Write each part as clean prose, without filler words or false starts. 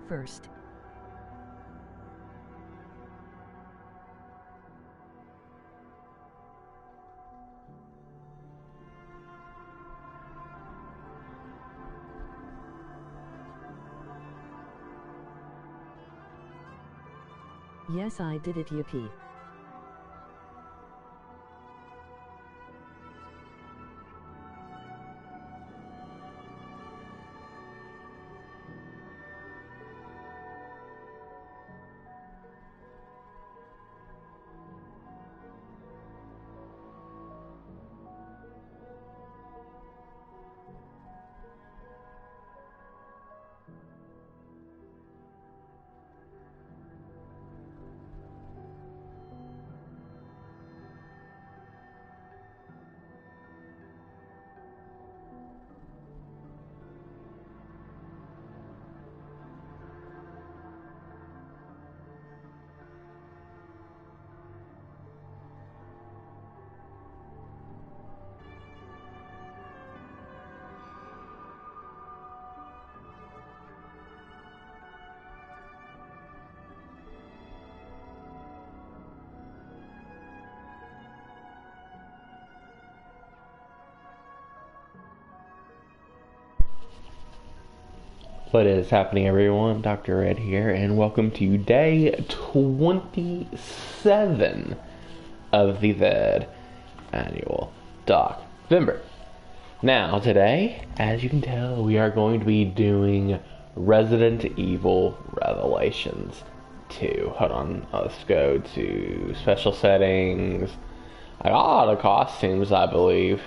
first. Yes, I did it, yippee. What is happening, everyone? Dr. Red here, and welcome to day 27 of the VED annual DOCvember. Now, today, as you can tell, we are going to be doing Resident Evil Revelations 2. Hold on, let's go to special settings. I got all the costumes, I believe.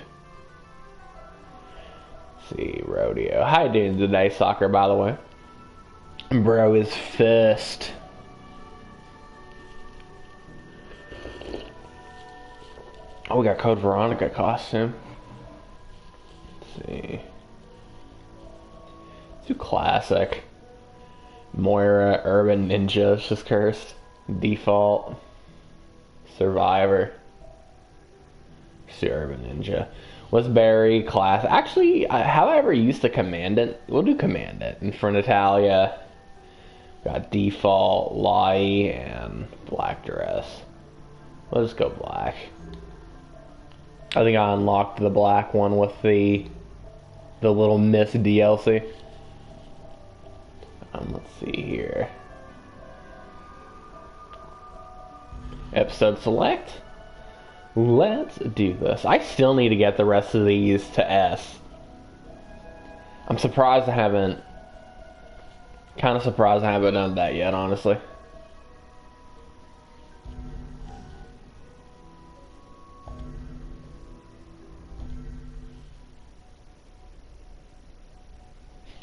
See, rodeo. How you doing today, soccer, by the way? Bro is first. Oh, we got Code Veronica costume. Let's see. Too classic. Moira, Urban Ninja, it's just cursed. Default. Survivor. See, Urban Ninja. What's Barry class? Actually, have I ever used the Commandant? We'll do Commandant. And for Natalia, got Default, Lai, and Black Dress. Let's go black. I think I unlocked the black one with the little Miss DLC. Let's see here. Episode select. Let's do this. I still need to get the rest of these to S. I'm surprised I haven't... Kind of surprised I haven't done that yet, honestly.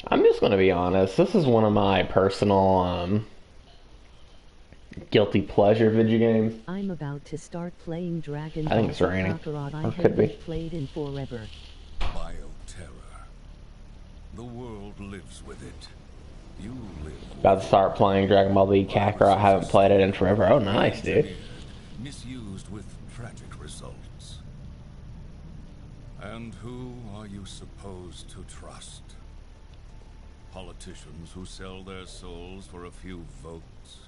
I'm just going to be honest. This is one of my personal, guilty pleasure video games. I'm about to start playing Dragon I think it's raining. I could be. Played in forever. Bioterror. The world lives with it. You live. About to start playing Dragon Ball Z Kakarot. I haven't played it in forever. Oh, nice, dude. Misused with tragic results. And who are you supposed to trust? Politicians who sell their souls for a few votes?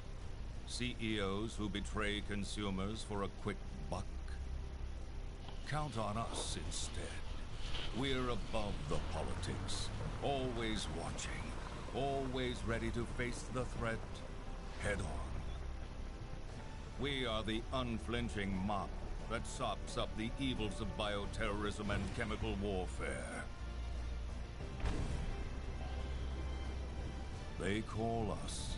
CEOs who betray consumers for a quick buck? Count on us instead. We're above the politics, always watching, always ready to face the threat head on. We are the unflinching mop that sops up the evils of bioterrorism and chemical warfare. They call us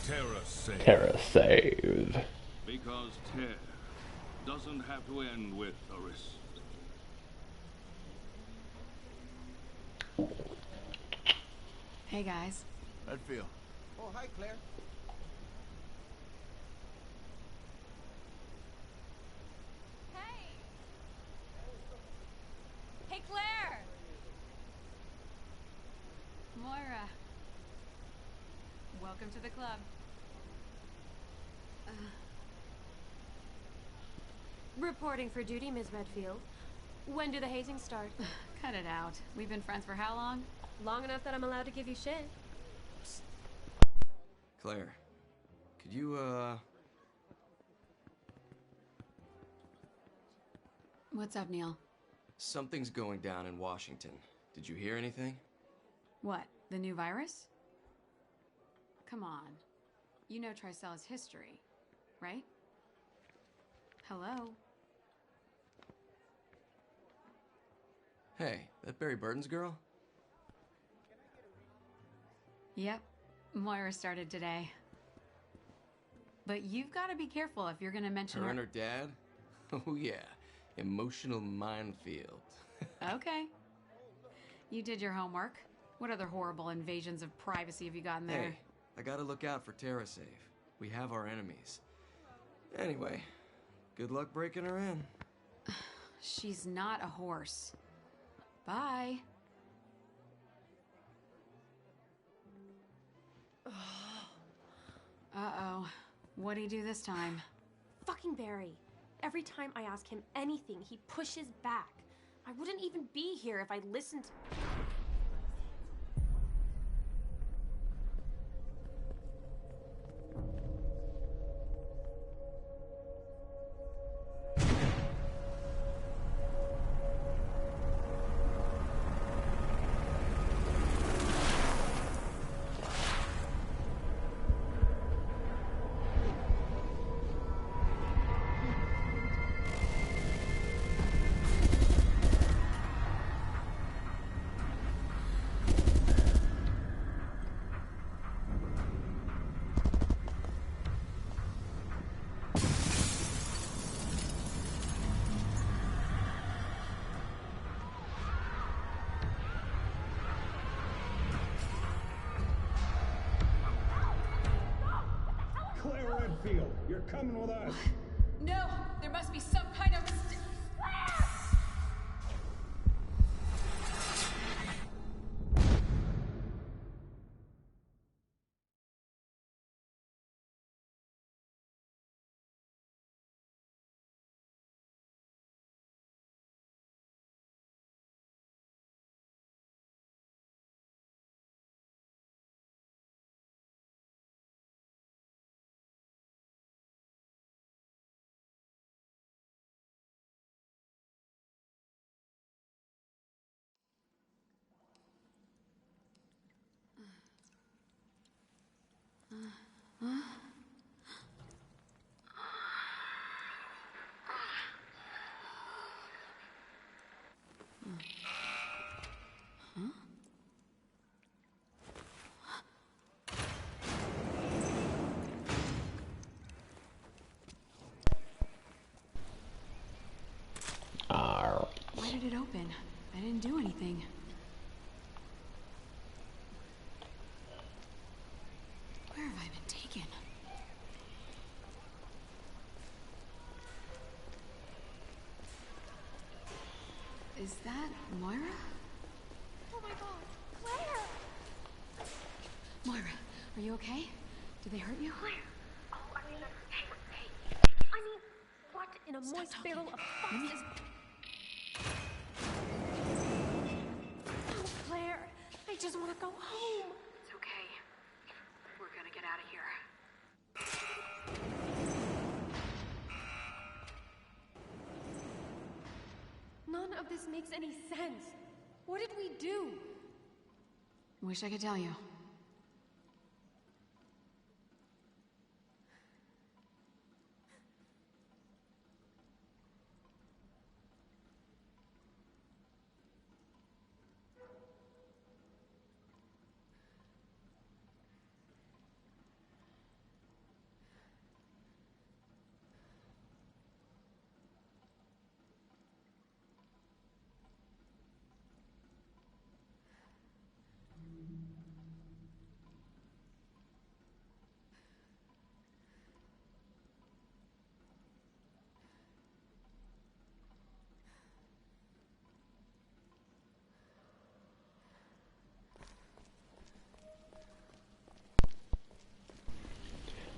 Terra Save. Terra Save. Because tear doesn't have to end with a wrist. Hey guys. How'd it feel? Oh, hi Claire. Hey! Hey Claire! Moira. Welcome to the club. Reporting for duty, Ms. Redfield. When do the hazings start? Cut it out. We've been friends for how long? Long enough that I'm allowed to give you shit. Claire, could you, What's up, Neil? Something's going down in Washington. Did you hear anything? What, the new virus? Come on. You know Tricella's history, right? Hello? Hey, that Barry Burton's girl? Yep. Moira started today. But you've got to be careful if you're going to mention Her and her dad? Oh yeah, emotional minefield. Okay. You did your homework. What other horrible invasions of privacy have you gotten there? Hey, I gotta look out for TerraSafe. We have our enemies. Anyway, good luck breaking her in. She's not a horse. Bye. Uh-oh. What'd he do this time? Fucking Barry. Every time I ask him anything, he pushes back. I wouldn't even be here if I listened. You're coming with us. No! There must be some kind of mistake. Why did it open? I didn't do anything. Where have I been taken? Is that Moira? Oh my god, Claire! Moira, are you okay? Did they hurt you? Claire! Oh, I mean, hey. I mean, what in a moist talking. barrel of fuck is... Oh, Claire, I just want to go home. It's okay. We're gonna get out of here. None of this makes any sense. What did we do? Wish I could tell you.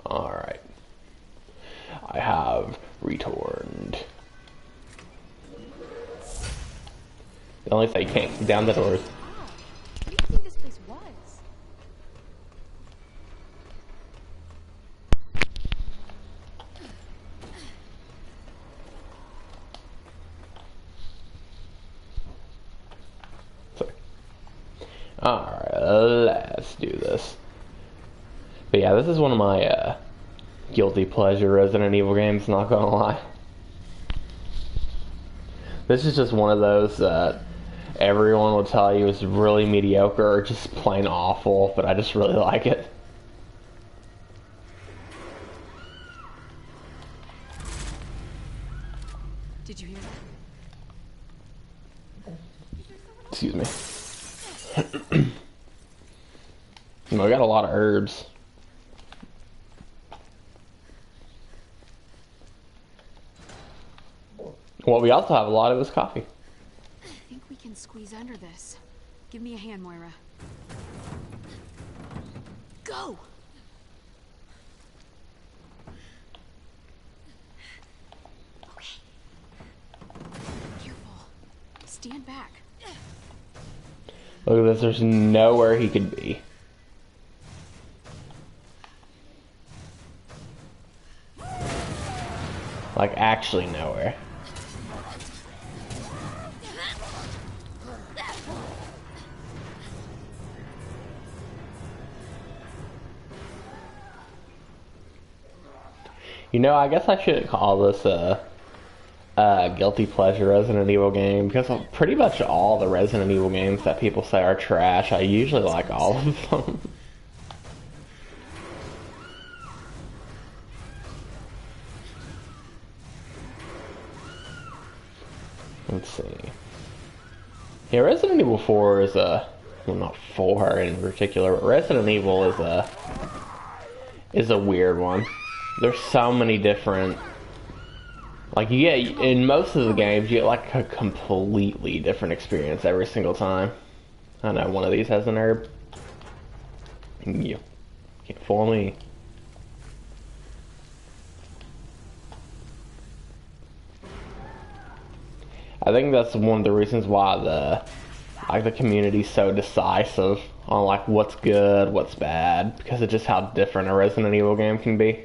Alright. I have returned. The only thing I can't kick down the doors. What are you Alright, let's do this. But yeah, this is one of my guilty pleasure Resident Evil games, not gonna lie. This is just one of those that everyone will tell you is really mediocre or just plain awful, but I just really like it. Did you hear that? Excuse me. We got a lot of herbs. What we also have a lot of is coffee. I think we can squeeze under this. Give me a hand, Moira. Go! Okay. Careful. Stand back. Look at this, there's nowhere he could be. Like, actually nowhere. You know, I guess I shouldn't call this a guilty pleasure Resident Evil game, because pretty much all the Resident Evil games that people say are trash, I usually like all of them. Let's see. Yeah, Resident Evil 4 is a... well, not 4 in particular, but Resident Evil is a weird one. There's so many different... like, you get... in most of the games, you get, like, a completely different experience every single time. I know one of these has an herb. You can't fool me. I think that's one of the reasons why the community's so decisive on like what's good, what's bad, because of just how different a Resident Evil game can be.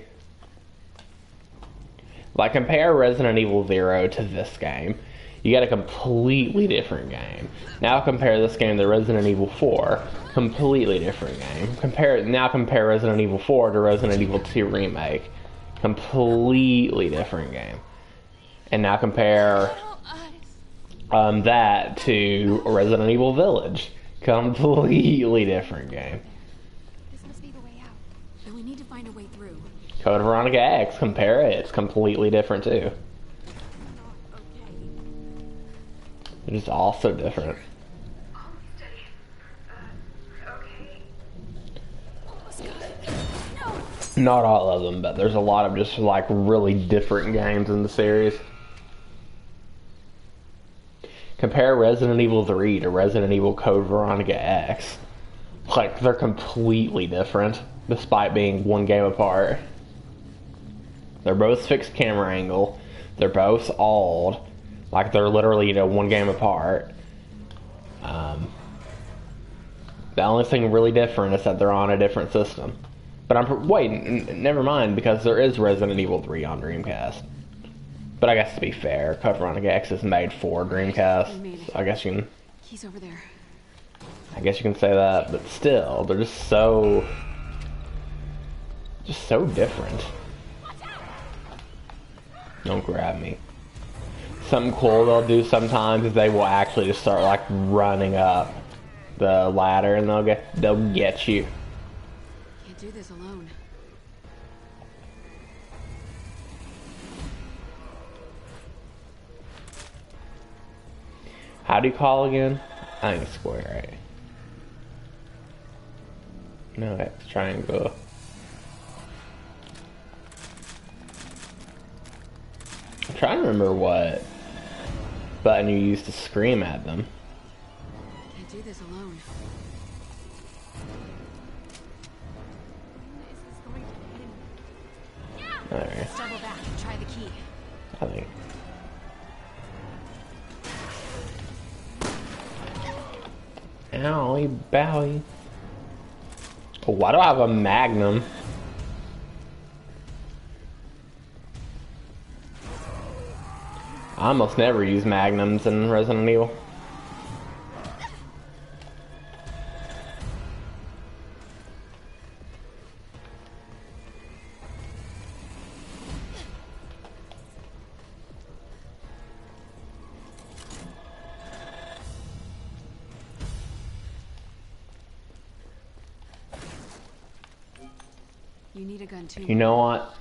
Like, compare Resident Evil 0 to this game, you get a completely different game. Now compare this game to Resident Evil 4, completely different game. Compare Resident Evil 4 to Resident Evil 2 Remake, completely different game. And now compare that to Resident Evil Village, completely different game. This must be the way out. But we need to find a way through. Code Veronica X, compare it, it's completely different too. It is also different. Not all of them, but there's a lot of just like really different games in the series. Compare Resident Evil 3 to Resident Evil Code Veronica X. Like, they're completely different, despite being one game apart. They're both fixed camera angle. They're both old. Like, they're literally, one game apart. The only thing really different is that they're on a different system. But never mind, because there is Resident Evil 3 on Dreamcast. But I guess to be fair, Code Veronica X is made for Dreamcast. So I guess you can... He's over there. I guess you can say that, but still, they're just so different. Don't grab me. Something cool they'll do sometimes is they will actually just start like running up the ladder and they'll get you. Can't do this alone. How do you call again? I think it's square, right? No, X, triangle. I'm trying to remember what button you used to scream at them. Can't do this alone. Alright. Let's double back and try the key. I think. Owie, bowie. Oh, why do I have a magnum? I almost never use magnums in Resident Evil. You need a gun too. You know what?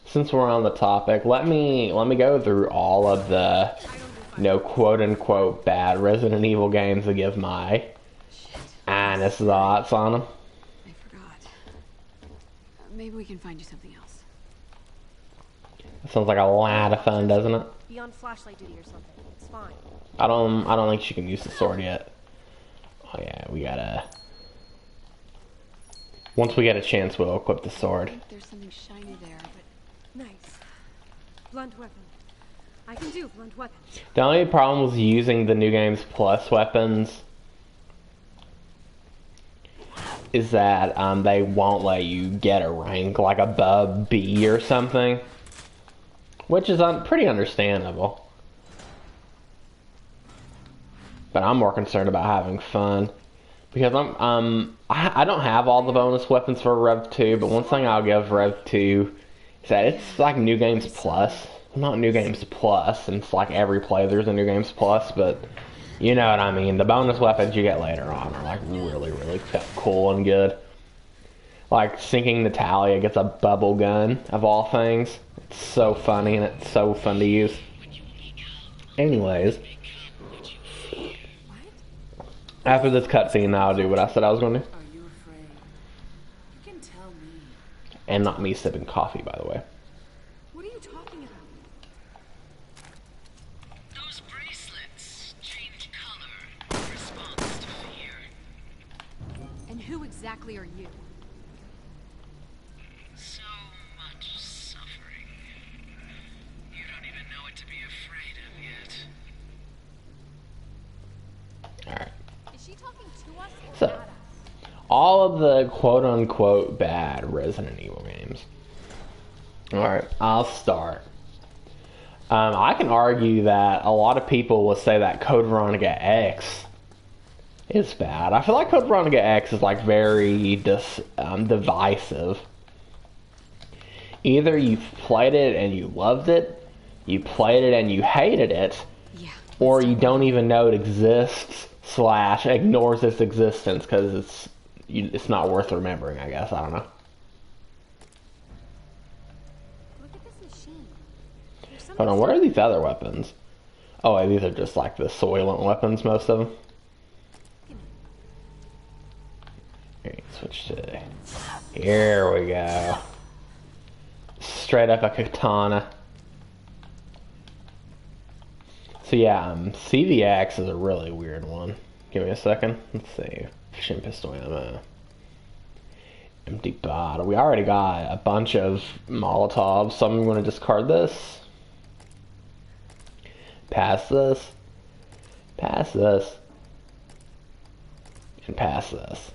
Since we're on the topic, let me go through all of the, quote unquote bad Resident Evil games and give my honest thoughts on them. I forgot. Maybe we can find you something else. That sounds like a lot of fun, doesn't it? Be on flashlight duty or something. It's fine. I don't think she can use the sword yet. Oh yeah, we gotta. Once we get a chance, we'll equip the sword. I think there's something shiny there, but Nice. Blunt weapon. I can do blunt weapon. The only problem with using the New Games Plus weapons is that they won't let you get a rank like above B or something, which is pretty understandable. But I'm more concerned about having fun because I don't have all the bonus weapons for Rev 2, but one thing I'll give Rev 2 is that it's like New Games Plus. Not New Games Plus, and it's like every playthrough's a New Games Plus, but you know what I mean. The bonus weapons you get later on are like really, really cool and good. Like sinking Natalia gets a bubble gun, of all things. It's so funny and it's so fun to use. Anyways. After this cutscene, I'll do what I said I was going to do. Are you afraid? You can tell me. And not me sipping coffee, by the way. What are you talking about? Those bracelets change color in response to fear. and who exactly are you? So much suffering. You don't even know what to be afraid of yet. Alright. Is she talking to us or So, at us? all of the quote-unquote bad Resident Evil games. Alright, I'll start. I can argue that a lot of people will say that Code Veronica X is bad. I feel like Code Veronica X is like very divisive. Either you played it and you loved it, you played it and you hated it, Yeah. or you don't even know it exists / ignores its existence because it's not worth remembering, I guess. I don't know. Look at this machine. There's Hold on, what are these other weapons? Oh, these are just like the Soylent weapons, most of them. Here, switch to... Here we go. Straight up a katana. So yeah, CVX is a really weird one. Give me a second. Let's see. Fishing pistol ammo. Empty bottle. We already got a bunch of Molotovs, so I'm going to discard this. Pass this. Pass this. And pass this.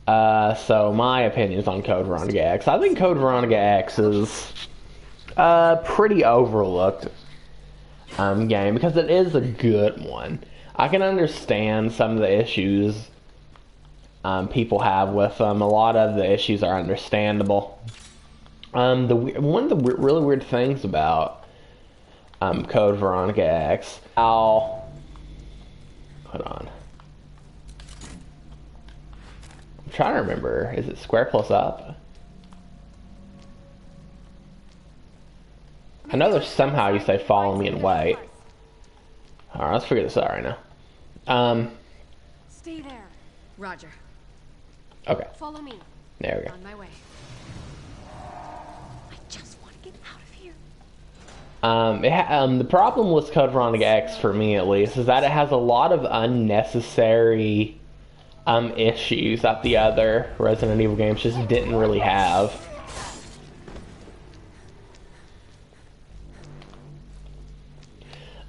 So my opinions on Code Veronica X. I think Code Veronica X is pretty overlooked game because it is a good one. I can understand some of the issues people have with them. A lot of the issues are understandable. One of the really weird things about Code Veronica X, hold on. I'm trying to remember. Is it square plus up? I know there's somehow you say follow me and wait. Alright, let's figure this out right now. Stay there. Roger. Okay. Follow me. There we go. On my way. I just want to get out of here. The problem with Code Veronica X, for me at least, is that it has a lot of unnecessary issues that the other Resident Evil games just didn't really have.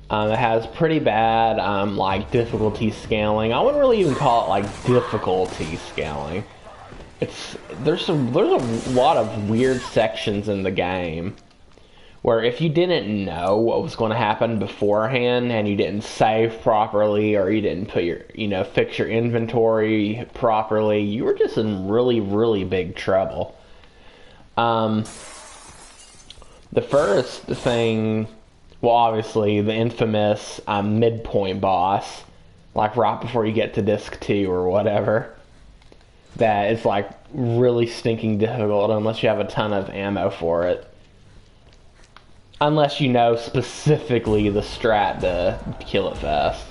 It has pretty bad like difficulty scaling. I wouldn't really even call it like difficulty scaling. There's a lot of weird sections in the game where if you didn't know what was going to happen beforehand and you didn't save properly or you didn't put your fix your inventory properly, you were just in really, really big trouble. The first thing, well, obviously the infamous midpoint boss, like right before you get to disc 2 or whatever. that is like really stinking difficult unless you have a ton of ammo for it. Unless you know specifically the strat to kill it fast.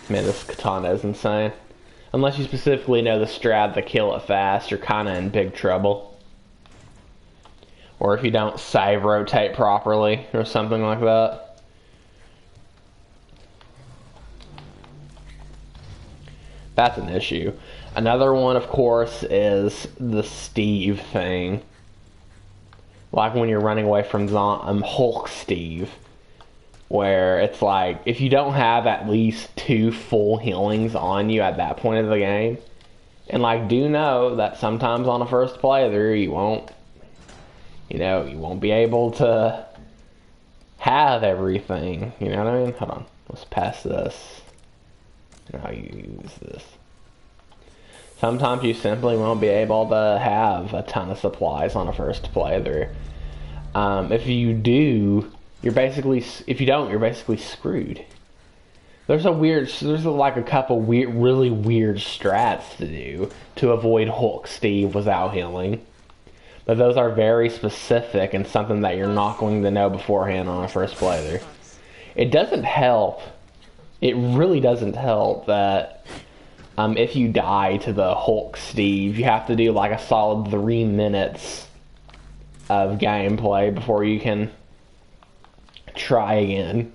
Man, this katana is insane. Unless you specifically know the strat to kill it fast, you're kind of in big trouble. Or if you don't save rotate properly or something like that. That's an issue. Another one, of course, is the Steve thing. Like when you're running away from Hulk Steve. Where it's like, if you don't have at least 2 full healings on you at that point of the game, and like, do know that sometimes on a first playthrough, you won't be able to have everything, you know what I mean? Hold on, let's pass this. You know how you use this. Sometimes you simply won't be able to have a ton of supplies on a first playthrough. If you do, you're basically screwed. There's like a couple really weird strats to do to avoid Hulk Steve without healing. But those are very specific and something that you're not going to know beforehand on a first playthrough. It doesn't help. It really doesn't help that if you die to the Hulk Steve, you have to do like a solid 3 minutes of gameplay before you can try again.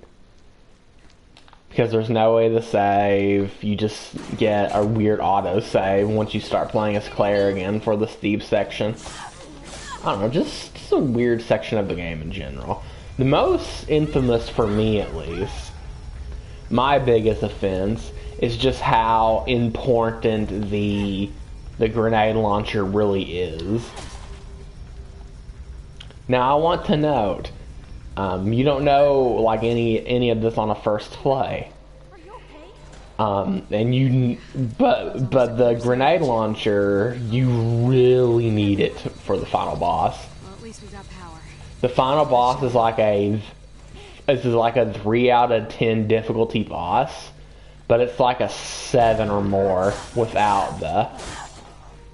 Because there's no way to save. You just get a weird auto save once you start playing as Claire again for the Steve section. I don't know, just a weird section of the game in general. The most infamous, for me at least, my biggest offense is just how important the grenade launcher really is. Now I want to note, you don't know like any of this on a first play. But the grenade launcher, you really need it for the final boss. Well, at least we got power. The final boss is like a 3 out of 10 difficulty boss, but it's like a 7 or more without the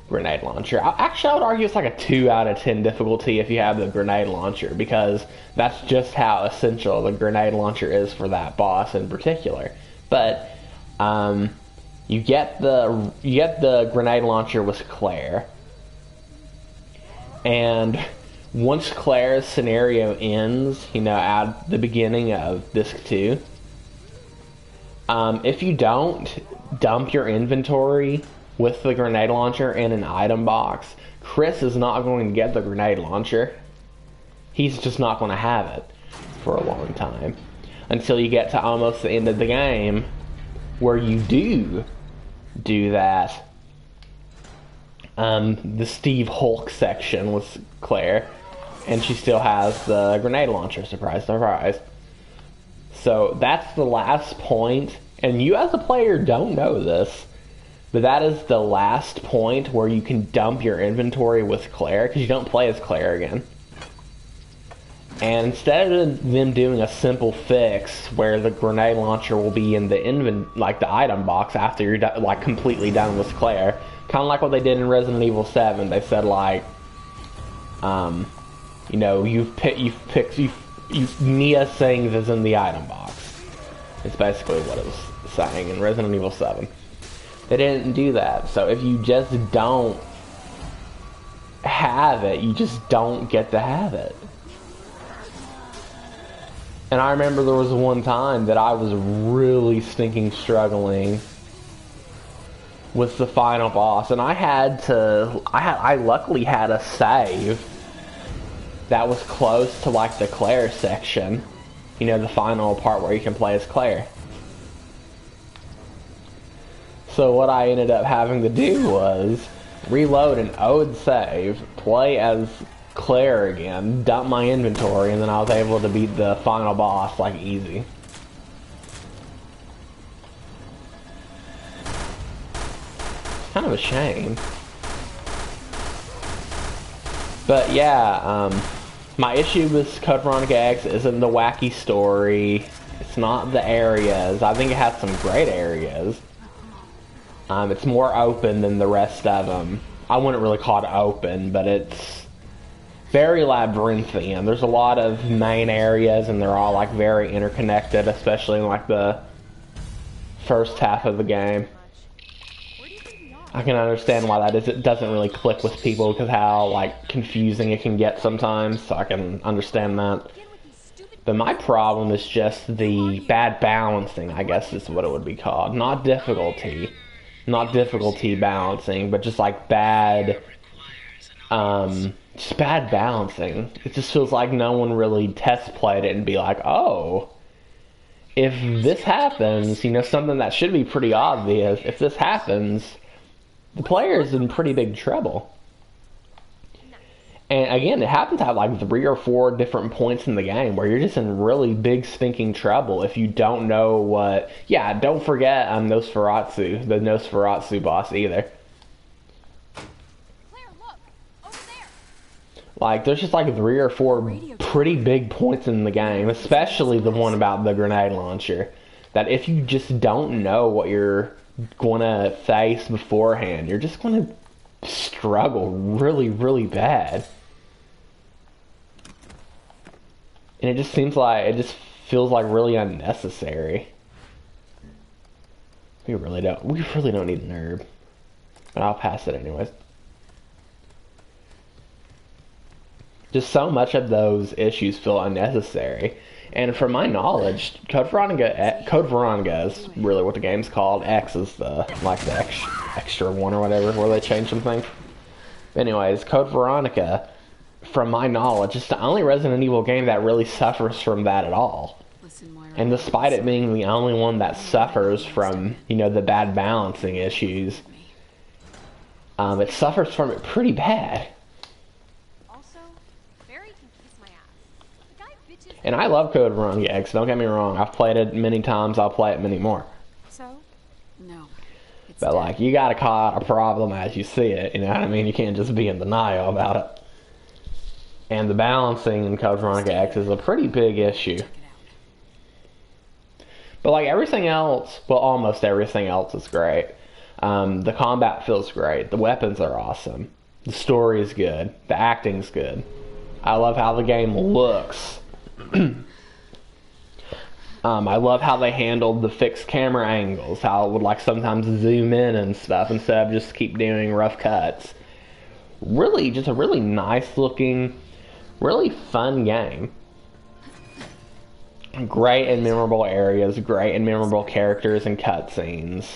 grenade launcher. Actually, I would argue it's like a 2 out of 10 difficulty if you have the grenade launcher, because that's just how essential the grenade launcher is for that boss in particular. But you get the grenade launcher with Claire, and once Claire's scenario ends, at the beginning of Disc 2, if you don't dump your inventory with the grenade launcher in an item box, Chris is not going to get the grenade launcher. He's just not going to have it for a long time. Until you get to almost the end of the game, where you do that. The Steve Hulk section with Claire, and she still has the grenade launcher, surprise, surprise. So that's the last point, and you as a player don't know this, but that is the last point where you can dump your inventory with Claire, because you don't play as Claire again. And instead of them doing a simple fix where the grenade launcher will be in the the item box after you're completely done with Claire, kind of like what they did in Resident Evil 7, they said Mia's things is in the item box. It's basically what it was saying in Resident Evil 7. They didn't do that, so if you just don't have it, you just don't get to have it. And I remember there was one time that I was really stinking struggling with the final boss, and I luckily had a save that was close to the Claire section, the final part where you can play as Claire. So what I ended up having to do was reload an ode save, play as Claire again, dump my inventory, and then I was able to beat the final boss easy. It's kind of a shame. But yeah, my issue with Code Veronica X isn't the wacky story. It's not the areas. I think it has some great areas. It's more open than the rest of them. I wouldn't really call it open, but it's very labyrinthian. There's a lot of main areas, and they're all like very interconnected, especially in like the first half of the game. I can understand why that is. It doesn't really click with people because how like confusing it can get sometimes. So I can understand that. But my problem is just the bad balancing, I guess is what it would be called. Not difficulty balancing, but just like bad, just bad balancing. It just feels like no one really test played it and be like, oh, if this happens, you know, something that should be pretty obvious, if this happens, the player's in pretty big trouble. And again, it happens to have like 3 or 4 different points in the game where you're just in really big stinking trouble if you don't know what... Yeah, don't forget Nosferatu, the Nosferatu boss either. Claire, look! Over there! Like, there's just like 3 or 4 pretty big points in the game, especially the one about the grenade launcher, that if you just don't know what you're gonna face beforehand, you're just gonna struggle really, really bad. And it just seems like, it just feels like really unnecessary. We really don't need an herb. But I'll pass it anyways. Just so much of those issues feel unnecessary. And from my knowledge, Code Veronica is really what the game's called. X is the extra one or whatever, where they change some things. Anyways, Code Veronica, from my knowledge, is the only Resident Evil game that really suffers from that at all. And despite it being the only one that suffers from, you know, the bad balancing issues, it suffers from it pretty bad. And I love Code Veronica X, don't get me wrong. I've played it many times, I'll play it many more. So? No. But like, you gotta call out a problem as you see it, you know what I mean? You can't just be in denial about it. And the balancing in Code Veronica X is a pretty big issue. But like everything else, well, almost everything else is great. The combat feels great, the weapons are awesome, the story is good, the acting's good. I love how the game looks. I love how they handled the fixed camera angles, how it would like sometimes zoom in and stuff instead of just keep doing rough cuts. Really, just a really nice looking, really fun game. Great and memorable areas, great and memorable characters and cutscenes.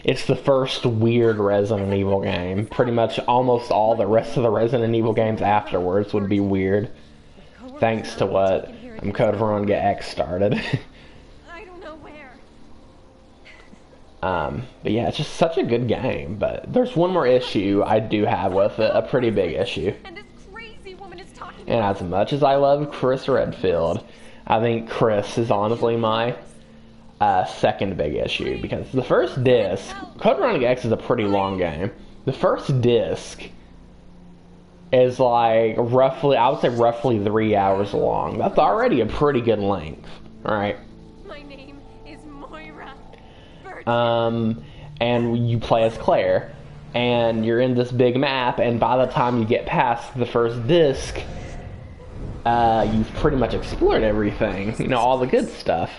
It's the first weird Resident Evil game. Pretty much almost all the rest of the Resident Evil games afterwards would be weird. Thanks to what Code Veronica X started. I don't know where. But yeah, it's just such a good game. But there's one more issue I do have with it, a pretty big issue. And this crazy woman is talking. And as much as I love Chris Redfield, I think Chris is honestly my second big issue. Because the first disc, Code Veronica X is a pretty long game. The first disc is like roughly, I would say roughly 3 hours long. That's already a pretty good length, alright? My name is Moira. And you play as Claire, and you're in this big map, and by the time you get past the first disc, you've pretty much explored everything, you know, all the good stuff.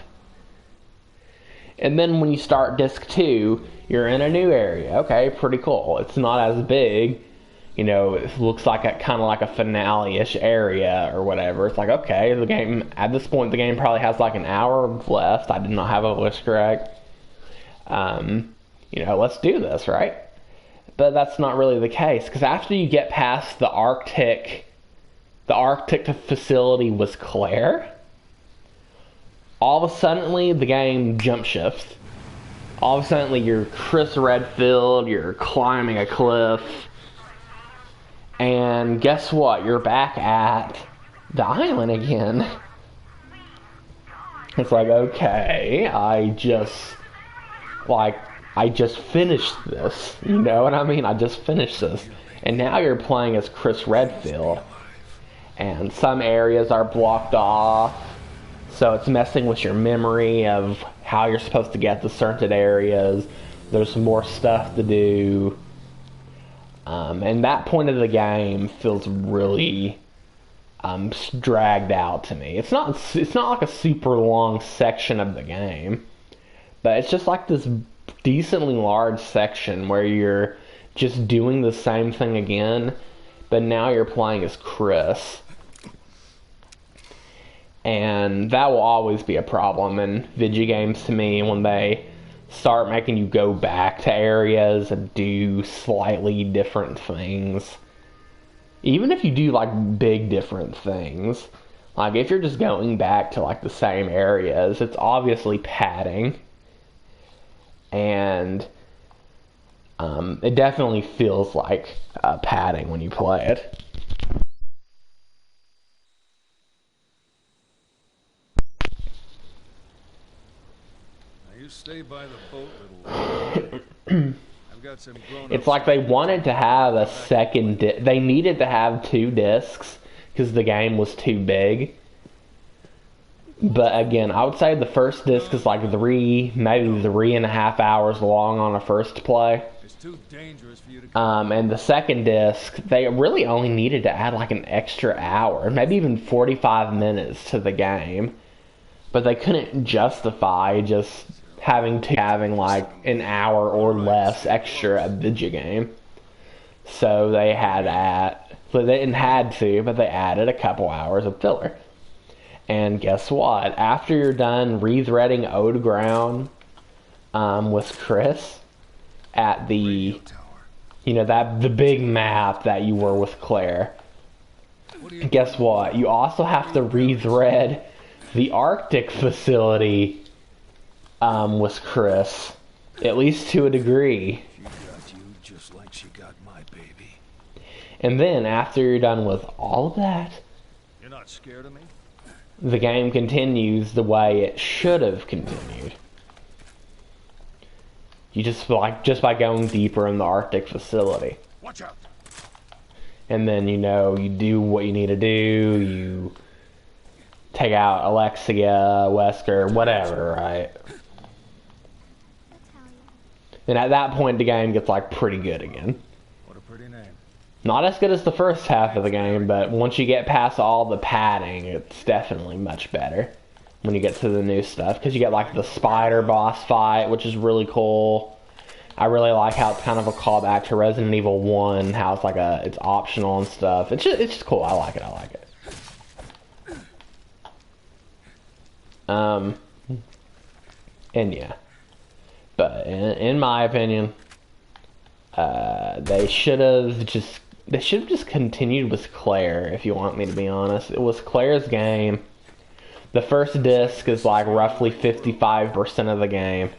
And then when you start disc 2, you're in a new area. Okay, pretty cool. It's not as big. You know, it looks like kind of like a finale-ish area or whatever. It's like, okay, the game, at this point, the game probably has like an hour left. I did not have a list correct. You know, let's do this, right? But that's not really the case, because after you get past the Arctic facility was Claire, all of a sudden, the game jump shifts. All of a sudden, you're Chris Redfield, you're climbing a cliff, and guess what? You're back at the island again. It's like, okay, I just finished this. You know what I mean? I just finished this. And now you're playing as Chris Redfield. And some areas are blocked off. So it's messing with your memory of how you're supposed to get to certain areas. There's more stuff to do. And that point of the game feels really dragged out to me. It's not like a super long section of the game, but it's just like this decently large section where you're just doing the same thing again, but now you're playing as Chris. And that will always be a problem in video games to me when they start making you go back to areas and do slightly different things. Even if you do like big different things, like if you're just going back to like the same areas, it's obviously padding. And it definitely feels like padding when you play it. You stay by the boat, little I've got some grown-up. It's like they wanted to have a second they needed to have 2 discs because the game was too big. But again, I would say the first disc is like maybe 3.5 hours long on a first play. It's too dangerous for you to come. And the second disc, they really only needed to add like an extra hour, maybe even 45 minutes to the game. But they couldn't justify just having like an hour or less extra a video game. So they didn't have to, but they added a couple hours of filler. And guess what? After you're done rethreading Ode Ground with Chris at the the big map that you were with Claire, guess what? You also have to rethread the Arctic facility with Chris, at least to a degree. She got you just like she got my baby. And then after you're done with all of that, You're not scared of me? the game continues the way it should have continued. You just by going deeper in the Arctic facility. Watch out. And then you do what you need to do, you take out Alexia, Wesker, whatever, right? And at that point, the game gets like pretty good again. What a pretty name. Not as good as the first half of the game, but once you get past all the padding, it's definitely much better when you get to the new stuff. Because you get like the spider boss fight, which is really cool. I really like how it's kind of a callback to Resident Evil 1, how it's like it's optional and stuff. It's just cool. I like it. And yeah. But in my opinion, they should have just continued with Claire, if you want me to be honest. It was Claire's game. The first disc is like roughly 55% of the game.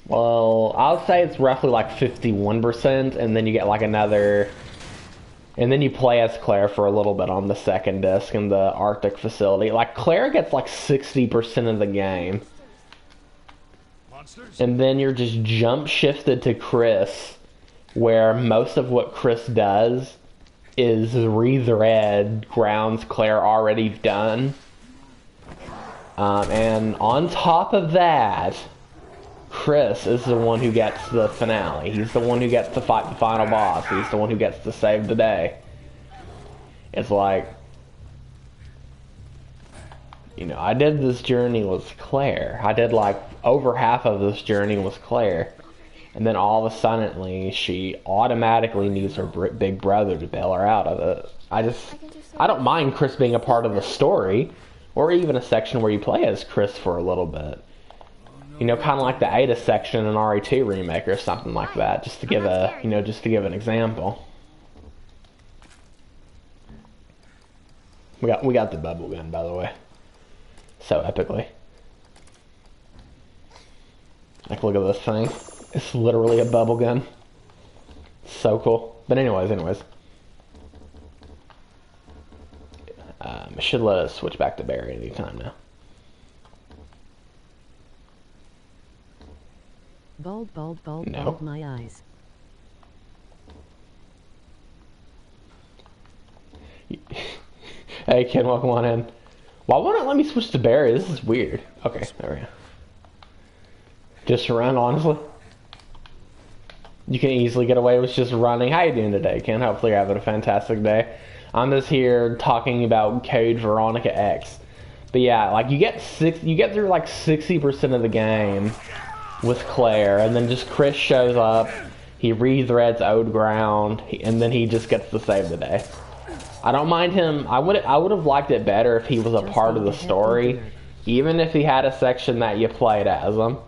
Well, I'll say it's roughly like 51%, and then you get like another... And then you play as Claire for a little bit on the second disc in the Arctic facility. Like, Claire gets like 60% of the game. And then you're just jump shifted to Chris, where most of what Chris does is rethread grounds Claire already done. And on top of that, Chris is the one who gets the finale. He's the one who gets to fight the final boss. He's the one who gets to save the day. It's like, I did this journey with Claire. I did like over half of this journey with Claire. And then all of a sudden, she automatically needs her big brother to bail her out of it. I don't mind Chris being a part of the story, or even a section where you play as Chris for a little bit. Kind of like the Ada section in RE2 remake or something like that, just to give an example. We got the bubble gun, by the way. So epically. Like, look at this thing. It's literally a bubble gun. So cool. But anyways. It should let us switch back to Barry anytime now. Bulb, No. my eyes. Hey, Ken, welcome on in. Why won't it let me switch to Barry? This is weird. Okay, there we go. Just run, honestly. You can easily get away with just running. How you doing today, Ken? Hopefully you're having a fantastic day. I'm just here talking about Code Veronica X. But yeah, like you get through like 60% of the game with Claire, and then just Chris shows up, he rethreads old ground, and then he just gets to save the day. I don't mind him. I would have liked it better if he was a part of the story, even if he had a section that you played as him.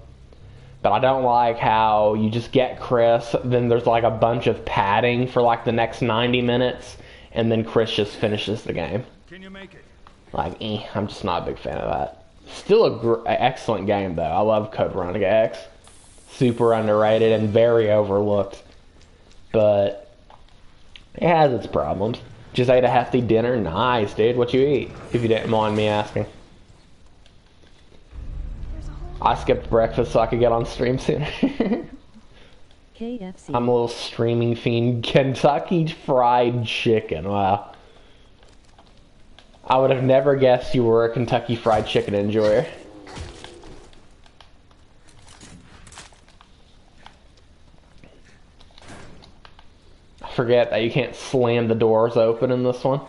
But I don't like how you just get Chris, then there's like a bunch of padding for like the next 90 minutes, and then Chris just finishes the game. Can you make it? Like, I'm just not a big fan of that. Still a excellent game though. I love Code Veronica X. Super underrated and very overlooked. But it has its problems. Just ate a hefty dinner. Nice, dude. What you eat? If you didn't mind me asking. I skipped breakfast so I could get on stream sooner. KFC. I'm a little streaming fiend. Kentucky Fried Chicken. Wow. I would have never guessed you were a Kentucky Fried Chicken enjoyer. I forget that you can't slam the doors open in this one.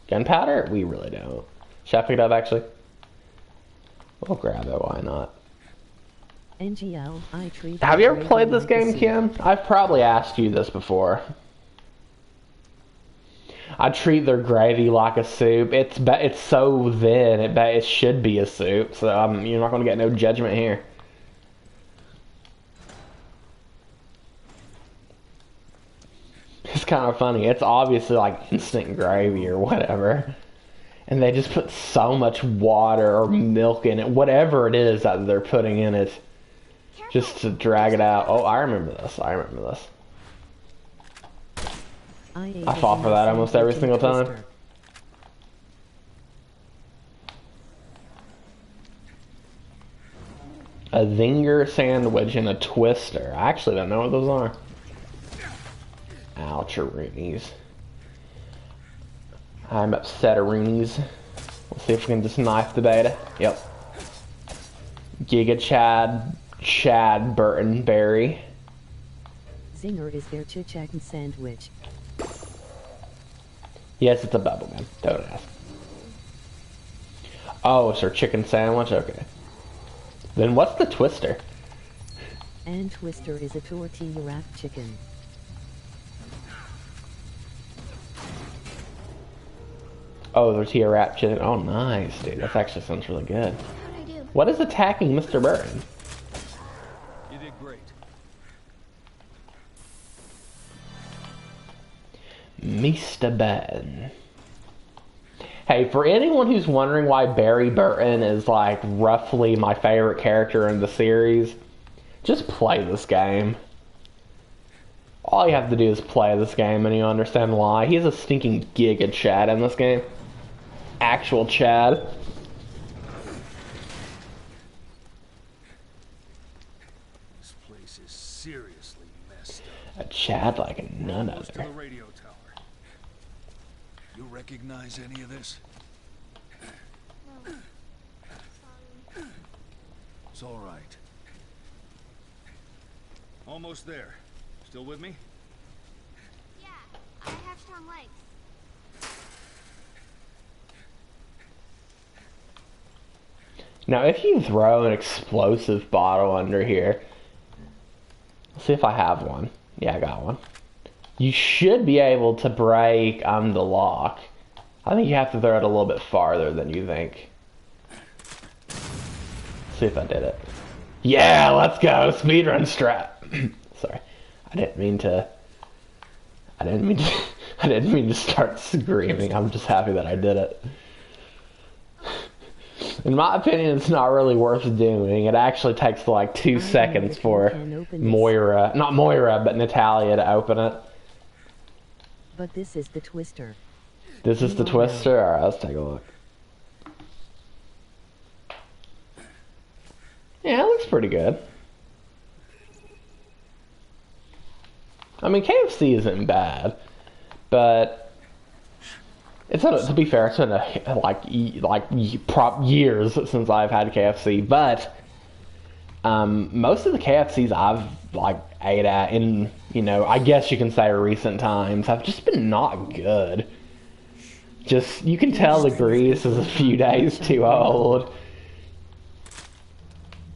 Gunpowder? We really don't. Should I pick it up, actually? We'll grab it, why not? NGL, I treat. Have you ever played this game, Kim? I've probably asked you this before. I treat their gravy like a soup. It's so thin, it should be a soup, so you're not going to get no judgment here. It's kind of funny. It's obviously like instant gravy or whatever. And they just put so much water or milk in it, whatever it is that they're putting in it, just to drag it out. Oh, I remember this. I fall for that almost every single time. A zinger sandwich and a twister. I actually don't know what those are. Oucharoonies. I'm upset-a-roonies. Let's see if we can just knife the beta. Yep. Giga Chad Burton Berry. Zinger is their chicken sandwich. Yes, it's a bubblegum. Don't ask. Oh, it's their chicken sandwich? Okay. Then what's the twister? And twister is a tortilla wrapped chicken. Oh, tortilla wrapped chicken. Oh, nice, dude. That actually sounds really good. What is attacking Mr. Burton? You did great. Mr. Burton. Hey, for anyone who's wondering why Barry Burton is like roughly my favorite character in the series, just play this game. All you have to do is play this game and you understand why. He's a stinking Giga Chad in this game. Actual Chad. This place is seriously messed A Chad like none up. To other. the radio tower. You recognize any of this? No. It's all right. Almost there. Still with me? Yeah, I have strong legs. Now, if you throw an explosive bottle under here, let's see if I have one. Yeah, I got one. You should be able to break the lock. I think you have to throw it a little bit farther than you think. Let's see if I did it. Yeah, let's go. Speedrun strat. Sorry. I didn't mean to start screaming. I'm just happy that I did it. In my opinion, it's not really worth doing. It actually takes like 2 seconds for not Moira, but Natalia to open it. But this is the twister. This is the twister? Alright, let's take a look. Yeah, it looks pretty good. I mean, KFC isn't bad, but to be fair, it's been years since I've had KFC, but Most of the KFCs I've like ate at in, you know, I guess you can say recent times, have just been not good. Just, you can tell the grease is a few days too old.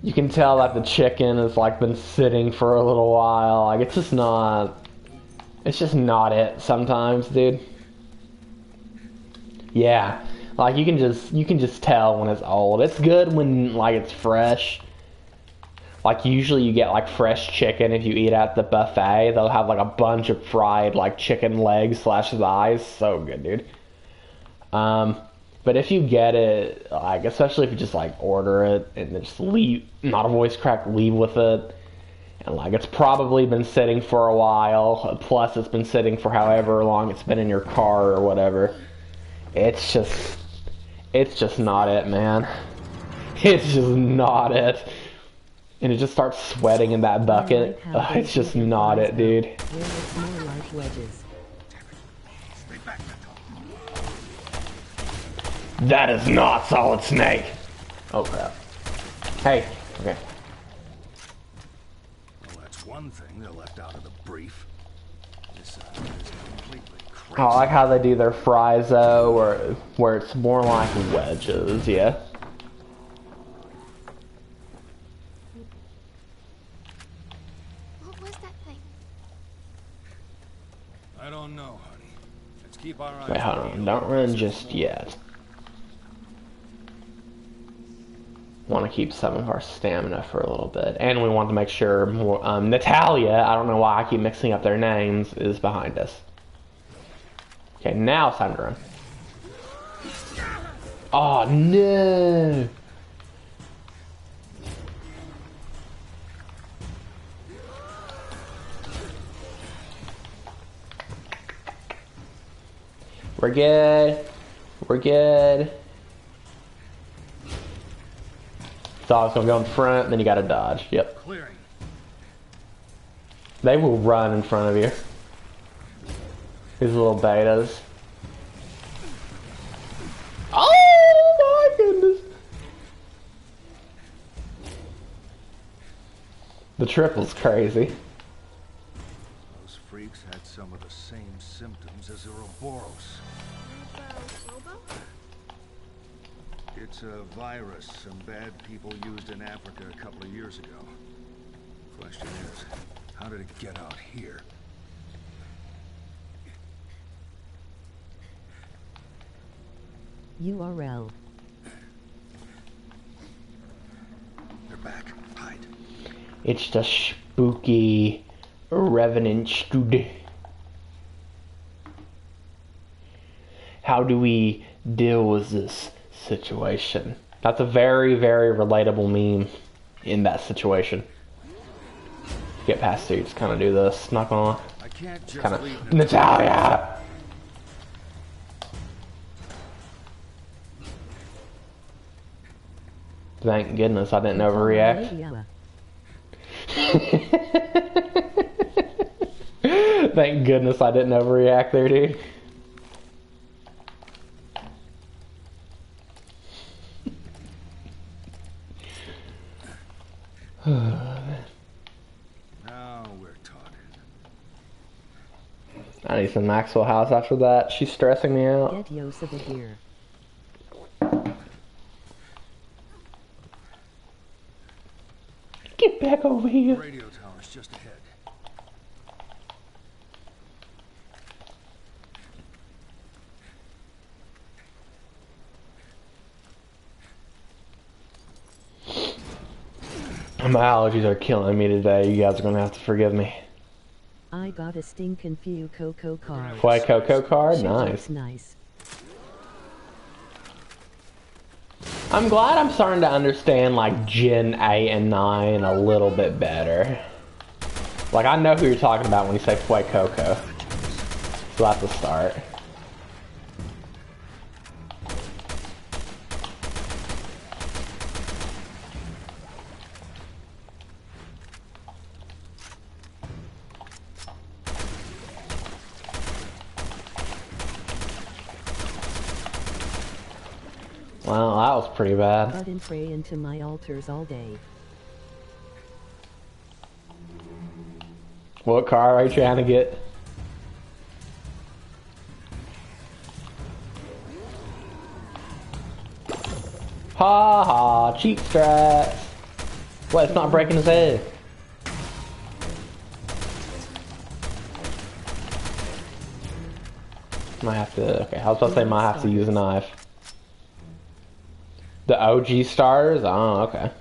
You can tell that the chicken has like been sitting for a little while. Like it's just not it sometimes, dude. Yeah. Like you can just tell when it's old. It's good when like it's fresh. Like usually you get like fresh chicken if you eat at the buffet. They'll have like a bunch of fried like chicken legs / thighs. So good, dude. But if you get it, like especially if you just like order it and just leave, not a voice crack, leave with it, and like it's probably been sitting for a while. Plus it's been sitting for however long it's been in your car or whatever. It's just not it, man. It's just not it. And it just starts sweating in that bucket. It's just not it, dude. It's more like wedges. That is not Solid Snake. Oh crap. Hey, okay. Well, that's one thing they left out of the brief. This is completely crazy. I like how they do their fries though, where it's more like wedges, yeah. What was that thing? I don't know, honey. Let's keep our eyes Wait, hold on. Don't run just yet. Want to keep some of our stamina for a little bit, and we want to make sure more, Natalia, I don't know why I keep mixing up their names, is behind us. Okay, now it's time to run. Oh no! We're good. We're good. Dog's gonna go in front, then you gotta dodge. Yep. Clearing. They will run in front of you. These little betas. Oh my goodness! The triple's crazy. Those freaks had some of the same symptoms as Ouroboros. It's a virus some bad people used in Africa a couple of years ago. Question is, how did it get out here? URL. They're back. Hide. It's the spooky revenant study. How do we deal with this situation? That's a very, very relatable meme in that situation. Get past it, just kind of do this. Not gonna. I can't just Kind leave of. Natalia! Thank goodness I didn't overreact. Thank goodness I didn't overreact there, dude. Now we're talking. I need some Maxwell House after that. She's stressing me out. Get DOCvember here. Get back over here. Radio tower's just ahead. My allergies are killing me today. You guys are gonna have to forgive me. I got a stinkin' few Coco cards. White Coco card? She Nice. looks nice. I'm glad I'm starting to understand like Gen 8 and 9 a little bit better. Like I know who you're talking about when you say White Coco. So that's a start. Well, that was pretty bad. But and pray into my altars all day. What car are you trying to get? Ha ha, cheap strats. What, it's not breaking his head. Might have to, okay, I was about to say might have to use a knife. The OG starters? Oh, okay.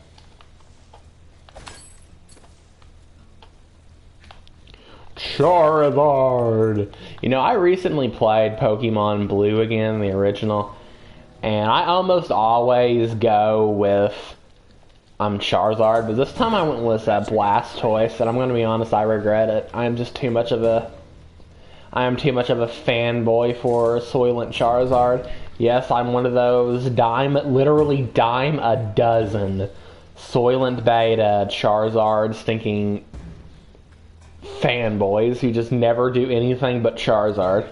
Charizard! You know, I recently played Pokemon Blue again, the original, and I almost always go with Charizard, but this time I went with Blastoise, and I'm going to be honest, I regret it. I am too much of a fanboy for Soylent Charizard. Yes, I'm one of those literally dime a dozen Soylent Beta Charizard stinking fanboys who just never do anything but Charizard.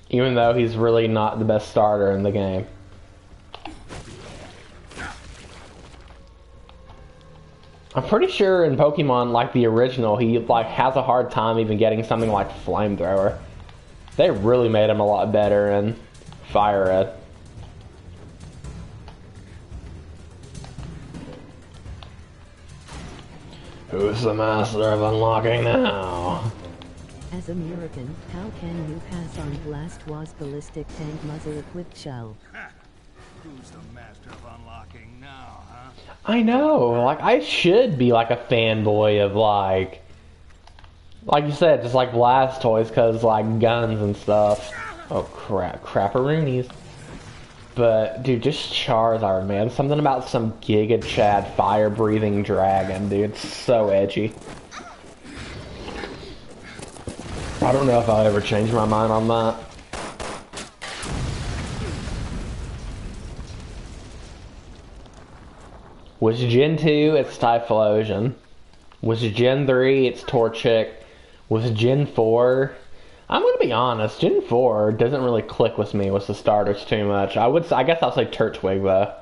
Even though he's really not the best starter in the game. I'm pretty sure in Pokemon, like the original, he like has a hard time even getting something like Flamethrower. They really made him a lot better in Fire Red. Who's the master of unlocking now? As American, how can you pass on Blastoise ballistic tank muzzle equipped shell? Who's the master of unlocking now, huh? I know, like I should be like a fanboy of like you said, just like Blastoise, cause like guns and stuff. Oh crap, crapperoonies. But dude, just Charizard, man. Something about some Giga Chad fire breathing dragon, dude. It's so edgy. I don't know if I'll ever change my mind on that. Was Gen 2, it's Typhlosion. Was Gen 3, it's Torchic. Was Gen 4... I'm gonna be honest, Gen 4 doesn't really click with me with the starters too much. I guess I'll say Turtwig though.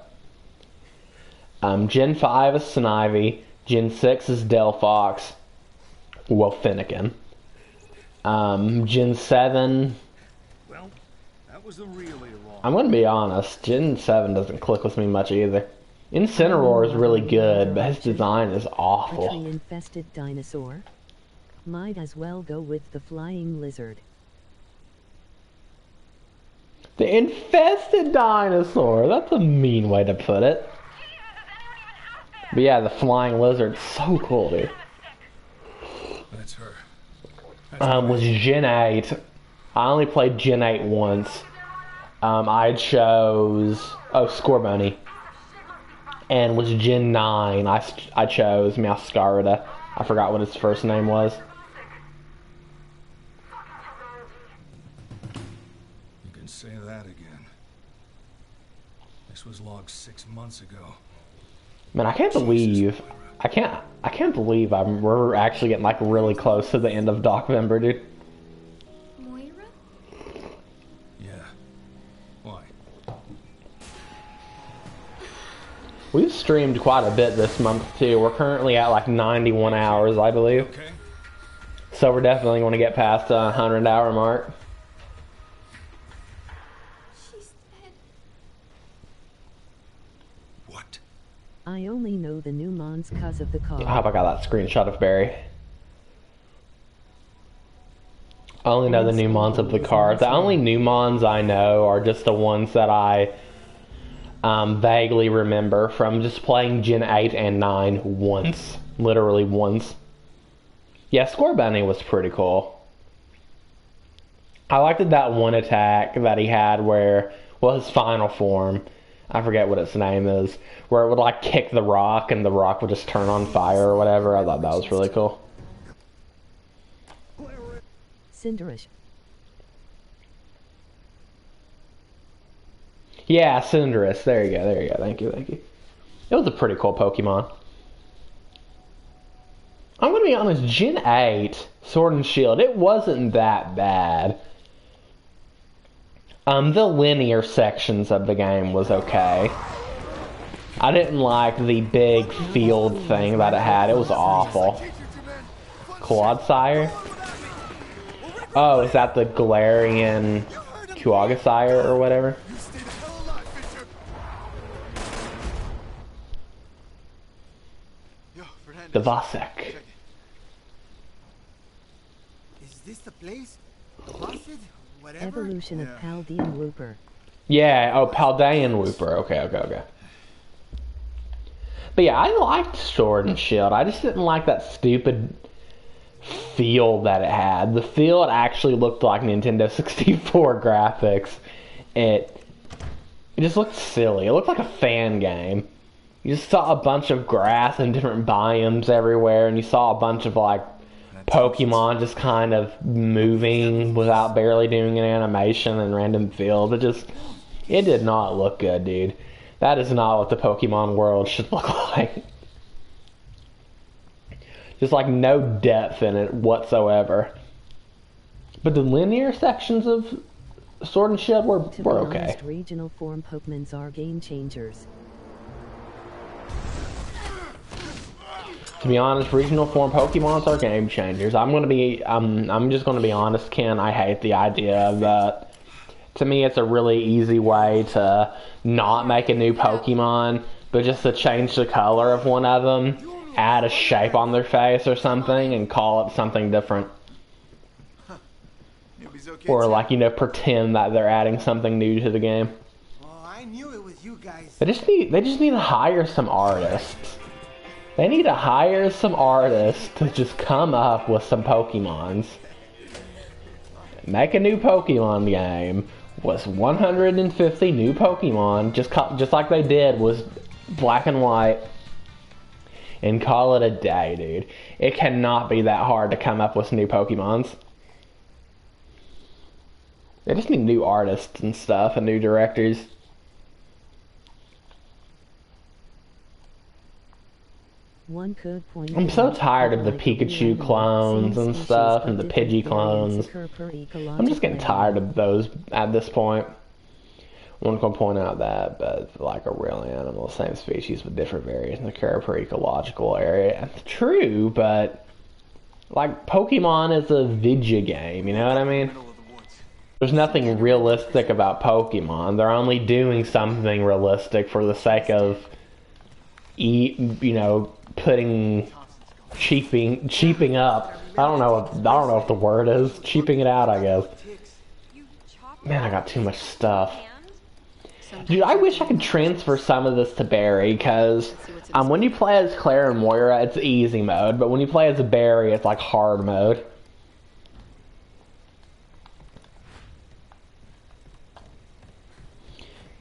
Gen 5 is Snivy. Gen 6 is Delphox. Well, Finnegan. Gen 7... Well, that was a really long... I'm gonna be honest, Gen 7 doesn't click with me much either. Incineroar is really good, but his design is awful. A tree-infested dinosaur? Might as well go with the flying lizard. The infested dinosaur! That's a mean way to put it. But yeah, the flying lizard's so cool, dude. That's her. Was Gen 8. I only played Gen 8 once. I chose... Oh, Scorbunny. And was Gen 9. I chose Meowscarada. I forgot what his first name was. You can say that again. This was logged 6 months ago. Man, I can't believe we're actually getting like really close to the end of DOCvember, dude. Moira? Yeah. Why? We've streamed quite a bit this month too. We're currently at like 91 hours, I believe. Okay. So we're definitely going to get past the 100-hour mark. She's dead. What? I only know the new mons cause of the call. I hope I got that screenshot of Barry. I only know the new mons of the card. The only new mons I know are just the ones that I vaguely remember from just playing Gen 8 and 9 once. Literally once. Yeah, Scorbunny was pretty cool. I liked that one attack that he had where, well, his final form, I forget what its name is, where it would like kick the rock and the rock would just turn on fire or whatever. I thought that was really cool. Cinderace. Yeah, Cinderace. There you go. Thank you. It was a pretty cool Pokemon. I'm gonna be honest, Gen 8, Sword and Shield, it wasn't that bad. The linear sections of the game was okay. I didn't like the big field thing that it had. It was awful. Quadsire? Oh, is that the Galarian Quagsire or whatever? The Vasek. Is this the place? Faucet? Whatever? Evolution of Paldean Looper. Yeah, oh, Paldean Looper. Okay. But yeah, I liked Sword and Shield. I just didn't like that stupid feel that it had. The feel, it actually looked like Nintendo 64 graphics. It just looked silly. It looked like a fan game. You just saw a bunch of grass and different biomes everywhere, and you saw a bunch of like Pokemon just kind of moving without barely doing an animation in random fields. It did not look good, dude. That is not what the Pokemon world should look like. Just like no depth in it whatsoever. But the linear sections of Sword and Shield were okay. Honest, regional form Pokemons are game changers. To be honest, regional form Pokemons are game changers. I'm just gonna be honest, Ken. I hate the idea of that. To me, it's a really easy way to not make a new Pokemon, but just to change the color of one of them, add a shape on their face or something, and call it something different. Or like, pretend that they're adding something new to the game. Oh, I knew it was you guys. They just need to hire some artists. They need to hire some artists to just come up with some Pokemons. Make a new Pokemon game with 150 new Pokemon, just like they did with Black and White, and call it a day, dude. It cannot be that hard to come up with new Pokemons. They just need new artists and stuff and new directors. One could point I'm so tired of the Pikachu clones and stuff and the Pidgey clones. I'm just getting tired of those at this point. I'm not going to point out that, but like a real animal, same species with different variants occur per ecological area. True, but like Pokemon is a video game, you know what I mean? There's nothing realistic about Pokemon. They're only doing something realistic for the sake of putting cheaping up. I don't know if the word is cheaping it out, I guess. Man, I got too much stuff. Dude, I wish I could transfer some of this to Barry, because when you play as Claire and Moira, it's easy mode, but when you play as Barry, it's like hard mode.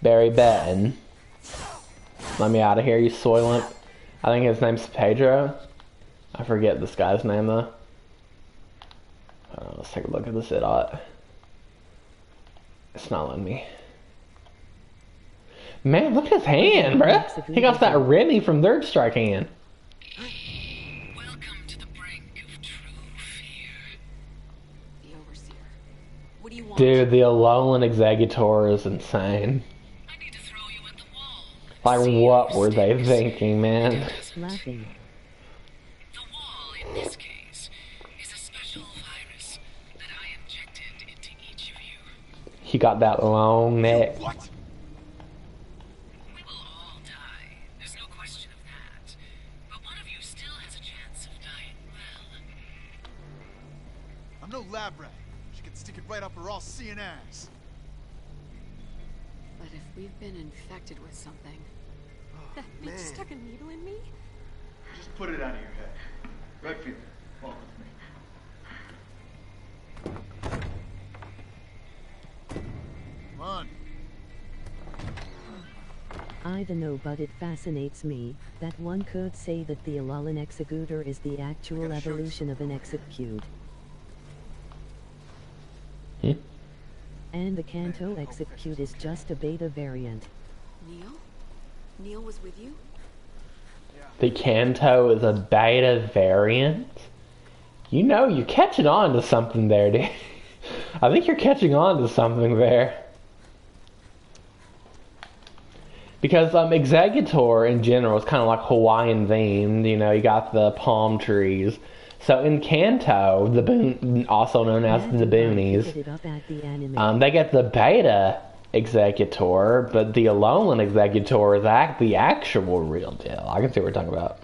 Barry Benton. Let me out of here, you Soylent. I think his name's Pedro. I forget this guy's name, though. Let's take a look at this idot. It's not letting me. Man, look at his hand, bruh. He got that Remy from Third Strike hand. Welcome to the brink of true fear. The Overseer. What do you want? Dude, the Alolan Executor is insane. I need to throw you at the wall. Like, what were they thinking, man? Laughing. The wall, in this case, is a special virus that I injected into each of you. He got that long neck. What? We will all die. There's no question of that. But one of you still has a chance of dying well. I'm no lab rat. She can stick it right up her all-seeing ass. But if we've been infected with something, That bitch stuck a needle in me? Just put it out of your head. Right feeling. Walk with me. Come on. I don't know, but it fascinates me that one could say that the Alolan Executor is the actual evolution of an Execute. And the Kanto Execute is just a beta variant. Neil? Neil was with you? The Kanto is a beta variant? You're catching on to something there, dude. I think you're catching on to something there. Because Executor in general is kind of like Hawaiian themed. You know, you got the palm trees. So in Kanto, the boon, also known as the boonies, they get the beta Executor, but the Alolan Executor is the actual real deal. I can see what we're talking about.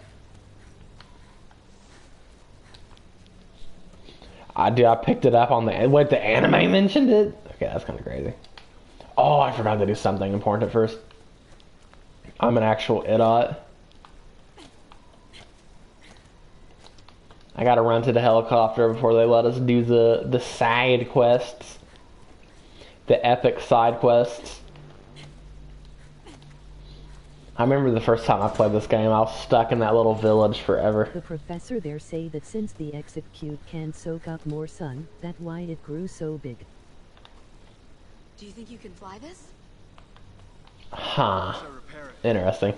I picked it up on the... Wait, the anime mentioned it? Okay, that's kind of crazy. Oh, I forgot to do something important at first. I'm an actual idiot. I gotta run to the helicopter before they let us do the side quests. The epic side quests. I remember the first time I played this game, I was stuck in that little village forever. The professor there say that since the Execute can soak up more sun, that's why it grew so big. Do you think you can fly this? Huh. Interesting.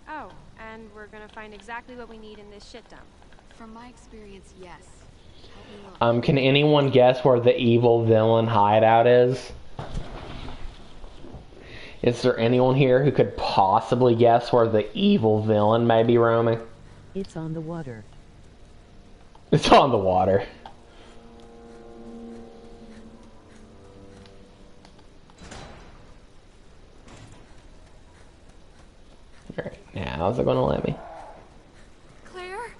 Oh, and we're gonna find exactly what we need in this shit dump. From my experience, yes. Help me look. Can anyone guess where the evil villain hideout is? Is there anyone here who could possibly guess where the evil villain may be roaming? It's on the water. It's on the water. Alright, now is it going to let me? Claire?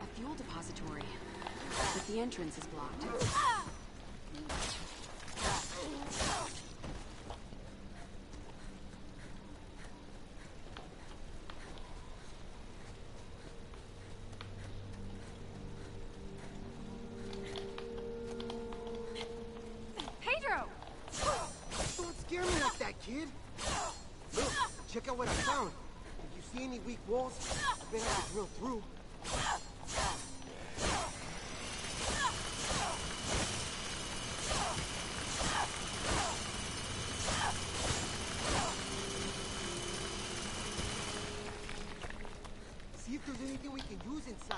A fuel depository. But the entrance is blocked. Kid? Look, check out what I found. If you see any weak walls, I bet I can drill through. See if there's anything we can use inside.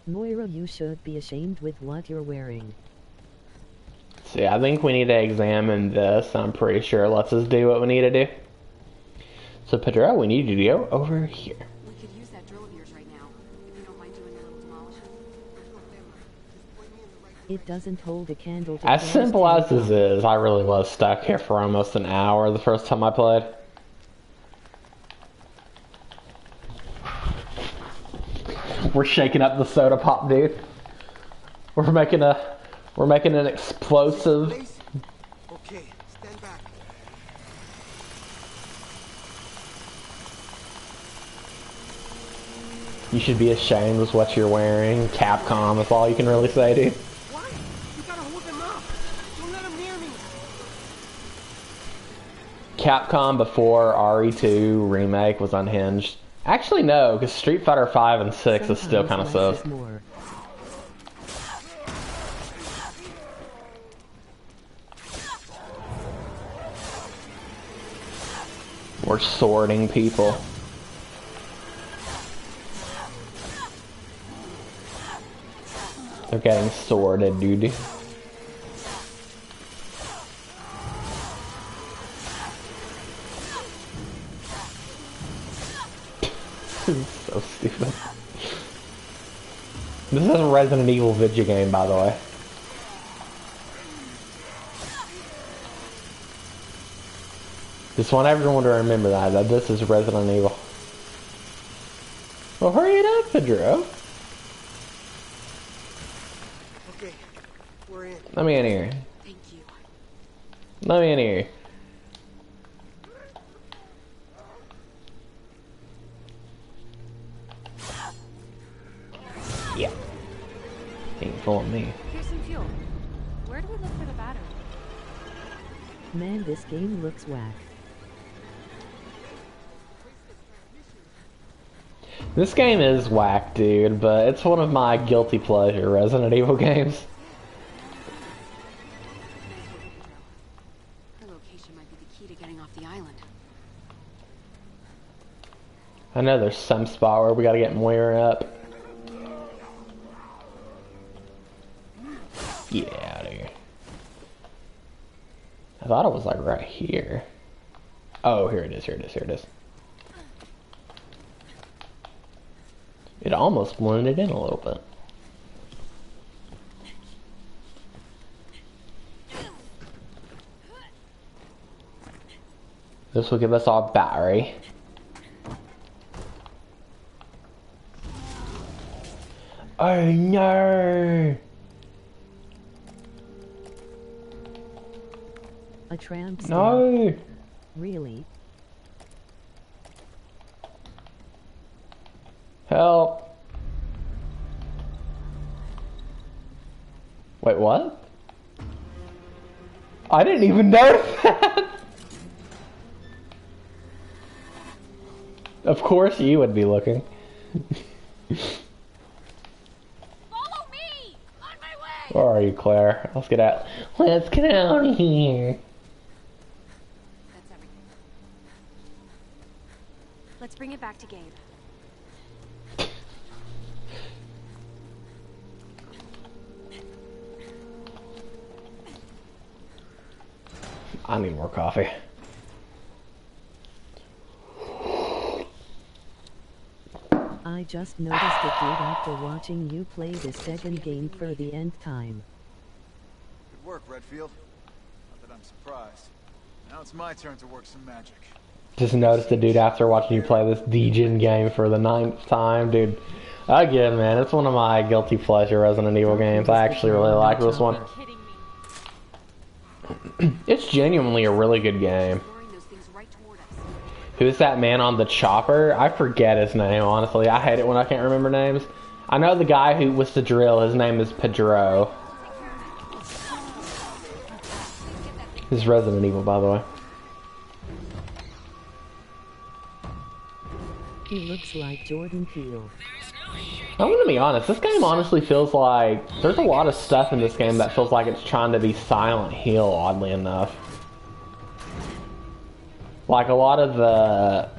Moira, you should be ashamed with what you're wearing. See, I think we need to examine this. I'm pretty sure it lets us do what we need to do. So, Pedro, we need you to go over here. We could use that drill of yours right now, if you don't mind doing a little demolition. It doesn't hold a candle to As simple as this is, I really was stuck here for almost an hour the first time I played. We're shaking up the soda pop, dude. We're making an explosive. Okay, stand back. You should be ashamed with what you're wearing. Capcom is all you can really say, dude. What? You gotta hold them up. Don't let them near me. Capcom before RE2 remake was unhinged. Actually, no, because Street Fighter 5 and 6 is still kind of sus. We're sorting people. They're getting sorted, dude. So stupid. This is a Resident Evil video game, by the way. Just want everyone to remember that this is Resident Evil. Well, hurry it up, Pedro. Okay, we're in. Let me in here. Thank you. Let me in here. Yeah. Ain't fooling me. Here's some fuel. Where do we look for the battery? Man, this game looks whack. This game is whack, dude, but it's one of my guilty pleasure Resident Evil games. Her location might be the key to getting off the island. I know there's some spot where we gotta get Moira up. Get out of here. I thought it was like right here. Oh, here it is, here it is, here it is. It almost blended in a little bit. This will give us our battery. Oh no! A tramp stamp. No! Really? Help! Wait, what? I didn't even notice that! Of course you would be looking. Follow me! On my way! Where are you, Claire? Let's get out. Let's get out of here. That's everything. Let's bring it back to Gabe. I need more coffee. I just noticed it, dude, after watching you play the second game for the nth time. Good work, Redfield. Not that I'm surprised. Now it's my turn to work some magic. Just noticed it, dude, after watching you play this DGen game for the 9th time, dude. Again, man, it's one of my guilty pleasure Resident Evil games. I actually really like this one. It's genuinely a really good game. Who's that man on the chopper? I forget his name, honestly. I hate it when I can't remember names. I know the guy who was the drill. His name is Pedro. This is Resident Evil, by the way. He looks like Jordan Peele. I'm gonna be honest, this game honestly feels like there's a lot of stuff in this game that feels like it's trying to be Silent Hill, oddly enough. Like a lot of the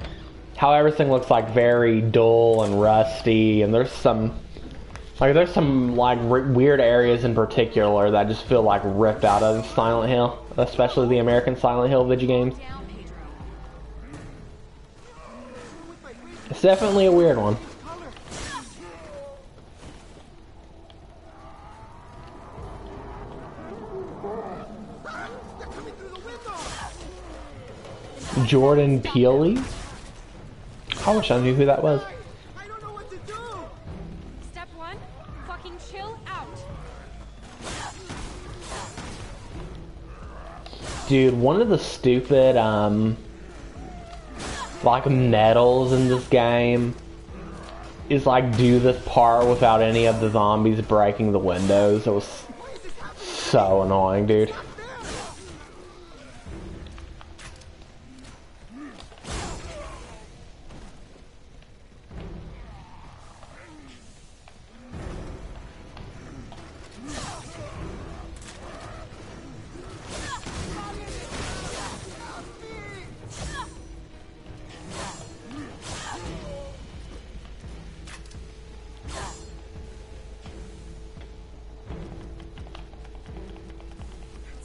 how everything looks like very dull and rusty, and there's some weird areas in particular that just feel like ripped out of Silent Hill, especially the American Silent Hill video games. It's definitely a weird one. Jordan Peele? I wish I knew who that was. I don't know what to do. Step one, fucking chill out. Dude, one of the stupid, like, medals in this game is, like, do this part without any of the zombies breaking the windows. It was so annoying, dude.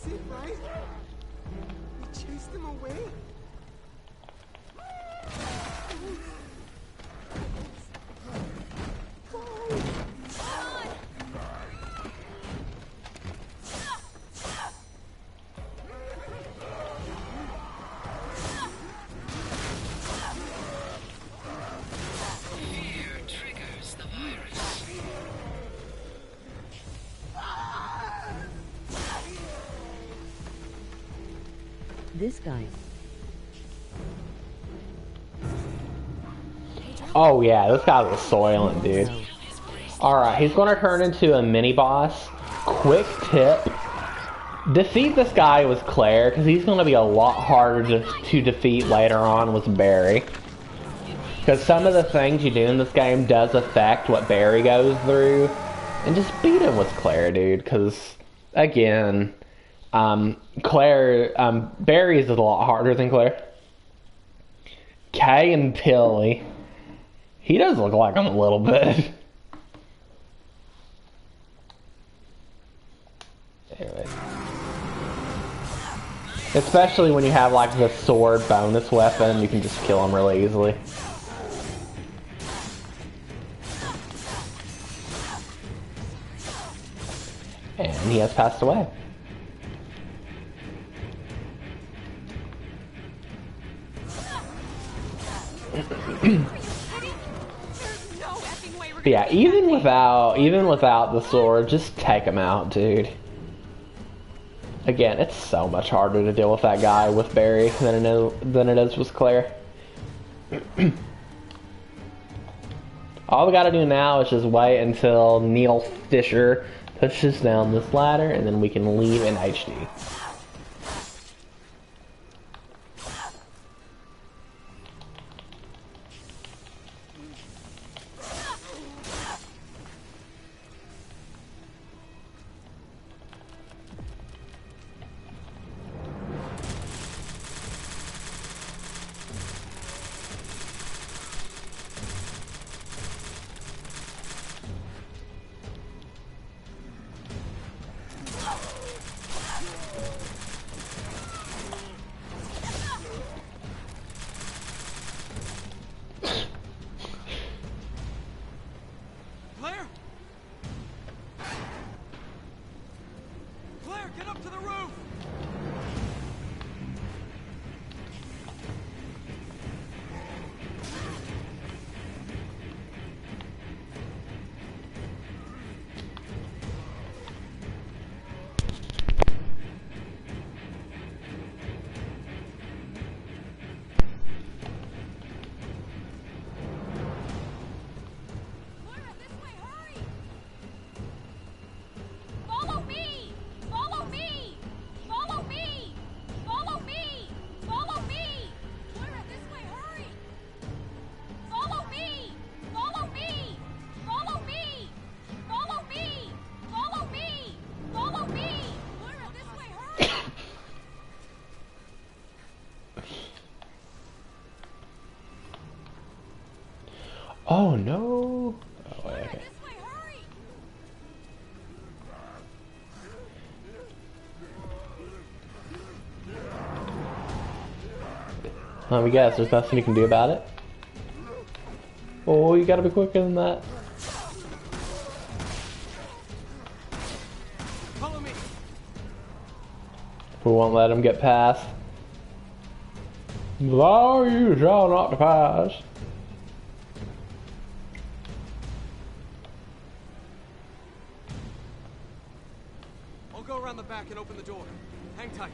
That's it, right? We chased him away? Fear triggers the virus. This guy. Oh yeah, this guy's a Soylent, dude. Alright, he's gonna turn into a mini-boss. Quick tip. Defeat this guy with Claire, because he's gonna be a lot harder to defeat later on with Barry. Because some of the things you do in this game does affect what Barry goes through. And just beat him with Claire, dude, because, again, Barry is a lot harder than Claire. Kay and Pilly. He does look like him a little bit. Anyway. Especially when you have like the sword bonus weapon, you can just kill him really easily. And he has passed away. But yeah, even without the sword, just take him out, dude. Again, it's so much harder to deal with that guy with Barry than it is with Claire. All we gotta do now is just wait until Neil Fisher pushes down this ladder, and then we can leave in HD. Oh no! Oh, wait, okay. Let me guess, there's nothing you can do about it? Oh, you gotta be quicker than that. Follow me. We won't let him get past. Thou you shall not pass. I'll go around the back and open the door. Hang tight.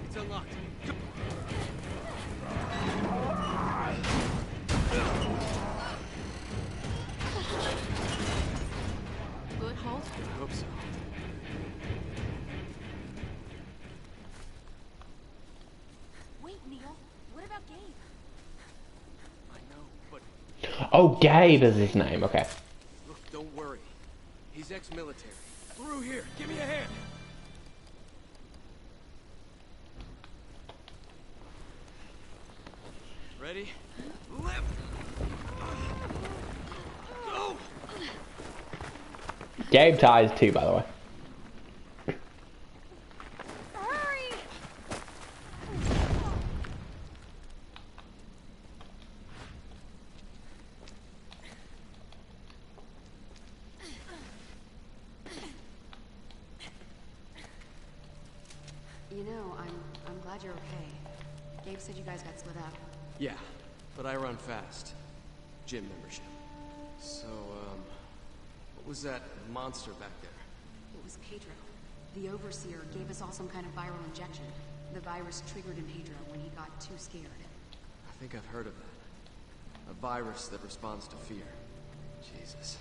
It's unlocked. Good hold? I hope so. Wait, Neil. What about Gabe? I know, but Oh, Gabe is his name, okay. look, don't worry. He's ex-military. Through here. Give me a hand. Ready? Lift. Go. Gabe ties too, by the way. Hurry! You know, I'm glad you're okay. Gabe said you guys got split up. Yeah, but I run fast. Gym membership. So, what was that monster back there? It was Pedro. The Overseer gave us all some kind of viral injection. The virus triggered in Pedro when he got too scared. I think I've heard of that. A virus that responds to fear. Jesus.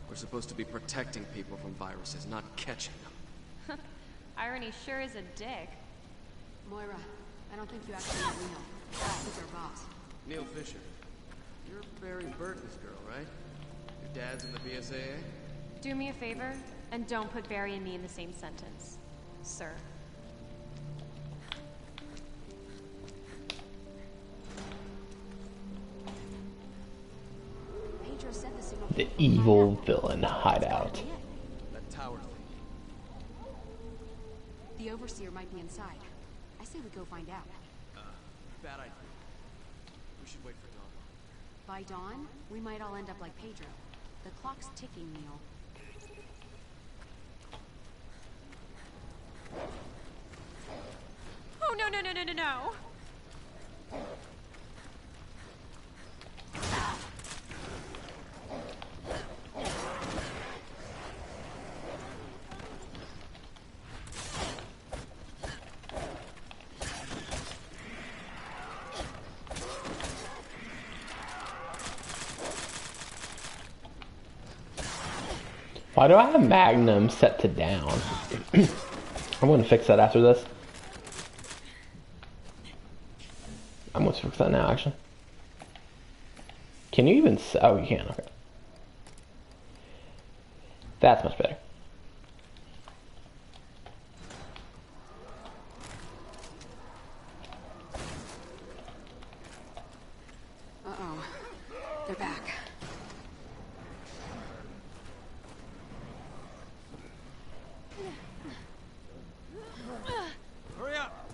We're supposed to be protecting people from viruses, not catching them. Irony sure is a dick. Moira, I don't think you actually know Neil. He's our boss. Neil Fisher. You're Barry Burton's girl, right? Your dad's in the BSAA? Do me a favor, and don't put Barry and me in the same sentence, sir. The evil villain hideout. That tower thing. The Overseer might be inside. I say we go find out. Bad idea. We should wait for dawn. By dawn, we might all end up like Pedro. The clock's ticking, Neil. Oh, no, no, no, no, no, no. Why do I have Magnum set to down? I'm going to fix that after this. I'm going to fix that now, actually. Can you even... Oh, you can. Okay. That's much better. Uh-oh. They're back. Hurry up!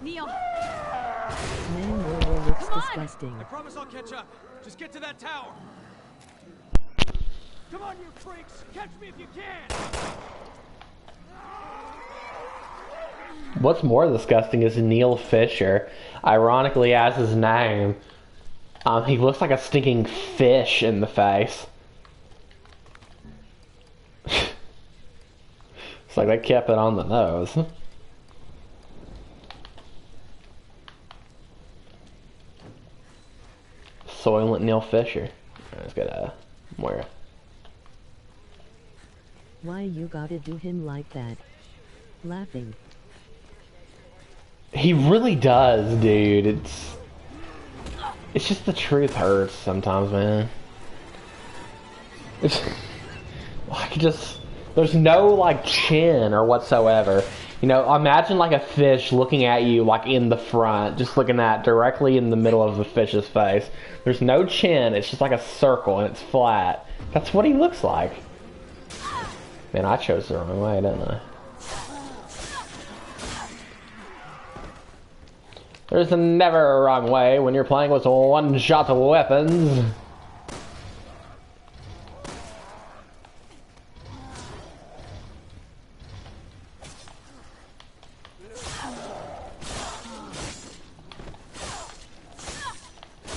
Neil! Man, Moira looks disgusting. I promise I'll catch up. Just get to that tower. Come on, you freaks! Catch me if you can! What's more disgusting is Neil Fisher, ironically as his name. He looks like a stinking fish in the face. It's like they kept it on the nose. Soylent Neil Fisher. Let's get Moira. Why you gotta do him like that? Laughing. He really does, dude. It's just the truth hurts sometimes, man. It's like there's no like chin or whatsoever. You know, imagine like a fish looking at you like in the front, just looking at directly in the middle of the fish's face. There's no chin, it's just like a circle and it's flat. That's what he looks like. Man, I chose the wrong way, didn't I? There's never a wrong way when you're playing with one-shot weapons.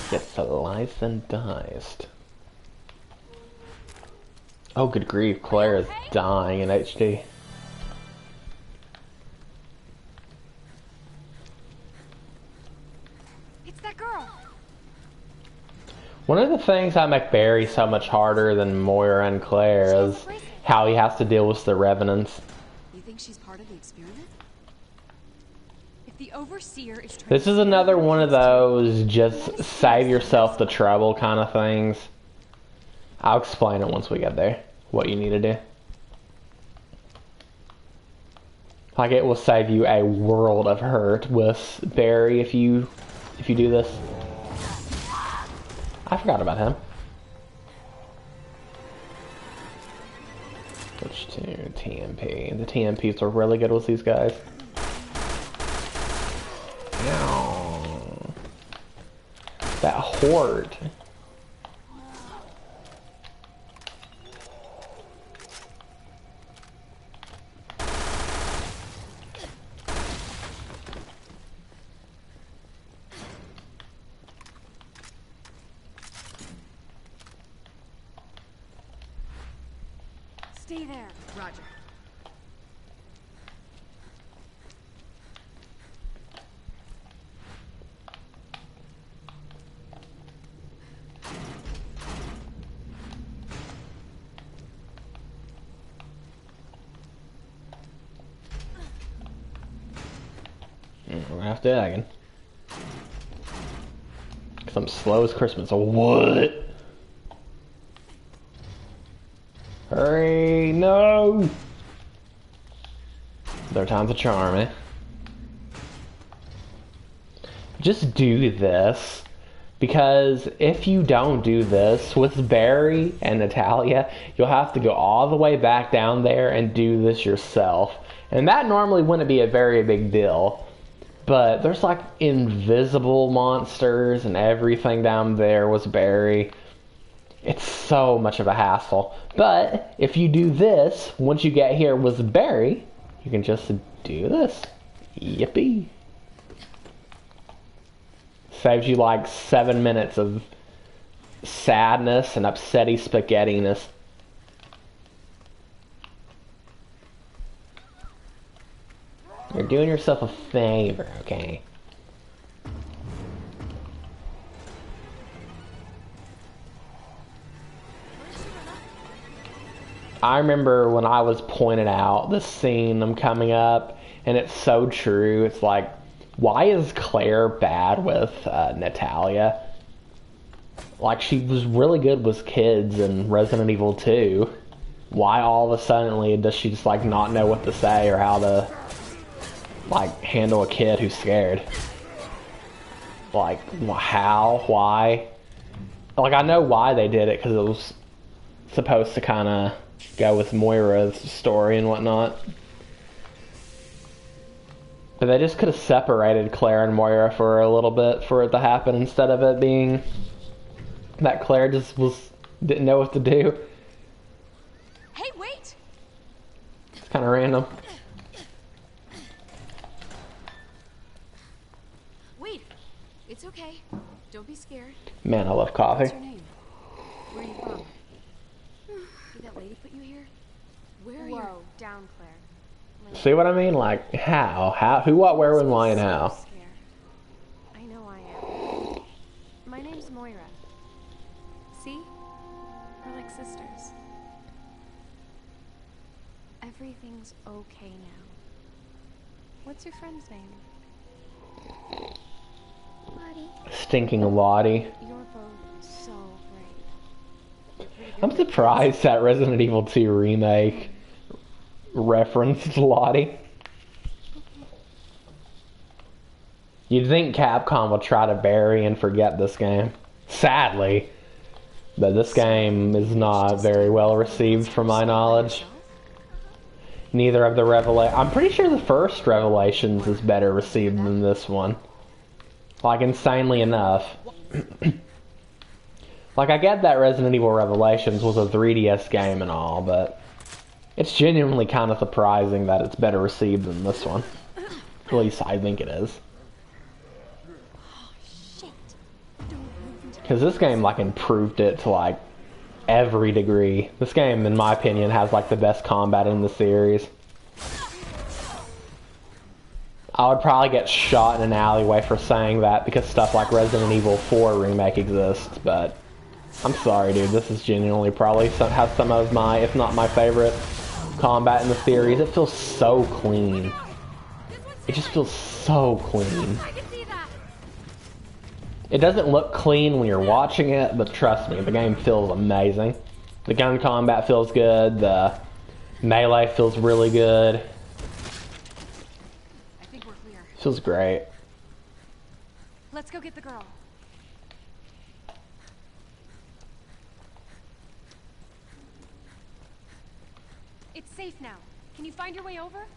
Get sliced and diced. Oh, good grief, Claire is dying in HD. One of the things that make Barry so much harder than Moira and Claire is how he has to deal with the revenants. You think she's part of the experiment? If the Overseer is trying This is another one of those just save yourself the trouble kind of things. I'll explain it once we get there, what you need to do. Like it will save you a world of hurt with Barry if you do this. I forgot about him. Switch to TMP. The TMPs are really good with these guys. Ow. That horde. Stay there. Roger. We're gonna have to again. Cause I'm slow as Christmas. What? Hurry, no! Third time's a charm, eh? Just do this. Because if you don't do this with Barry and Natalia, you'll have to go all the way back down there and do this yourself. And that normally wouldn't be a very big deal. But there's like invisible monsters and everything down there with Barry. It's so much of a hassle. But if you do this, once you get here with Barry, you can just do this. Yippee. Saves you like 7 minutes of sadness and upsetty spaghettiness. You're doing yourself a favor, okay? I remember when I was pointed out the scene I'm coming up, and it's so true. It's like, why is Claire bad with Natalia? Like, she was really good with kids in Resident Evil 2. Why all of a sudden does she just like not know what to say or how to like handle a kid who's scared? Like, how? Why? Like, I know why they did it, because it was supposed to kind of go with Moira's story and whatnot. But they just could have separated Claire and Moira for a little bit for it to happen, instead of it being that Claire just didn't know what to do. Hey, wait! It's kind of random. Wait, it's okay. Don't be scared. Man, I love coffee. What's your name? Where are you from? Did that lady put you here? Where are you? Whoa, down, Claire. See what I mean? Like, how, who, what, where, when, why, and how. I know I am. My name's Moira. See? We're like sisters. Everything's okay now. What's your friend's name? Lottie. Stinking Lottie. You're both so great. I'm surprised that Resident Evil 2 remake referenced Lottie. You'd think Capcom would try to bury and forget this game. Sadly. But this game is not very well received from my knowledge. Neither of the I'm pretty sure the first Revelations is better received than this one. Like, insanely enough. Like, I get that Resident Evil Revelations was a 3DS game and all, but it's genuinely kind of surprising that it's better received than this one. At least I think it is. Because this game, like, improved it to, like, every degree. This game, in my opinion, has, like, the best combat in the series. I would probably get shot in an alleyway for saying that, because stuff like Resident Evil 4 Remake exists, but I'm sorry, dude. This is genuinely probably has some of my, if not my favorite, combat in the series. It feels so clean. It just feels so clean. It doesn't look clean when you're watching it, but trust me, the game feels amazing. The gun combat feels good. The melee feels really good. I think we're clear. Feels great. Let's go get the girl. It's safe now. Can you find your way over?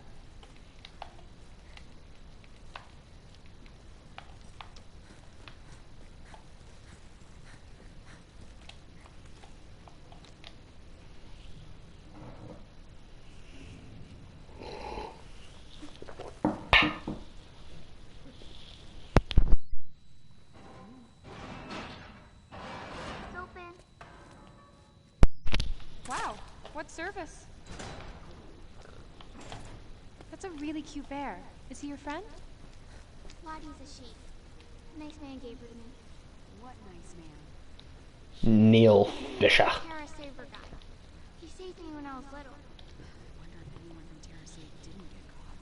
Wow, what service? That's a really cute bear. Is he your friend? Lottie's a sheep. Nice man gave her to me. What nice man? Neil Fisher. Terra Saver guy. He saved me when I was little. I wonder if anyone from Terra Saver didn't get caught.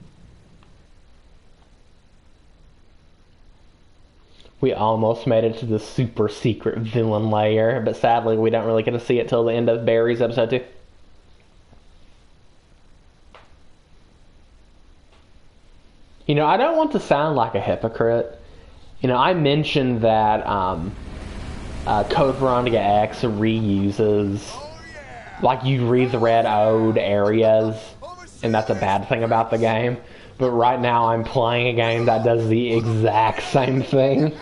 We almost made it to the super secret villain lair, but sadly we don't really get to see it till the end of Barry's episode 2. You know, I don't want to sound like a hypocrite. You know, I mentioned that Code Veronica X reuses, like, you read the red ode areas, and that's a bad thing about the game. But right now I'm playing a game that does the exact same thing,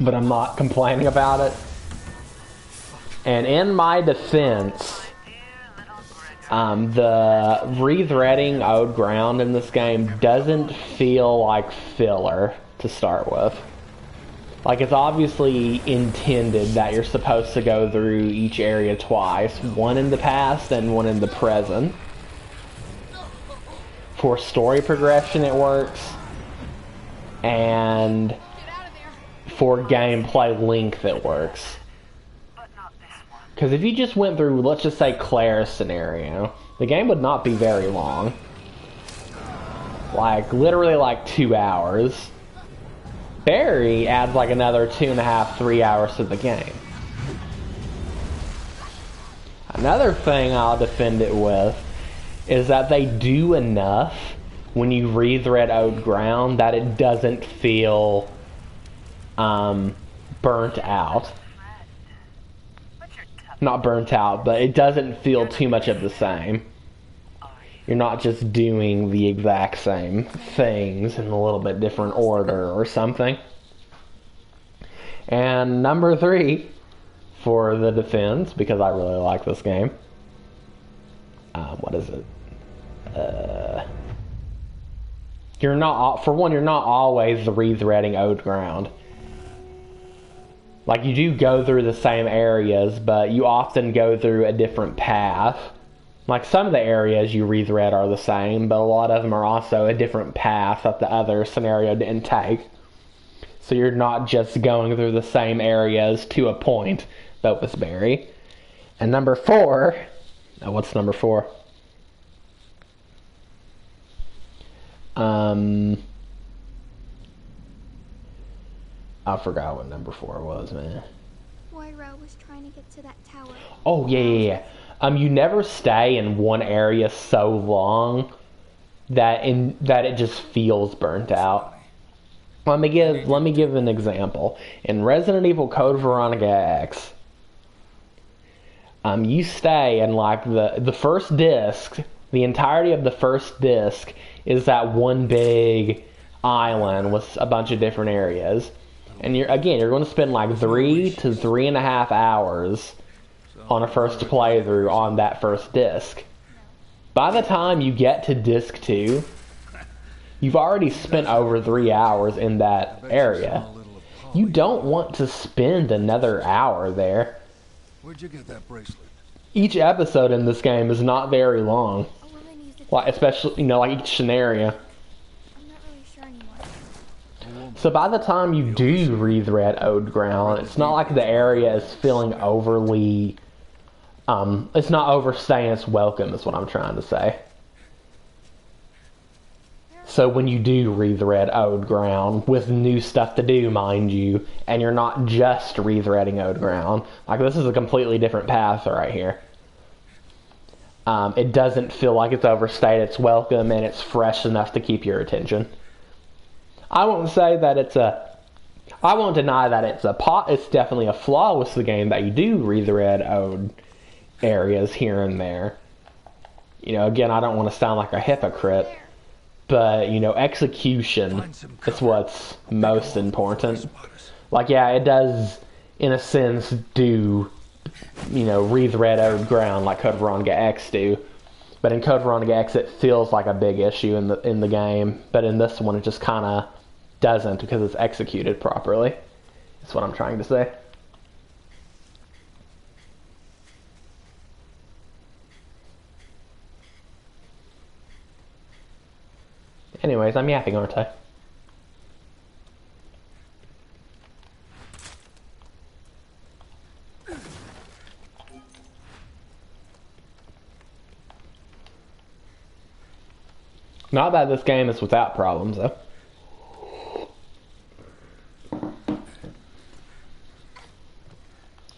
but I'm not complaining about it. And in my defense, the rethreading ode ground in this game doesn't feel like filler to start with. Like, it's obviously intended that you're supposed to go through each area twice, one in the past and one in the present. For story progression it works, and for gameplay length it works. Because if you just went through, let's just say, Claire's scenario, the game would not be very long. Like, literally like 2 hours. Barry adds like another 2.5, 3 hours to the game. Another thing I'll defend it with is that they do enough when you rethread Ode Ground that it doesn't feel burnt out. Not burnt out, but it doesn't feel too much of the same. You're not just doing the exact same things in a little bit different order or something. And number 3 for the defense, because I really like this game. What is it? You're not, for one, you're not always rethreading Ode Ground. Like, you do go through the same areas, but you often go through a different path. Like, some of the areas you rethread are the same, but a lot of them are also a different path that the other scenario didn't take. So you're not just going through the same areas to a point, but with Barry. And number 4, what's number 4? I forgot what number 4 was, man. Moira was trying to get to that tower. Oh, yeah. You never stay in one area so long that it just feels burnt out. Let me give an example. In Resident Evil Code Veronica X, you stay in like the first disc. The entirety of the first disc is that one big island with a bunch of different areas. And you're going to spend like 3 to 3.5 hours on a first playthrough on that first disc. By the time you get to disc 2, you've already spent over 3 hours in that area. You don't want to spend another hour there. Where'd you get that bracelet? Each episode in this game is not very long. Like, especially, like each scenario. I'm not really sure anymore. So by the time you do rethread Ode Ground, it's not like the area is feeling overly... it's not overstaying its welcome, is what I'm trying to say. So when you do rethread Ode Ground, with new stuff to do, mind you, and you're not just rethreading Ode Ground, like this is a completely different path right here. It doesn't feel like it's overstayed its welcome, and it's fresh enough to keep your attention. I won't say that I won't deny that it's definitely a flaw with the game that you do rethread Ode areas here and there. Again, I don't want to sound like a hypocrite, but, execution is what's most important. Like, yeah, it does, in a sense, do, rethread Ode Ground like Code Veronica X do. But in Code Veronica X, it feels like a big issue in the game. But in this one, it just kind of doesn't because it's executed properly. That's what I'm trying to say. Anyways, I'm yapping, aren't I? Not that this game is without problems, though.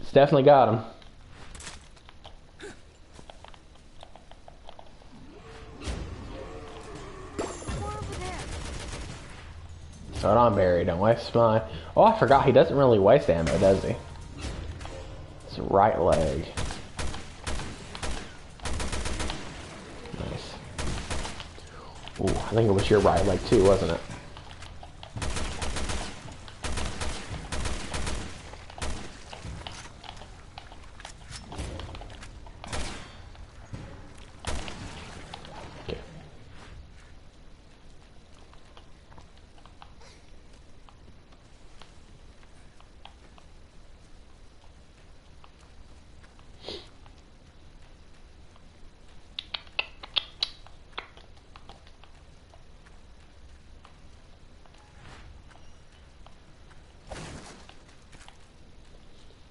It's definitely got them. Hold on, Barry. Don't waste mine. Oh, I forgot. He doesn't really waste ammo, does he? His right leg. Nice. Ooh, I think it was your right leg too, wasn't it?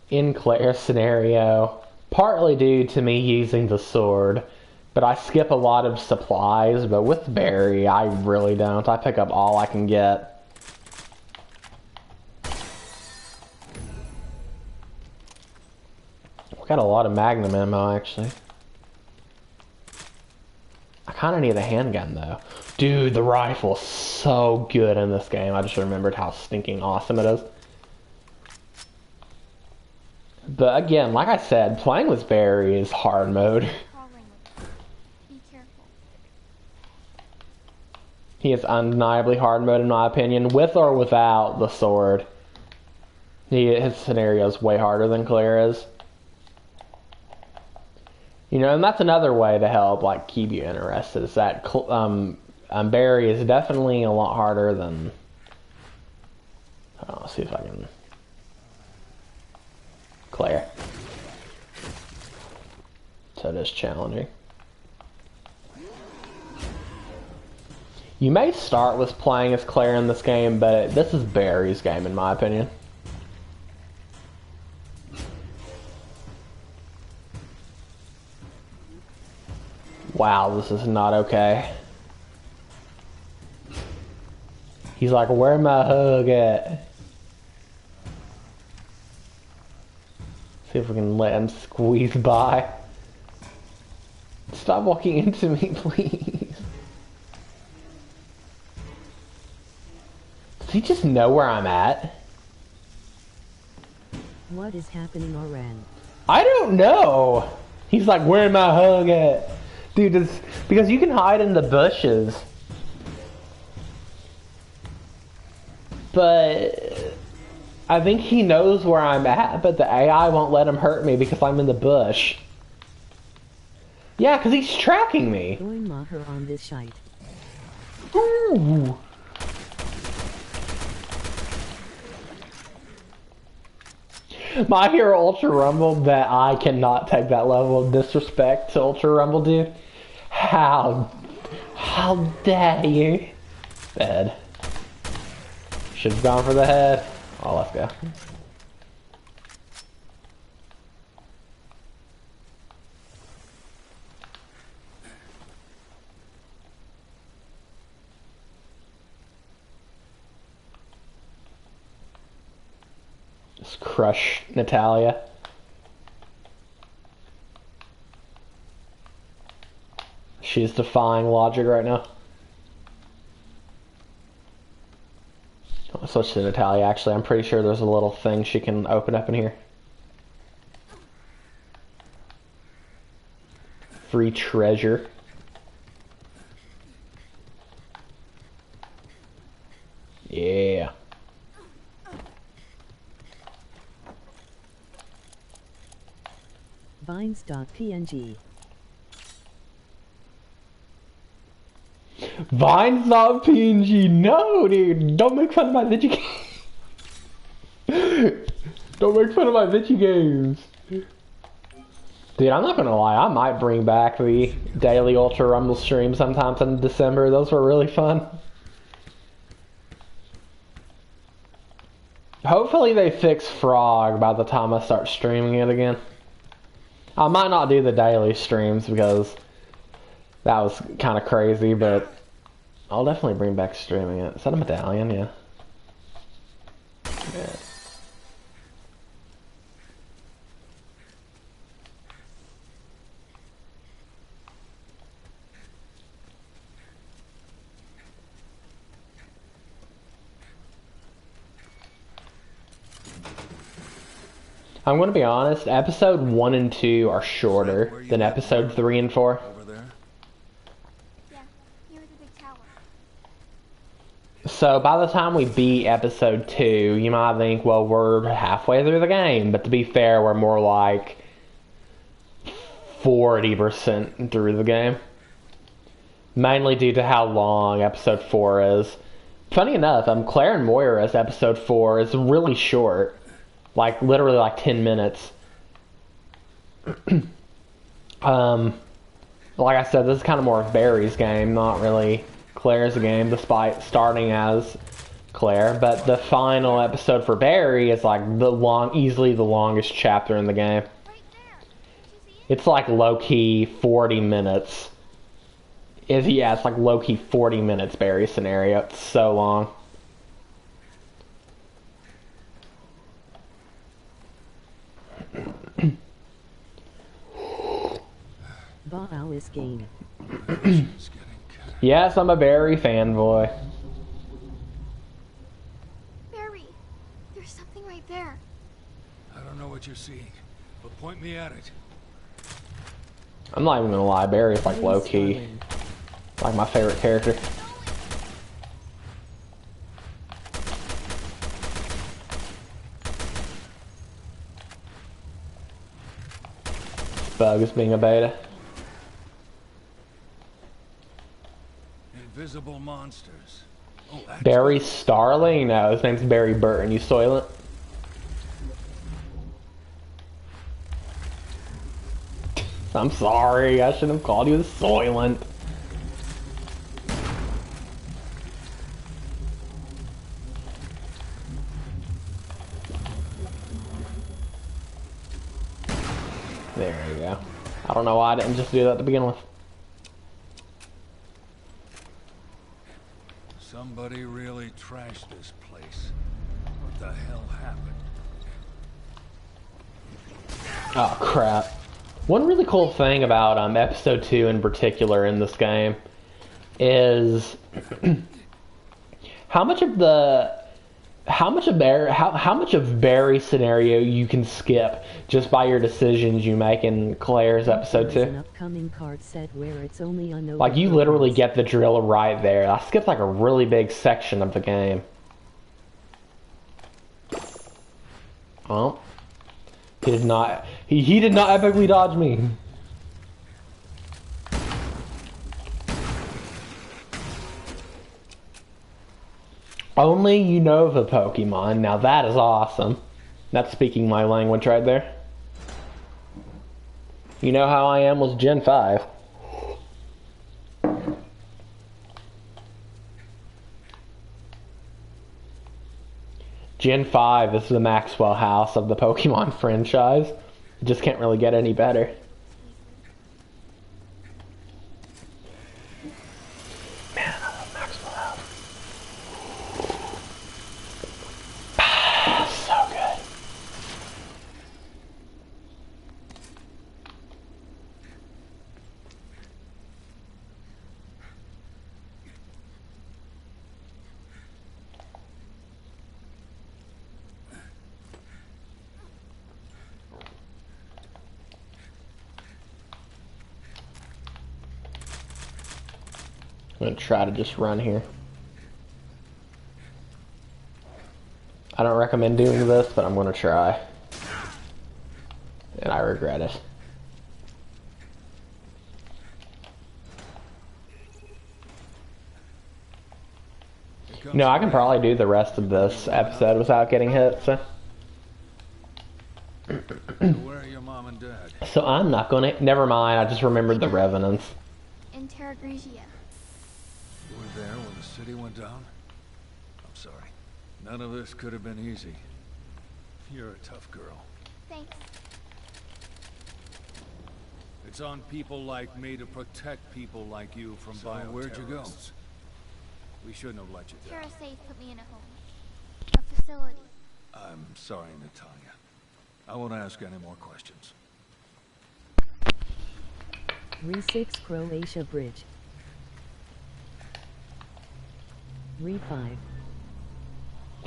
In Claire's scenario, partly due to me using the sword, but I skip a lot of supplies, but with Barry, I really don't. I pick up all I can get. We got a lot of Magnum ammo, actually. I kind of need a handgun, though. Dude, the rifle's so good in this game. I just remembered how stinking awesome it is. But again, like I said, playing with Barry is hard mode. Be careful. He is undeniably hard mode in my opinion, with or without the sword. His scenario is way harder than Claire is. You know, and that's another way to help, like, keep you interested, is that Barry is definitely a lot harder than... I'll see if I can... Claire. So it is challenging. You may start with playing as Claire in this game, but this is Barry's game in my opinion. Wow, this is not okay. He's like, where my hug at? See if we can let him squeeze by. Stop walking into me, please. Does he just know where I'm at? What is happening, Oren? I don't know. He's like, where my hug at? Dude, it's because you can hide in the bushes. But I think he knows where I'm at, but the AI won't let him hurt me because I'm in the bush. Yeah, because he's tracking me. Going Maher on this shite. Ooh. My Hero Ultra Rumble, that I cannot take that level of disrespect to Ultra Rumble, dude. How dare you? Bad. Should've gone for the head. Oh, let's go. Just crush Natalia. She's defying logic right now. I'll switch to Natalia, actually. I'm pretty sure there's a little thing she can open up in here. Free treasure. Yeah. Vines.png. Vines.png. No, dude. Don't make fun of my Vigi games. Don't make fun of my Vigi games. Dude, I'm not gonna lie. I might bring back the daily Ultra Rumble stream sometimes in December. Those were really fun. Hopefully they fix Frog by the time I start streaming it again. I might not do the daily streams because that was kind of crazy, but I'll definitely bring back streaming it. Is that a medallion? Yeah. Yeah. I'm gonna be honest, episode 1 and 2 are shorter than episode 3 and 4. Over there? Yeah, here at the big tower. So by the time we beat episode 2, you might think, well, we're halfway through the game. But to be fair, we're more like 40% through the game. Mainly due to how long episode 4 is. Funny enough, Claire and Moira's episode 4 is really short. Like, literally like 10 minutes. Like I said, this is kind of more of Barry's game, not really Claire's game, despite starting as Claire. But the final episode for Barry is like easily the longest chapter in the game. It's like low-key 40 minutes. It's like low-key 40 minutes Barry scenario. It's so long. Wow is game. Yes, I'm a Barry fanboy. Barry, there's something right there. I don't know what you're seeing, but point me at it. I'm not even gonna lie, Barry's like low-key. Like my favorite character. Bug is being a beta. Invisible monsters. Oh, Barry Starling? No, his name's Barry Burton. You Soylent? I'm sorry, I shouldn't have called you Soylent. There you go. I don't know why I didn't just do that to begin with. Somebody really trashed this place. What the hell happened? Oh crap. One really cool thing about episode 2 in particular in this game is how much of Barry's scenario you can skip just by your decisions you make in Claire's episode 2. An upcoming card set where it's only on Like you literally get the drill right there. I skipped like a really big section of the game. Oh. He did not epically dodge me. Only Unova Pokemon. Now that is awesome. That's speaking my language right there. You know how I am with Gen 5. Gen 5 is the Maxwell House of the Pokemon franchise. It just can't really get any better. Man, I love Maxwell House. So good. I'm gonna try to just run here. I don't recommend doing this, but I'm gonna try. And I regret it. No, I can probably do the rest of this episode without getting hit, so. Where are your mom and dad? So I'm not gonna, never mind, I just remembered the Revenants. In Terra Grigia. You were there when the city went down? I'm sorry. None of this could have been easy. You're a tough girl. Thanks. It's on people like me to protect people like you from bioterrorists. Where'd you go? We shouldn't have let you down. Terra Safe put me in a home. A facility. I'm sorry, Natalia. I won't ask any more questions. Re-6 Croatia Bridge. Re-5.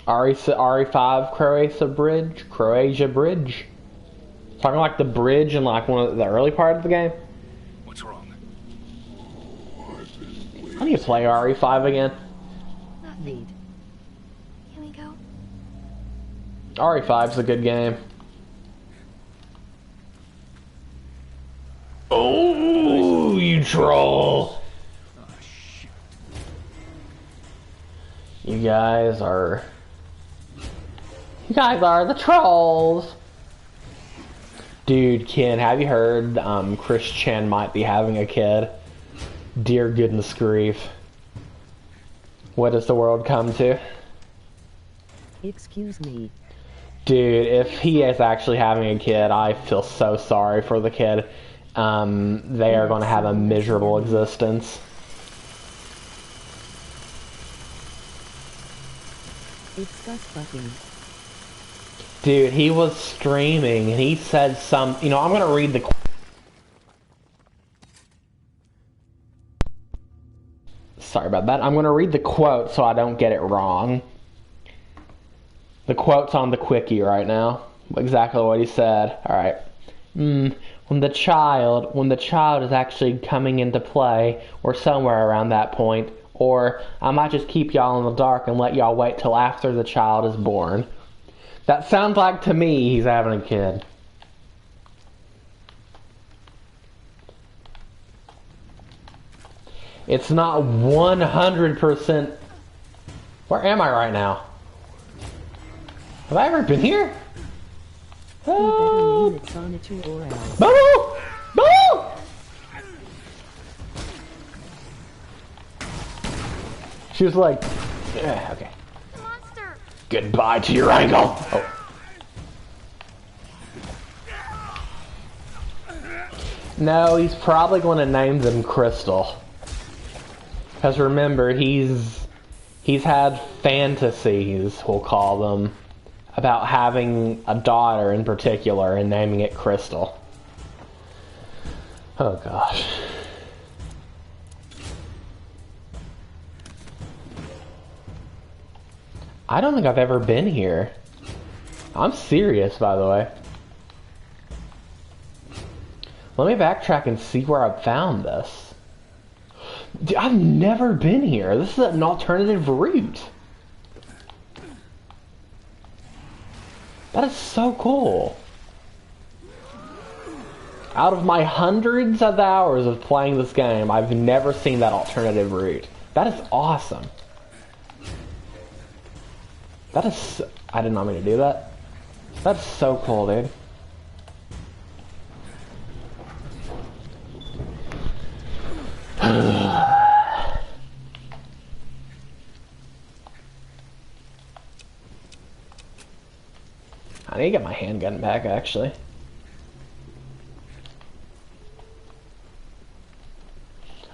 RE5 Croatia Bridge. Talking like the bridge in like one of the early part of the game. What's wrong? How do you play RE5 again? Nothing. Can we go? RE5's a good game. Oh, you troll! You guys are the trolls! Dude, Ken, have you heard Chris Chen might be having a kid? Dear goodness grief. What does the world come to? Excuse me. Dude, if he is actually having a kid, I feel so sorry for the kid. They are going to have a miserable existence. It's Gus fucking. Dude, he was streaming and he said some... You know, I'm going to read the... Sorry about that. I'm going to read the quote so I don't get it wrong. The quote's on the quickie right now. Exactly what he said. Alright. When the child is actually coming into play, or somewhere around that point, or I might just keep y'all in the dark and let y'all wait till after the child is born. That sounds like to me he's having a kid. It's not 100%. Where am I right now? Have I ever been here? Oh. Boo! Boo! She was like, okay. Monster. Goodbye to your ankle. Oh. No, he's probably going to name them Crystal. Because remember, he's had fantasies, we'll call them, about having a daughter in particular and naming it Crystal. Oh gosh. I don't think I've ever been here. I'm serious, by the way. Let me backtrack and see where I found this. Dude, I've never been here. This is an alternative route. That is so cool. Out of my hundreds of hours of playing this game, I've never seen that alternative route. That is awesome. That is... I did not mean to do that. That's so cool, dude. I need to get my handgun back, actually.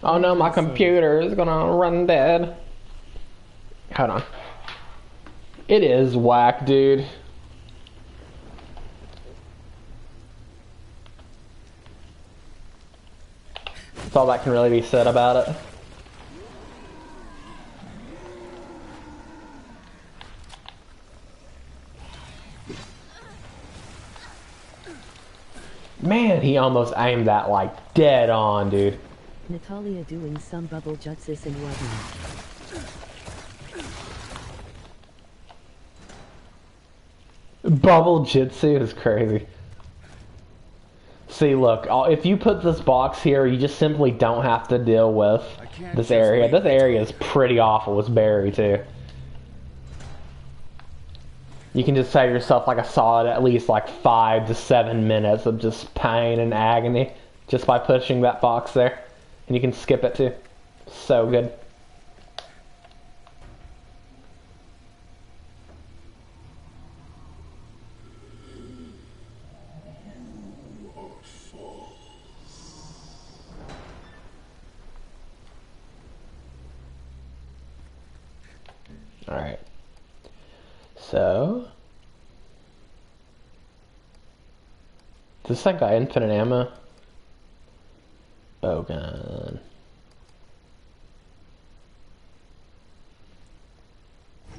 Oh no, my computer is gonna run dead. Hold on. It is whack, dude. That's all that can really be said about it. Man, he almost aimed that like dead on, dude. Natalia doing some bubble jutsus and whatnot. Bubble jitsu is crazy. See, look, if you put this box here, you just simply don't have to deal with this area. This area is pretty awful with Barry, too. You can just save yourself like a solid at least like 5 to 7 minutes of just pain and agony just by pushing that box there. And you can skip it too. So good. Alright. So... does this thing got infinite ammo? Oh god.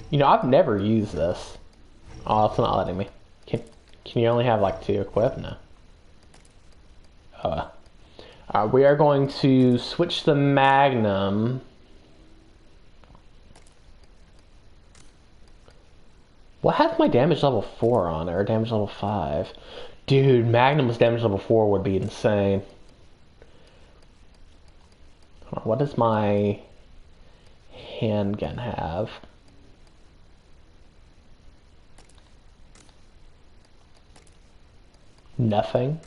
You know, I've never used this. Oh, it's not letting me. Can you only have like 2 equipped? No. We are going to switch the Magnum. What has my damage level 4 on it, or damage level 5? Dude, Magnum's damage level 4 would be insane. What does my handgun have? Nothing.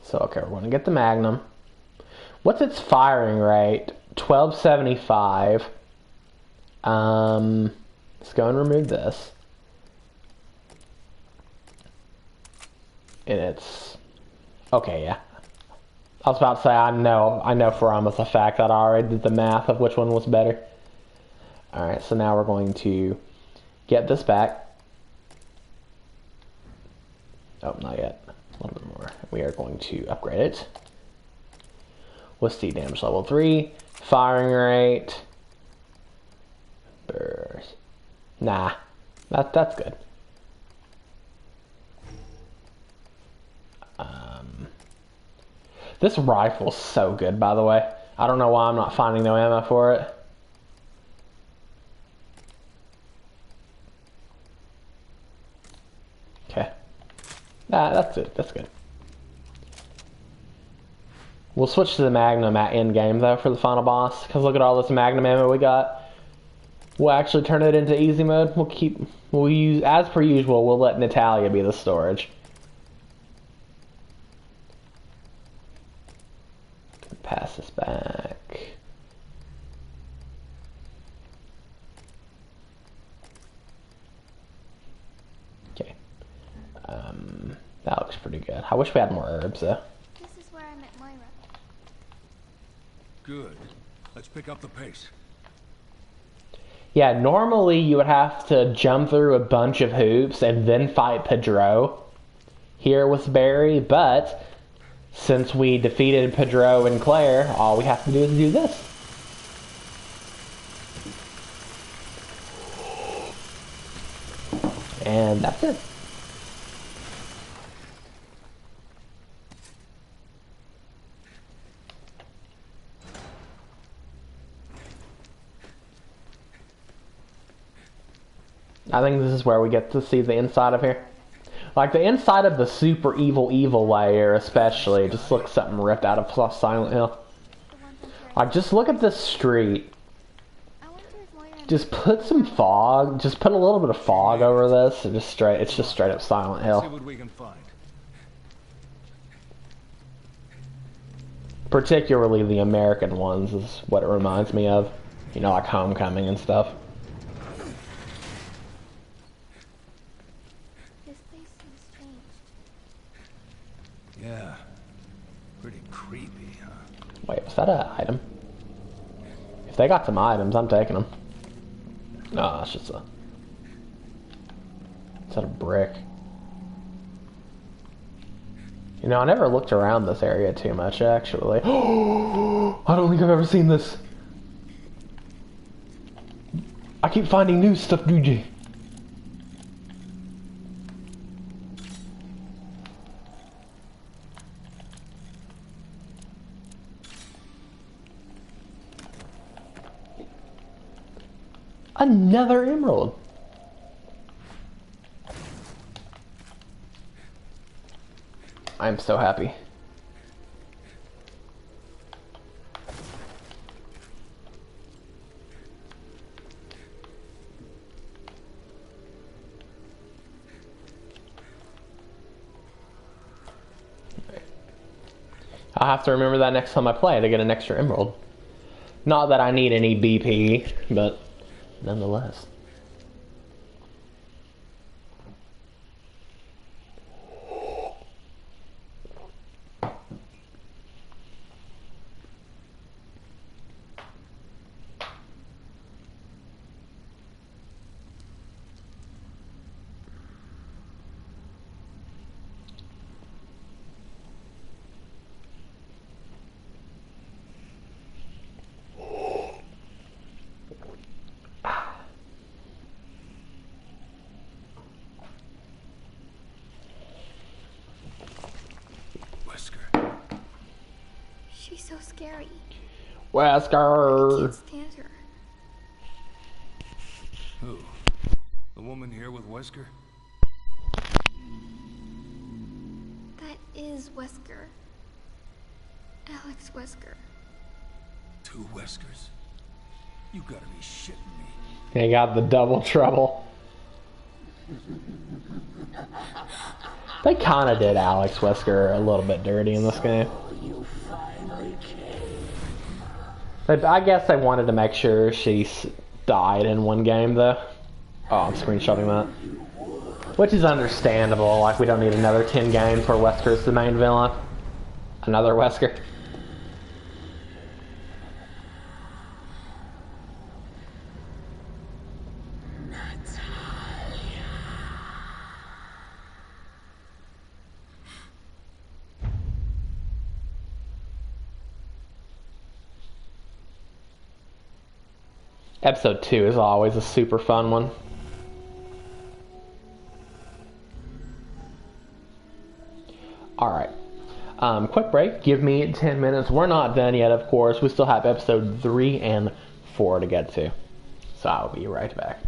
So, okay, we're going to get the Magnum. What's its firing rate? 1275. Let's go and remove this. And it's... Okay, yeah. I was about to say, I know for almost a fact that I already did the math of which one was better. Alright, so now we're going to get this back. Oh, not yet. A little bit more. We are going to upgrade it. What's the damage level 3? Firing rate. Burst. Nah. That's good. This rifle's so good, by the way. I don't know why I'm not finding no ammo for it. Okay. That's it. That's good. We'll switch to the Magnum at endgame, though, for the final boss. Because look at all this Magnum ammo we got. We'll actually turn it into easy mode. We'll use, as per usual, we'll let Natalia be the storage. Pass this back. Okay. That looks pretty good. I wish we had more herbs, though. This is where I met Moira. Good. Let's pick up the pace. Yeah, normally you would have to jump through a bunch of hoops and then fight Pedro here with Barry, but since we defeated Pedro and Claire, all we have to do is do this. And that's it. I think this is where we get to see the inside of here. Like, the inside of the super evil layer especially just looks something ripped out of Silent Hill. Like, just look at this street. Just put some fog, just put a little bit of fog over this, and it's just straight up Silent Hill. See what we can find. Particularly the American ones is what it reminds me of. You know, like Homecoming and stuff. Yeah. Pretty creepy, huh? Wait, was that an item? If they got some items, I'm taking them. No, it's just a... Is that a brick? You know, I never looked around this area too much, actually. I don't think I've ever seen this. I keep finding new stuff, DJ. Another emerald. I'm so happy. I'll have to remember that next time I play to get an extra emerald. Not that I need any BP, but nonetheless. scary. I Wesker. can't stand her. Who? The woman here with Wesker? That is Wesker. Alex Wesker. 2 Weskers? You gotta be shitting me. They got the double trouble. They kind of did Alex Wesker a little bit dirty in this game. I guess they wanted to make sure she died in one game, though. Oh, I'm screenshotting that. Which is understandable. Like, we don't need another 10 games where Wesker's the main villain. Another Wesker. Episode 2 is always a super fun one. Alright. Quick break. Give me 10 minutes. We're not done yet, of course. We still have episode 3 and 4 to get to. So I'll be right back.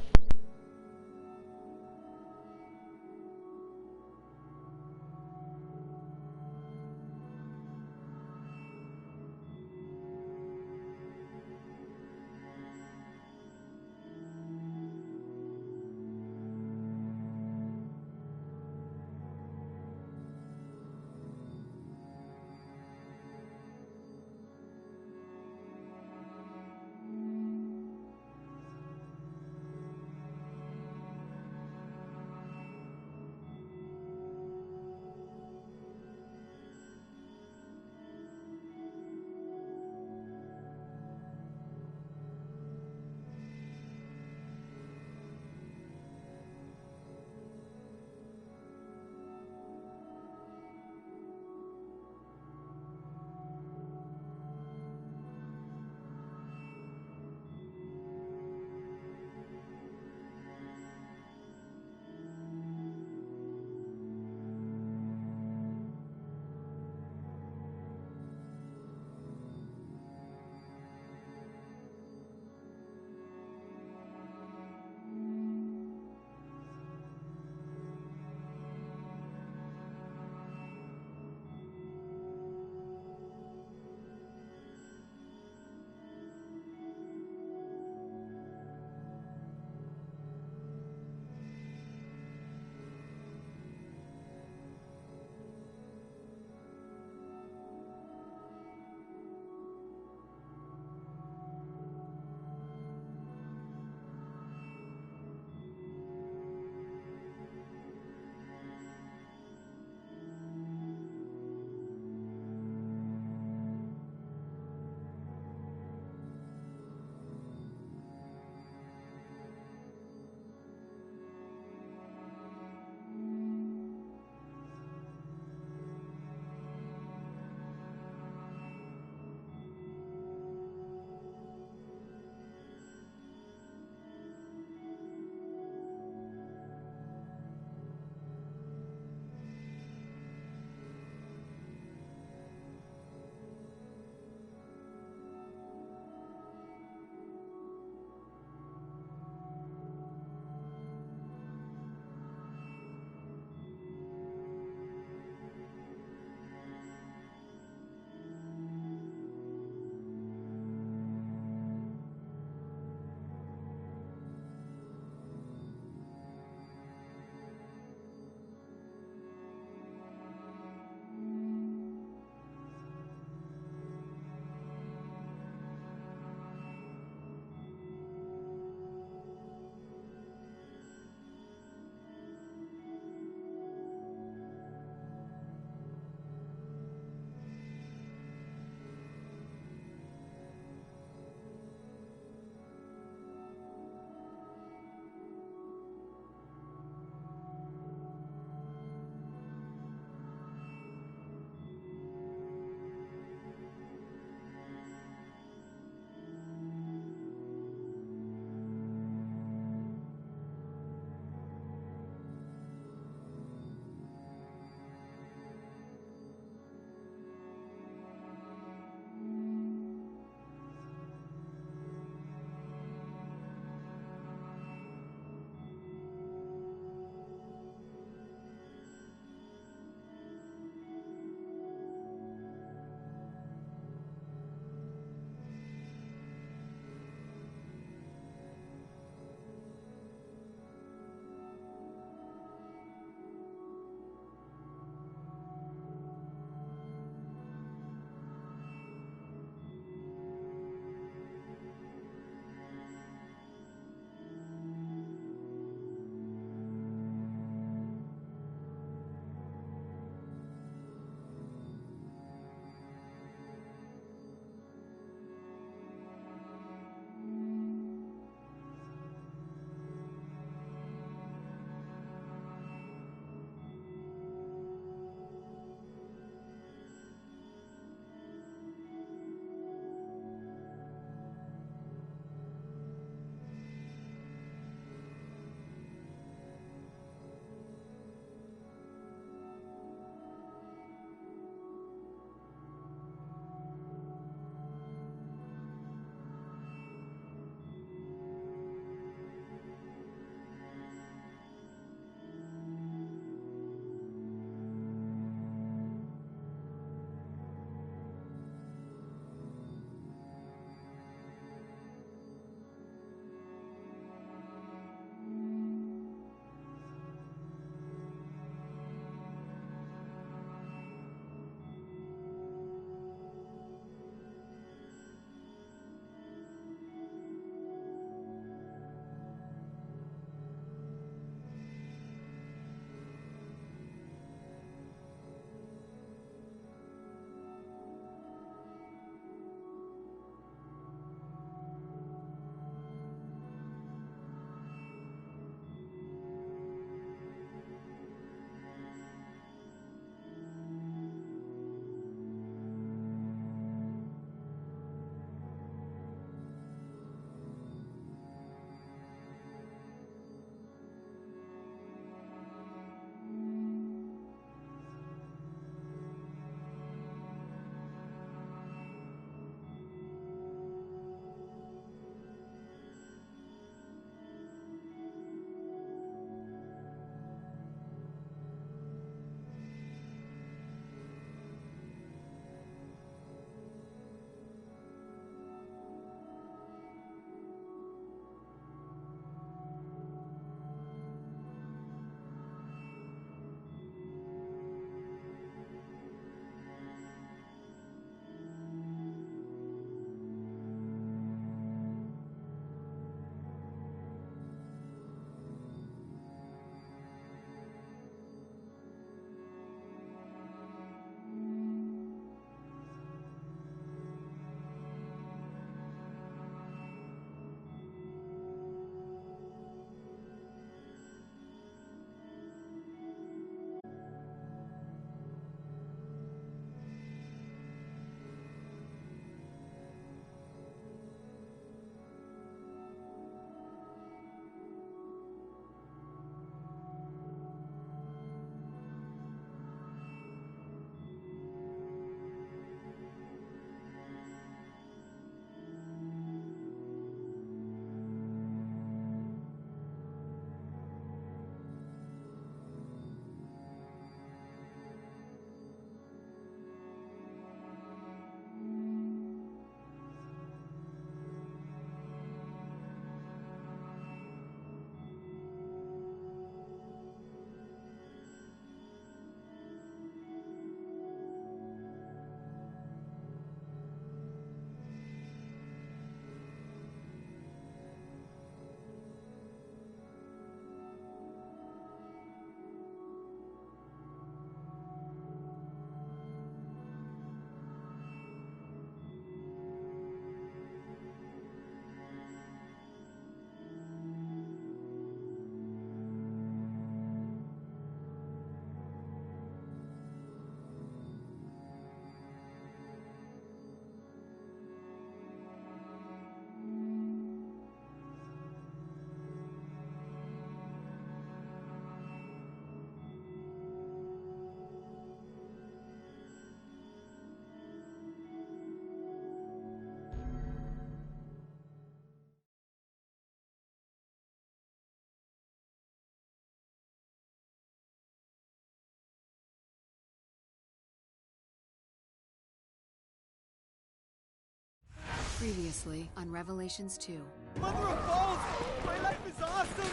Previously on Revelations 2. Mother of balls! My life is awesome!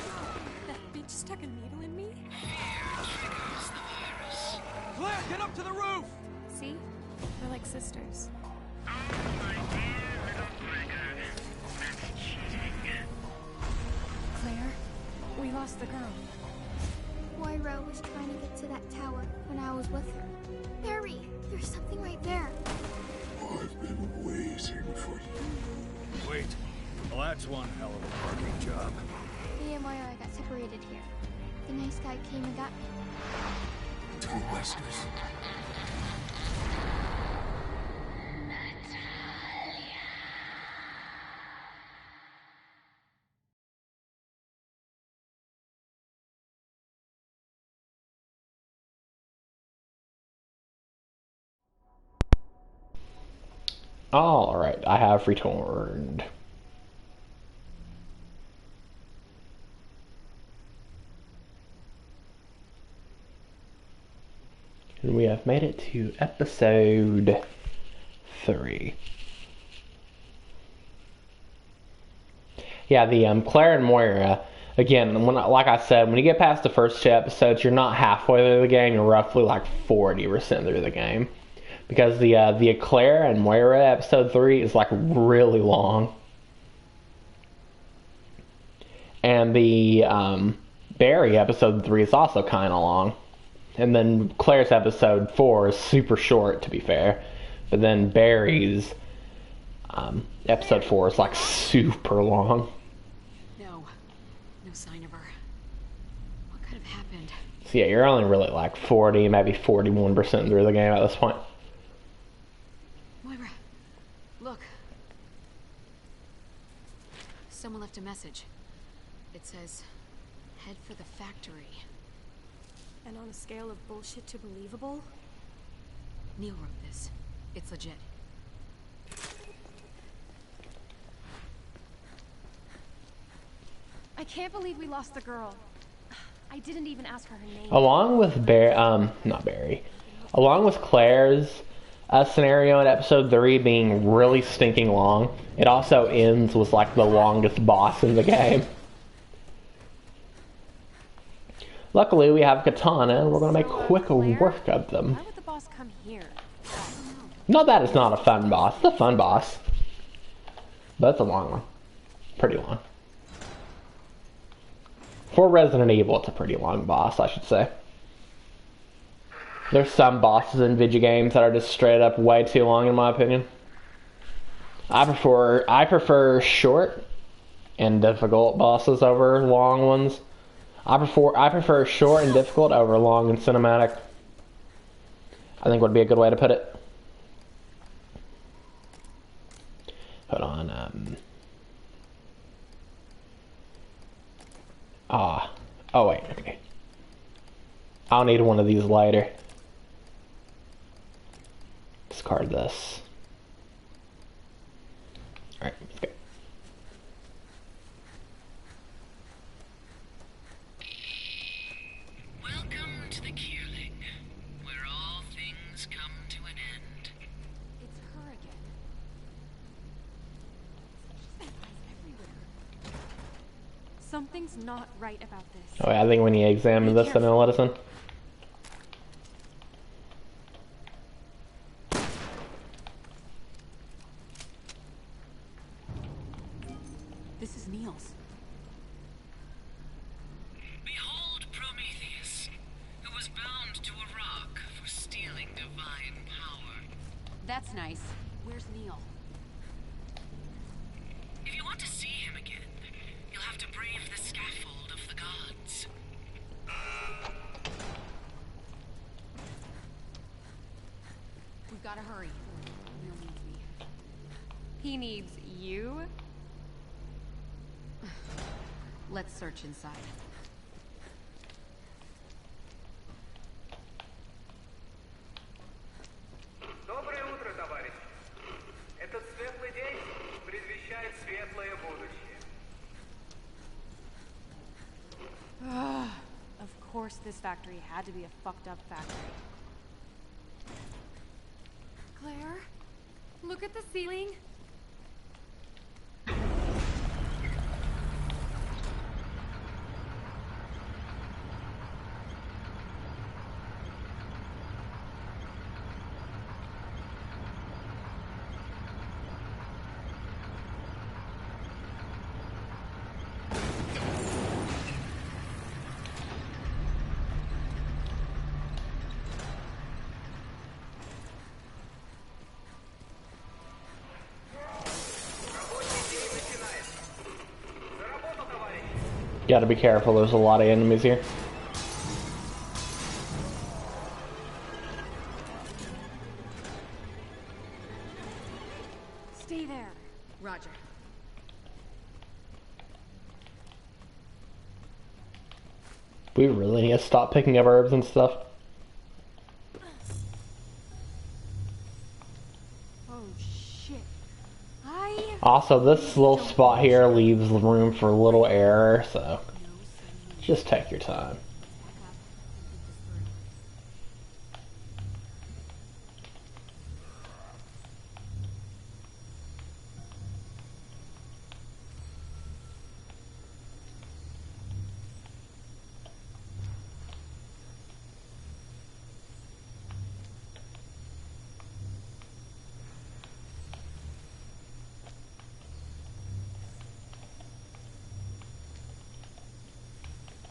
That bitch stuck a needle in me? Claire, get up to the roof! See? We're like sisters. Claire, we lost the girl. Moira was trying to get to that tower when I was with her. Barry, there's something right there. I've been waiting for you. Wait. Well, that's one hell of a parking job. Me and Moira got separated here. The nice guy came and got me. Two Westers. Alright, I have returned. And we have made it to episode 3. Yeah, the Claire and Moira, again, like I said, when you get past the first 2 episodes, you're not halfway through the game, you're roughly like 40% through the game. Because the Claire and Moira episode 3 is like really long. And the Barry episode 3 is also kind of long. And then Claire's episode 4 is super short, to be fair. But then Barry's episode 4 is like super long. No sign of her. What could have happened? So yeah, you're only really like 40, maybe 41% through the game at this point. Moira, look. Someone left a message. It says, head for the factory. And on a scale of bullshit to believable? Neil wrote this. It's legit. I can't believe we lost the girl. I didn't even ask her name. Along with along with Claire's scenario in episode 3 being really stinking long, it also ends with like the longest boss in the game. Luckily, we have Katana, and we're going to make quick work of them. Why would the boss come here? Not that it's not a fun boss. It's a fun boss. But it's a long one. Pretty long. For Resident Evil, it's a pretty long boss, I should say. There's some bosses in video games that are just straight up way too long, in my opinion. I prefer short and difficult bosses over long ones. I prefer short and difficult over long and cinematic. I think would be a good way to put it. Hold on. Oh wait. Okay. I'll need one of these later. Discard this. All right. Let's go. Welcome to the Kierling, where all things come to an end. It's her again. She's everywhere. Something's not right about this. Oh yeah, I think when you examine this, then it'll let us in. This is Neil's. Behold Prometheus, who was bound to a rock for stealing divine power. That's nice. Where's Neil? If you want to see him again, you'll have to brave the scaffold of the gods. We've got to hurry. Neil needs me. He needs you? Let's search inside. Доброе утро, товарищи. Этот светлый день предвещает светлое будущее. Of course this factory had to be a fucked up factory. Claire, look at the ceiling. Gotta be careful, there's a lot of enemies here. Stay there. Roger. We really need to stop picking up herbs and stuff. Oh shit. Also, this little spot here leaves room for a little error, so just take your time.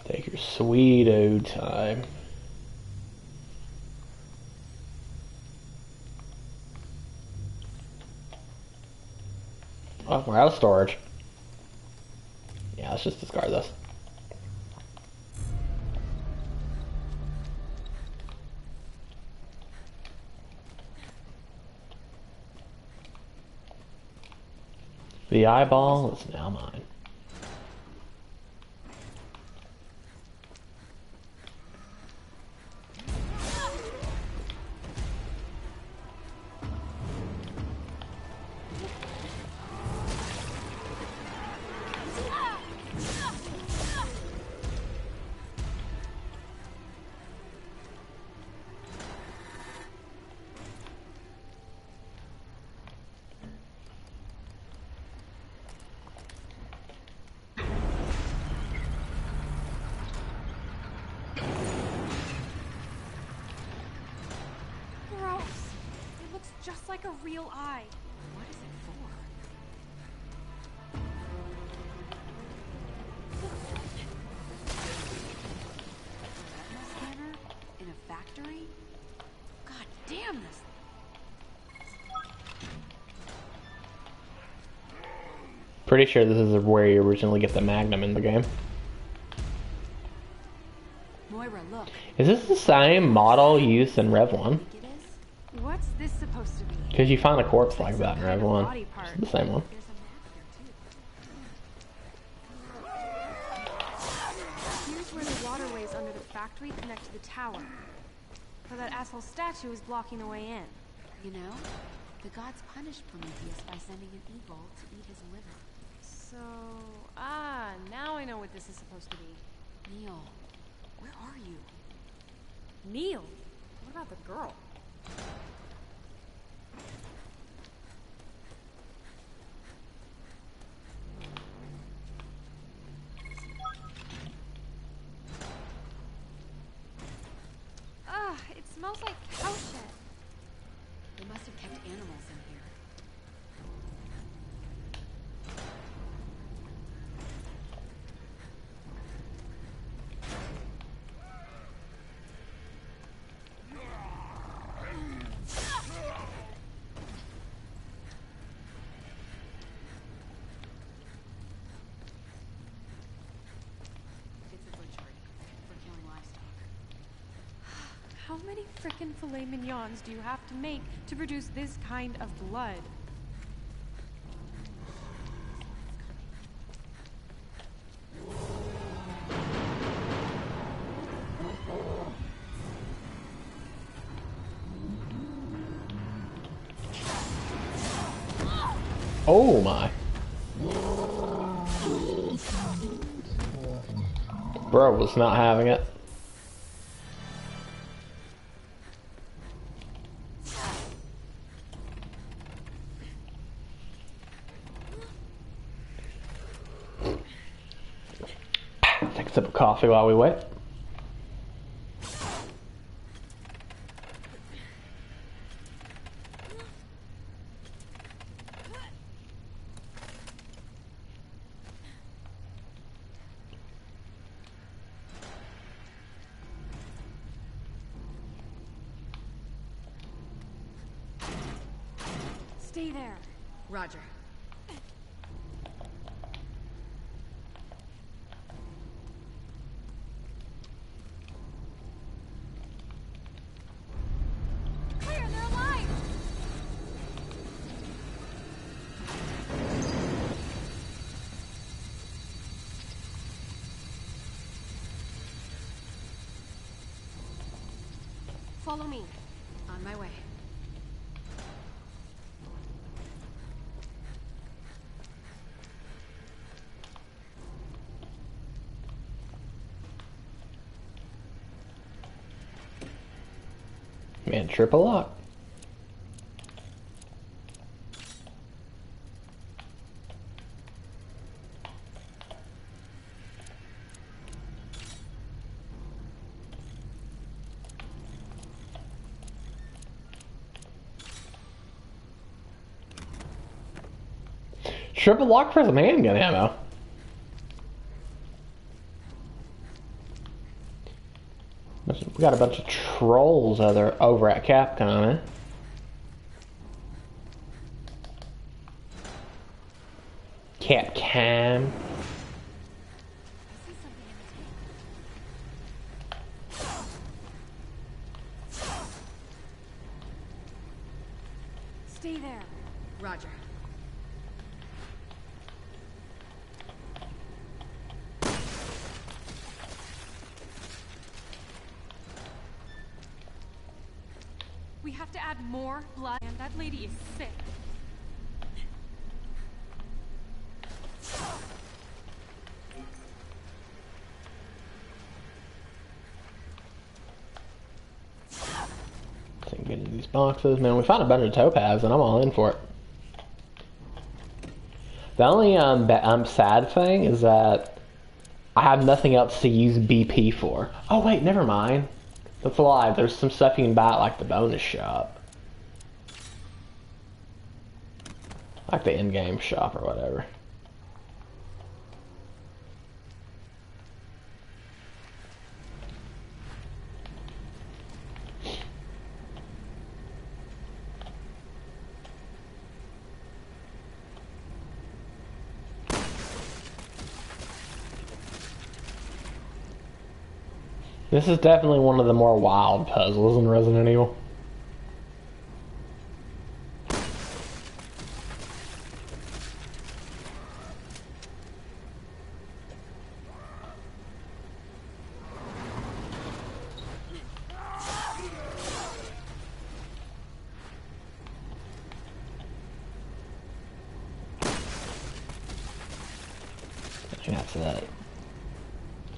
Take your sweet old time. Oh, we're out of storage. Yeah, let's just discard this. The eyeball is now mine. Just like a real eye. What is it for? A scanner? In a factory? God damn this! Pretty sure this is where you originally get the Magnum in the game. Moira, look. Is this the same model used in Rev 1? What's this supposed to be? Because you find a corpse like that in Rev 1. It's the same one. Here's where the waterways under the factory connect to the tower. But that asshole statue is blocking the way in. You know, the gods punished Prometheus by sending an eagle to eat his liver. So, now I know what this is supposed to be. Neil, where are you? Neil? What about the girl? It smells like cow shit. They must have kept animals in here. It's a butchery for killing livestock. How many frickin' filet mignons do you have to make to produce this kind of blood? Oh my. Bro was not having it. Take a sip of coffee while we wait. Stay there. Roger. Follow me. On my way. Man, triple lock. Triple lock for some handgun ammo. We got a bunch of trolls over at Capcom, eh? Capcom. Stay there. Roger. We have to add more blood, and that lady is sick. Get into these boxes, man. We found a bunch of topaz, and I'm all in for it. The only sad thing is that I have nothing else to use BP for. Oh wait, never mind. That's a lie. There's some stuff you can buy at like the bonus shop, like the in-game shop or whatever. This is definitely one of the more wild puzzles in Resident Evil. That's that.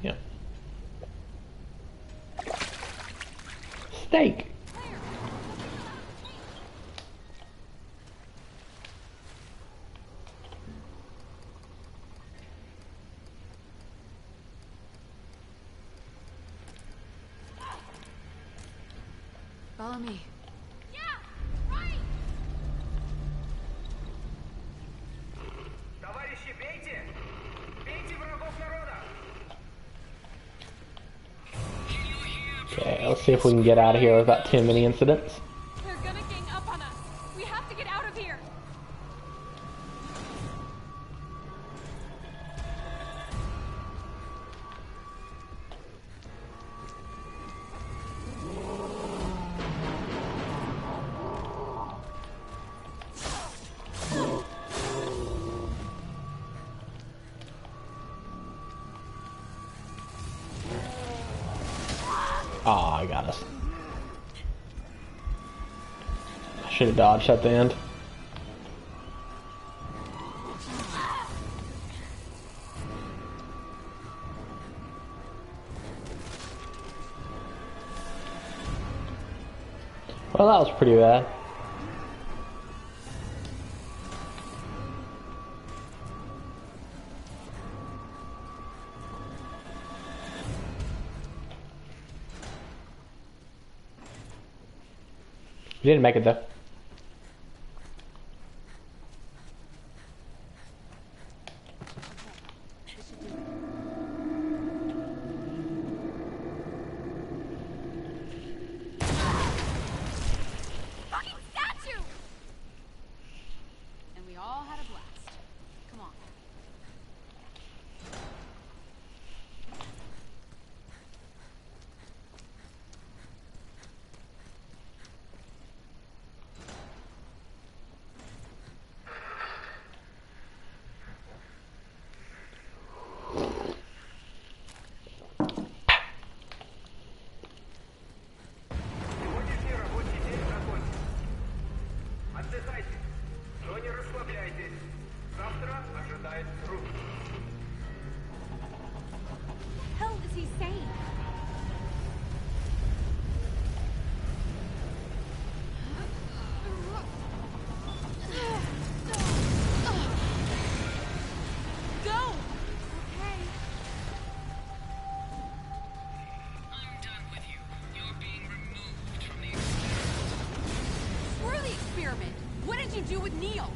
Yep. Steak. Follow me. Yeah, right. Товарищи, бейте! Бейте врагов народа! Okay, let's see if we can get out of here without too many incidents. They're gonna gang up on us. We have to get out of here. Oh, I got us. I should have dodged at the end. Well, that was pretty bad. You didn't make it though. Fucking statue! And we all had a blast. Come on. guide through. Hell is he saying? Go! Okay. I'm done with you. You're being removed from the experiment. Screw the experiment! What did you do with Neil?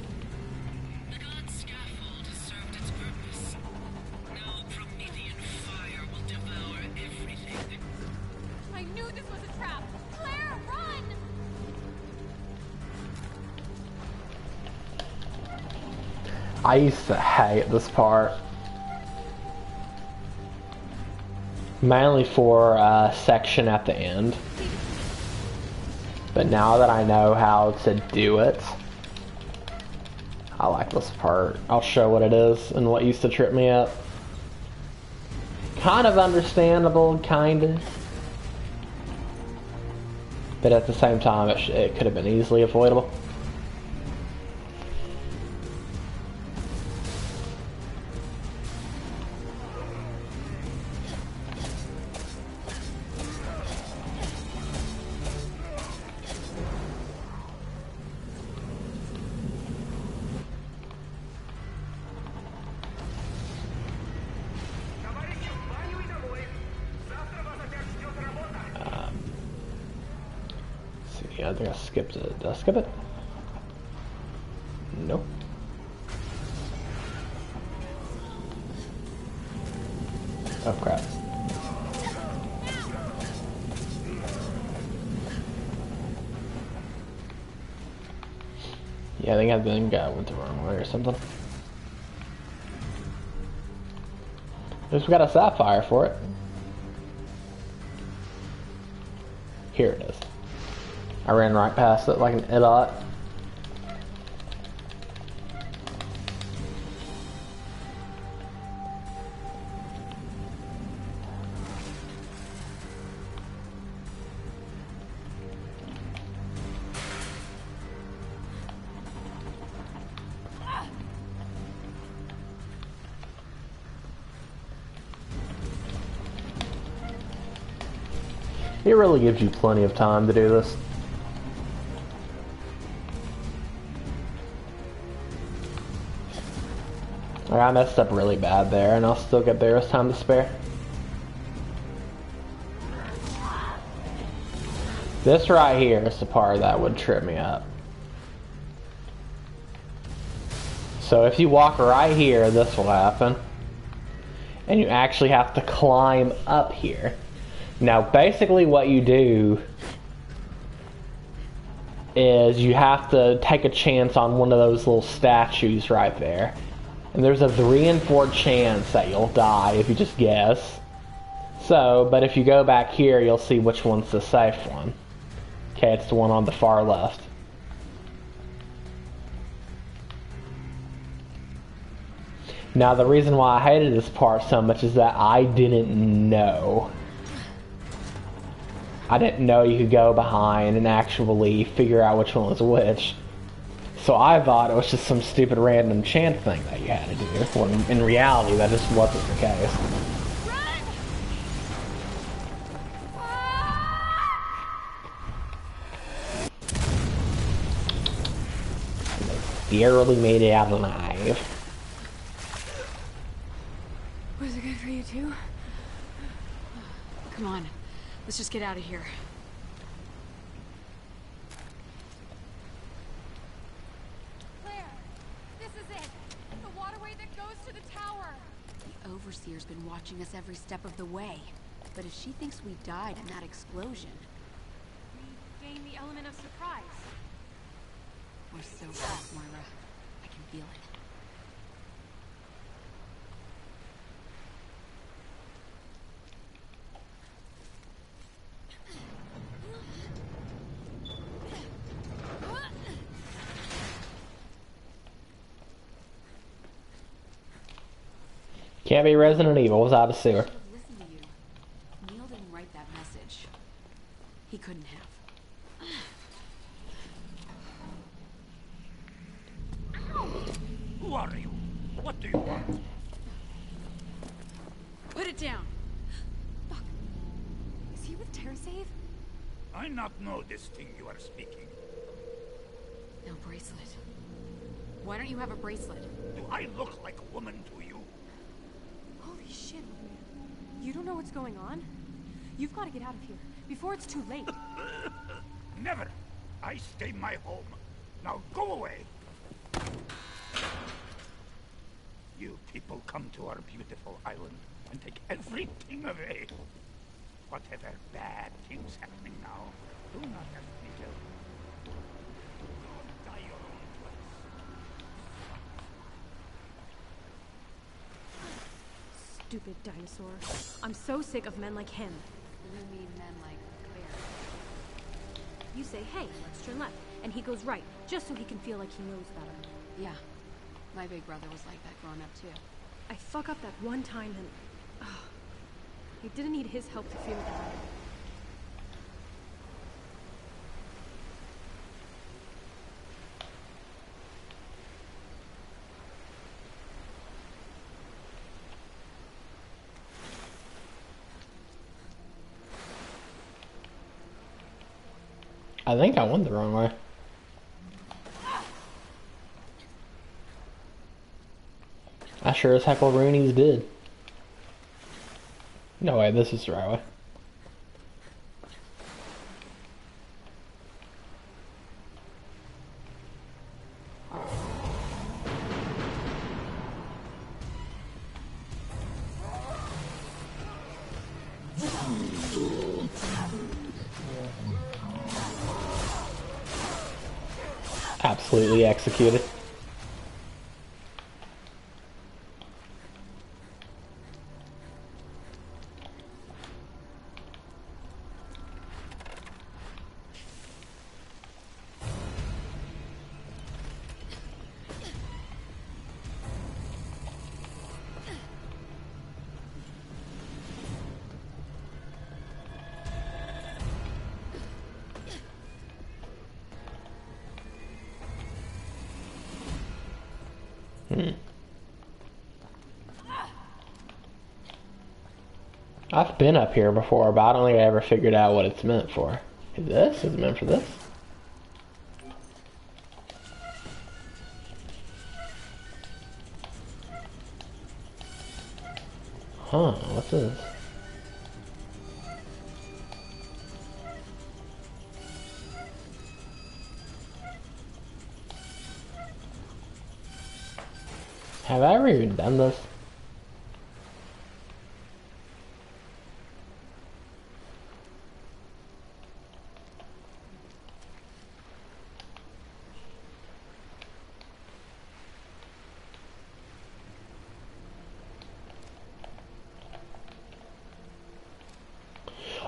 The god's scaffold has served its purpose. Now Promethean fire will devour everything. I knew this was a trap! Claire, run! I used to hate this part. Mainly for a section at the end. But now that I know how to do it, I like this part. I'll show what it is and what used to trip me up. Kind of understandable, kind of. But at the same time, it could have been easily avoidable. Yeah, I think I skipped it. Did I skip it? Nope. Oh crap. Yeah, I think I went the wrong way or something. At least we got a sapphire for it. Here it is. I ran right past it like an idiot. It really gives you plenty of time to do this. I messed up really bad there, and I'll still get there as time to spare. This right here is the part that would trip me up. So if you walk right here, this will happen. And you actually have to climb up here. Now basically what you do is you have to take a chance on one of those little statues right there. And there's a 3 in 4 chance that you'll die if you just guess. So, but if you go back here, you'll see which one's the safe one. Okay, it's the one on the far left. Now, the reason why I hated this part so much is that I didn't know. I didn't know you could go behind and actually figure out which one was which. So I thought it was just some stupid random chant thing that you had to do, when in reality that just wasn't the case. They barely made it out alive. Was it good for you too? Come on, let's just get out of here. The Overseer's been watching us every step of the way. But if she thinks we died in that explosion... We gained the element of surprise. We're so close, Moira. I can feel it. Can't be Resident Evil without a sewer. Listen to you. Neil didn't write that message. He couldn't have. Who are you? What do you want? not know this thing you are speaking. No bracelet. Why don't you have a bracelet? Do I look like a woman to you? Holy shit, old man. You don't know what's going on? You've got to get out of here before it's too late. Never. I stay my home. Now go away. You people come to our beautiful island and take everything away. Whatever bad things happening now, do not have me tell. Go die your own place. Stupid dinosaur. I'm so sick of men like him. You mean men like Bear? You say, hey, let's turn left, and he goes right, just so he can feel like he knows better. Yeah. My big brother was like that growing up, too. I fuck up that one time and... I didn't need his help to feel that. I think I went the wrong way. I sure as heckle Rooney's did. No way, this is the right way. Absolutely executed. I've been up here before, but I don't think I ever figured out what it's meant for. Is this? Is it meant for this? Huh, what's this? Have I ever even done this?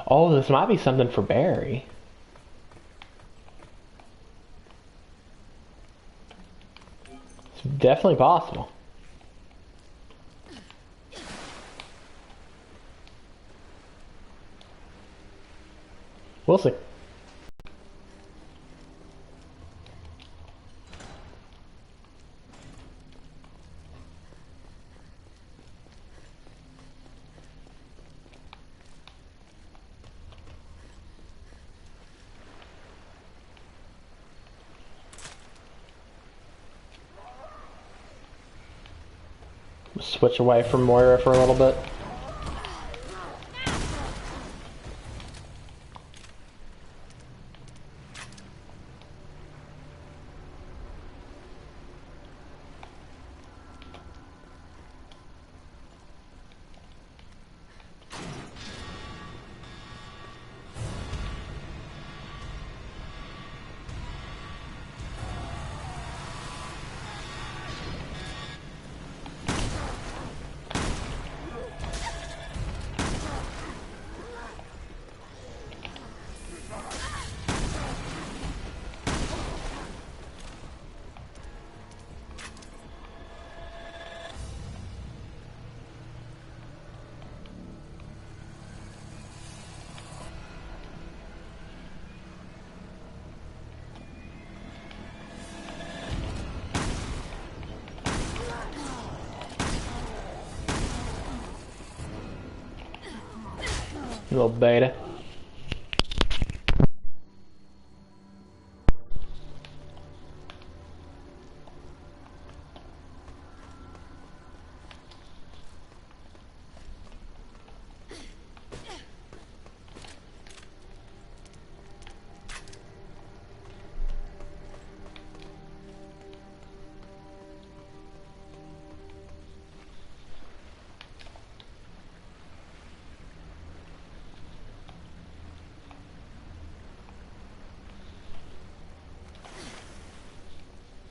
Oh, this might be something for Barry. It's definitely possible. We'll see. Switch away from Moira for a little bit. Little beta.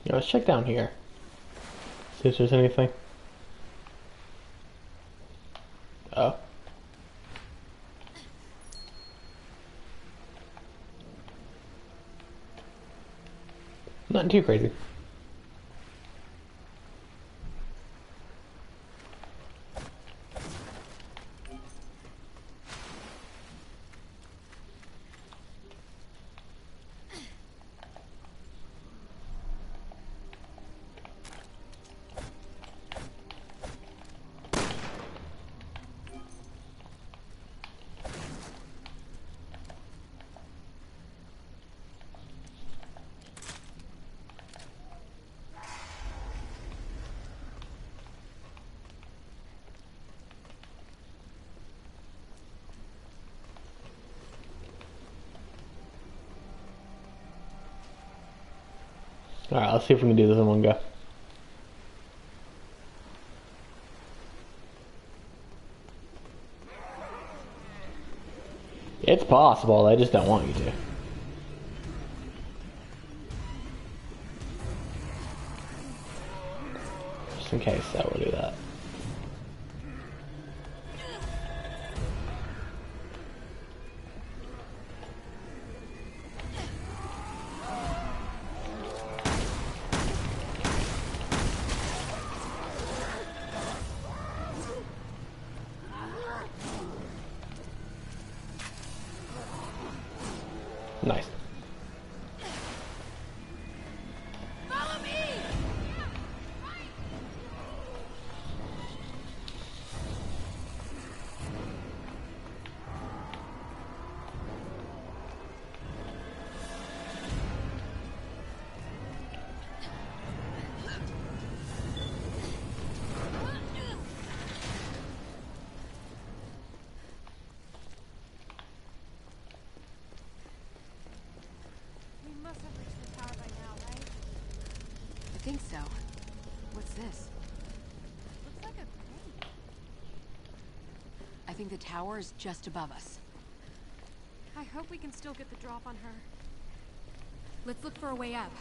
Yeah, let's check down here. See if there's anything. Oh. Nothing too crazy. Alright, let's see if we can do this in one go. It's possible, they just don't want you to. Just in case, I will do that. Nice. Follow me! We must have reached the tower by now, right? I think so. What's this? Looks like a crane. I think the tower is just above us. I hope we can still get the drop on her. Let's look for a way up.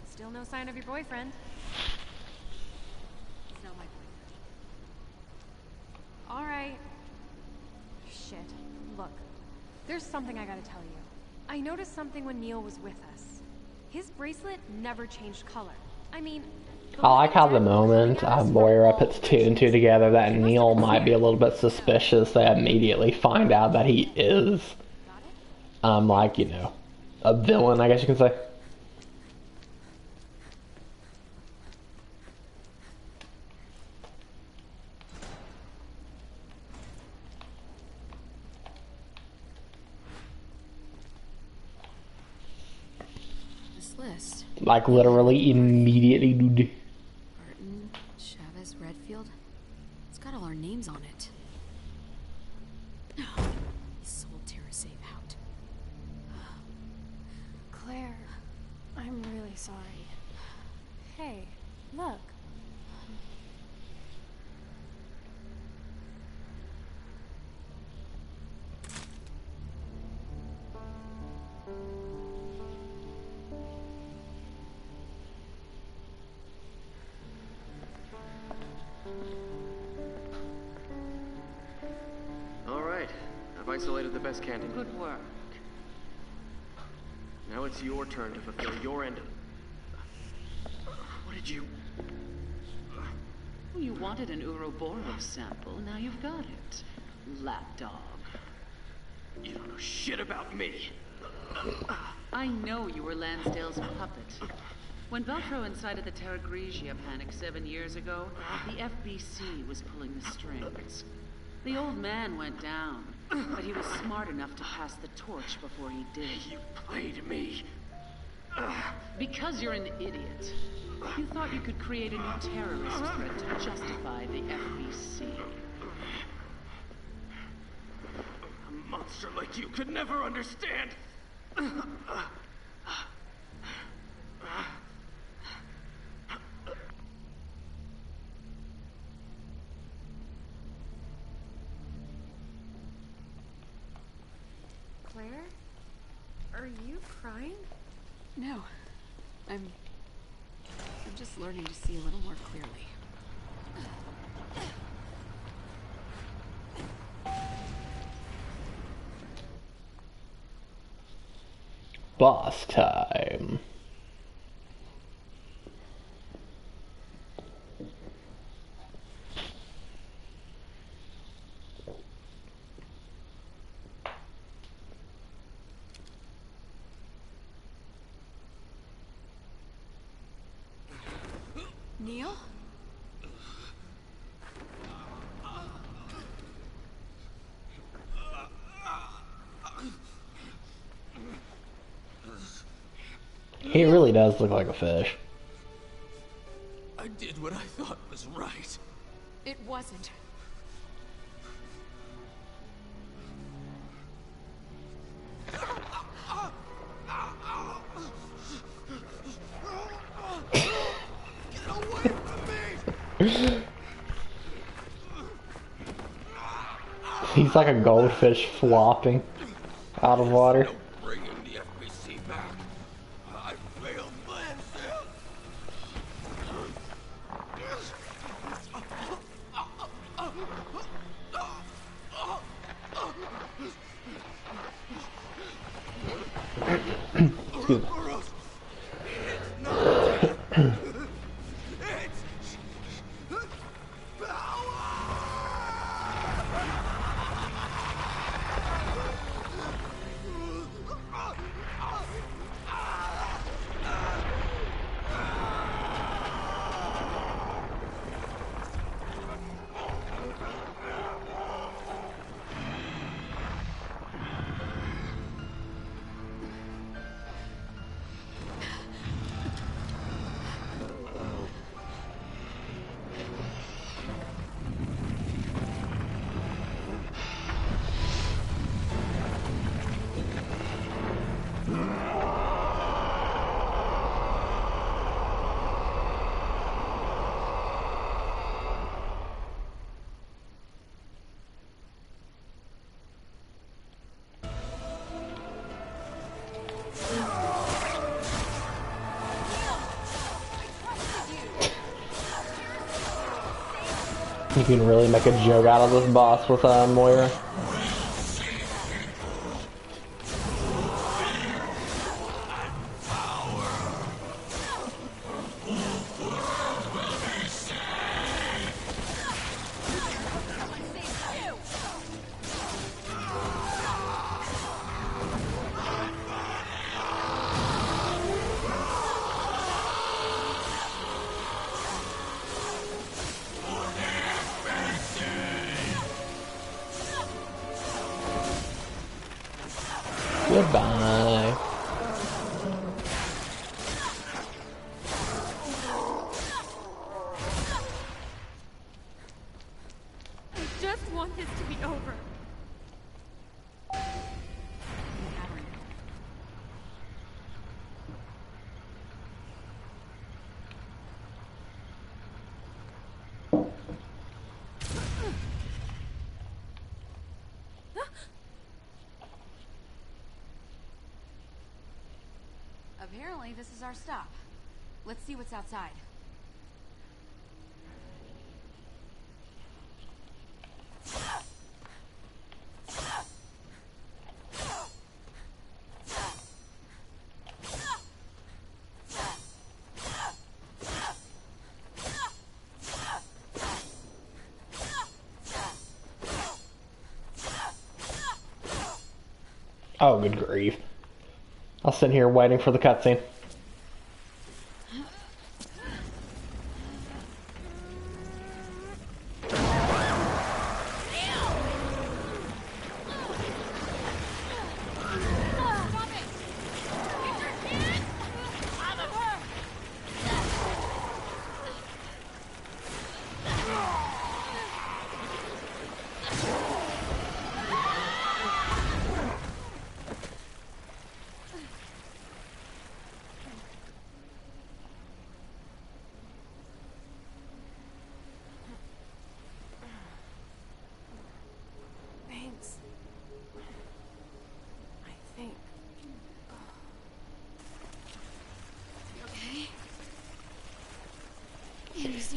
Still no sign of your boyfriend. It's not my boyfriend. All right. Shit. Look, there's something I gotta tell you. I noticed something when Neil was with us. His bracelet never changed color. I mean, I like how the moment Moira puts two and two together that Neil might be a little bit suspicious, they immediately find out that he is, like, you know, a villain, I guess you can say. List. Like, literally, immediately, dude. Burton, Chavez, Redfield. It's got all our names on it. He sold Terra Save out. Claire, I'm really sorry. Hey, look. All right, I've isolated the best candidate. Good work. Now it's your turn to fulfill your end of... What did you... You wanted an Ouroboros sample, now you've got it. Lapdog. You don't know shit about me. I know you were Lansdale's puppet. When Veltro incited the Terra Grigia panic 7 years ago, the FBC was pulling the strings. The old man went down, but he was smart enough to pass the torch before he did. You played me. Because you're an idiot. You thought you could create a new terrorist threat to justify the FBC. like you could never understand. Claire? Are you crying? No. I'm just learning to see a little more clearly. Boss time. Neil? He really does look like a fish. I did what I thought was right. It wasn't. Get away from me! He's like a goldfish flopping out of water. Bringing the FBC back. I failed Lansdale. Excuse me. You can really make a joke out of this boss with Moira. Goodbye. I just want this to be over. Apparently, this is our stop. Let's see what's outside. Oh, good grief. I'll sit here waiting for the cutscene.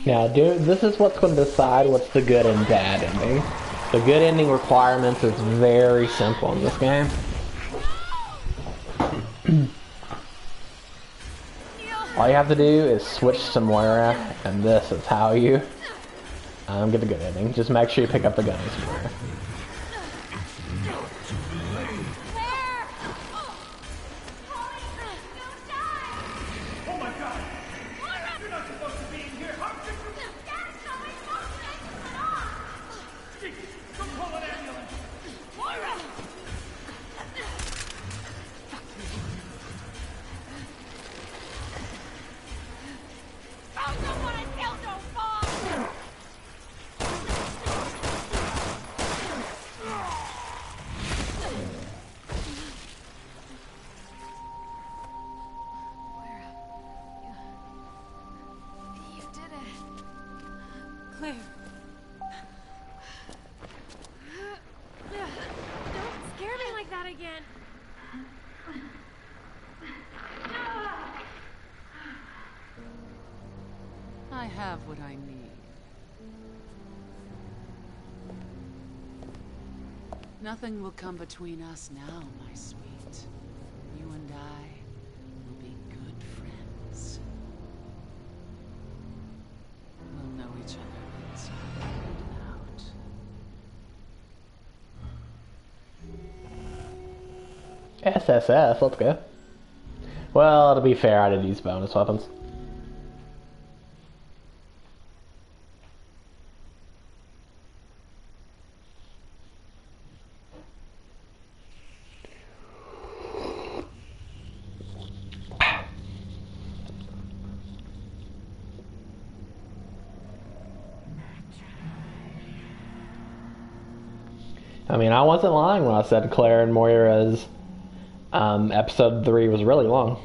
Now, this is what's going to decide what's the good and bad ending. The good ending requirements is very simple in this game. All you have to do is switch to Moira, and this is how you get the good ending. Just make sure you pick up the gun as Moira. Claire. Don't scare me like that again. I have what I need. Nothing will come between us now, my sweet. You and I will be good friends. We'll know each other inside and out. SSS, let's go. Well, to be fair, I did use bonus weapons. I mean, I wasn't lying when I said Claire and Moira's episode 3 was really long.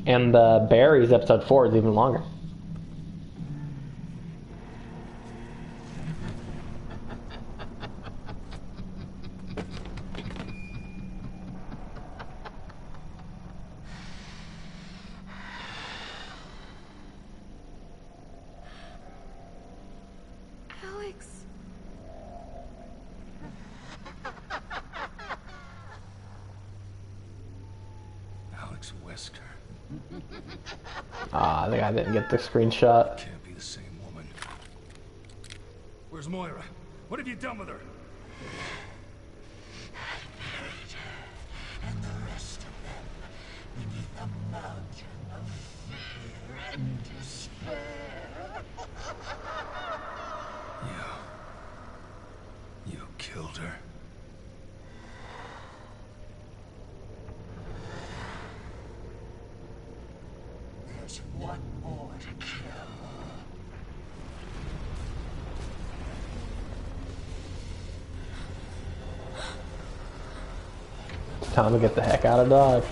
And Barry's episode 4 is even longer. Alex. Alex Wesker. I think I didn't get the screenshot. Can't be the same woman. Where's Moira? What have you done with her? And the rest of them beneath a mountain of fear and despair. You killed her. There's one more to kill. It's time to get the heck out of Dodge.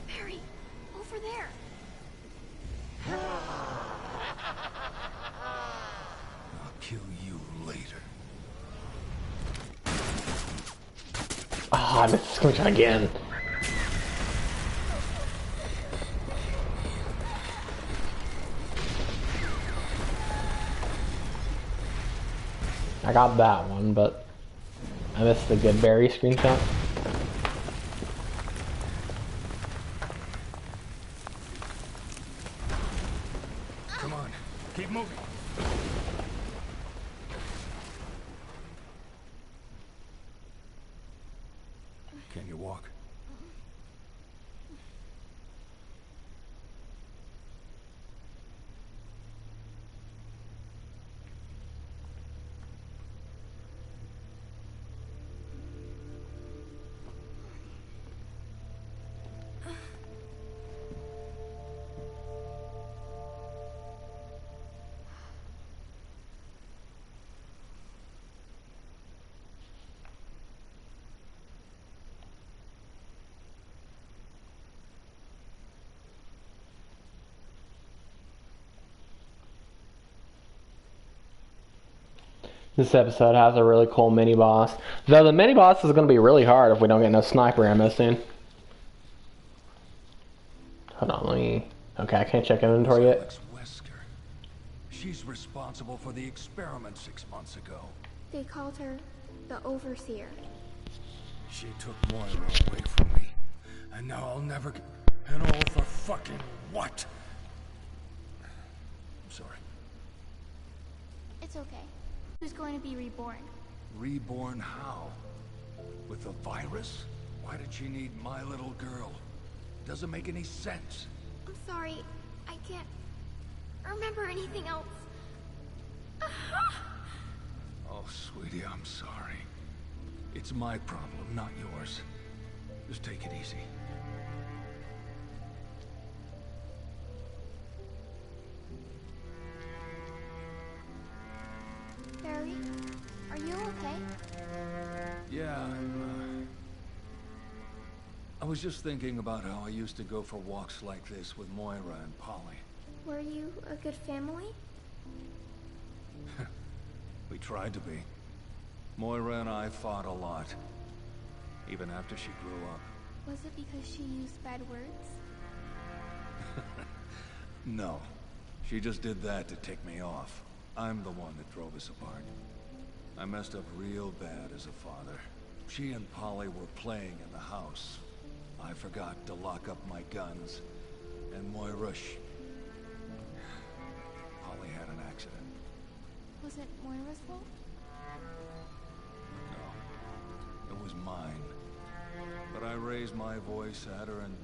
Barry, over there. I'll kill you later. Ah, I missed the screenshot again. I got that one, but I missed the good Barry screenshot. Come on, keep moving. Can you walk? This episode has a really cool mini boss. Though the mini boss is going to be really hard if we don't get no sniper ammo soon. Hold on, let me... Okay, I can't check inventory yet. She's responsible for the experiment 6 months ago. They called her the Overseer. She took Moira away from me. And now I'll never get... And all for fucking what? I'm sorry. It's okay. Who's going to be reborn? Reborn how? With a virus? Why did she need my little girl? Doesn't make any sense. I'm sorry. I can't remember anything else. Oh, sweetie, I'm sorry. It's my problem, not yours. Just take it easy. Barry, are you okay? Yeah, I was just thinking about how I used to go for walks like this with Moira and Polly. Were you a good family? We tried to be. Moira and I fought a lot. Even after she grew up. Was it because she used bad words? No. She just did that to tick me off. I'm the one that drove us apart. I messed up real bad as a father. She and Polly were playing in the house. I forgot to lock up my guns. And Moira, Polly had an accident. Was it Moira's fault? No. It was mine. But I raised my voice at her and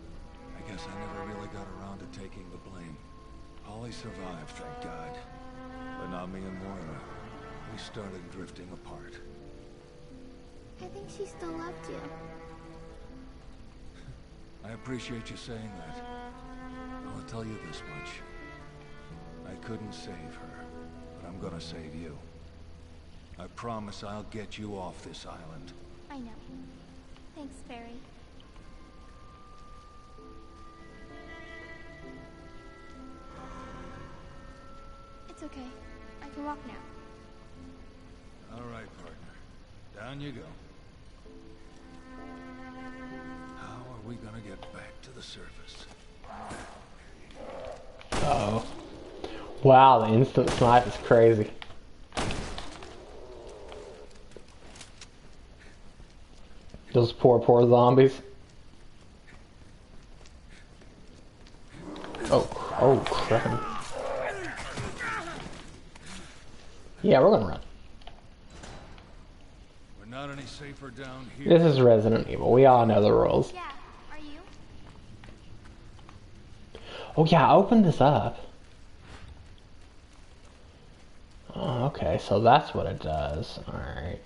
I guess I never really got around to taking the blame. Polly survived, thank God. But not me and Moira. We started drifting apart. I think she still loved you. I appreciate you saying that. I'll tell you this much. I couldn't save her, but I'm gonna save you. I promise I'll get you off this island. I know. Thanks, Barry. It's okay. I can walk now. All right, partner. Down you go. How are we gonna get back to the surface? Uh-oh. Wow, the instant snipe is crazy. Those poor zombies. Oh crap. Yeah, we're gonna run. We're not any safer down here. This is Resident Evil. We all know the rules. Yeah, are you? Oh yeah, open this up. Oh, okay, so that's what it does. Alright.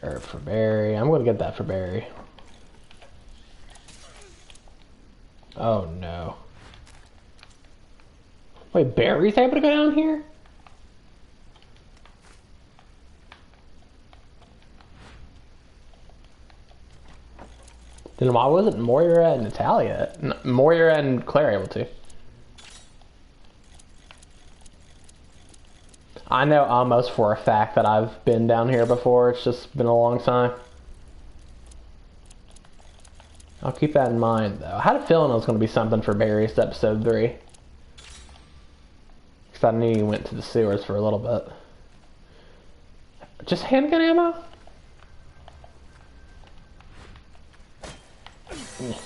Herb for Barry. I'm gonna get that for Barry. Oh no. Wait, Barry's able to go down here? Then why wasn't Moira and Natalia? Moira and Claire able to? I know almost for a fact that I've been down here before. It's just been a long time. I'll keep that in mind, though. I had a feeling it was going to be something for Barry's episode 3. Because I knew he went to the sewers for a little bit. Just handgun ammo? Yeah.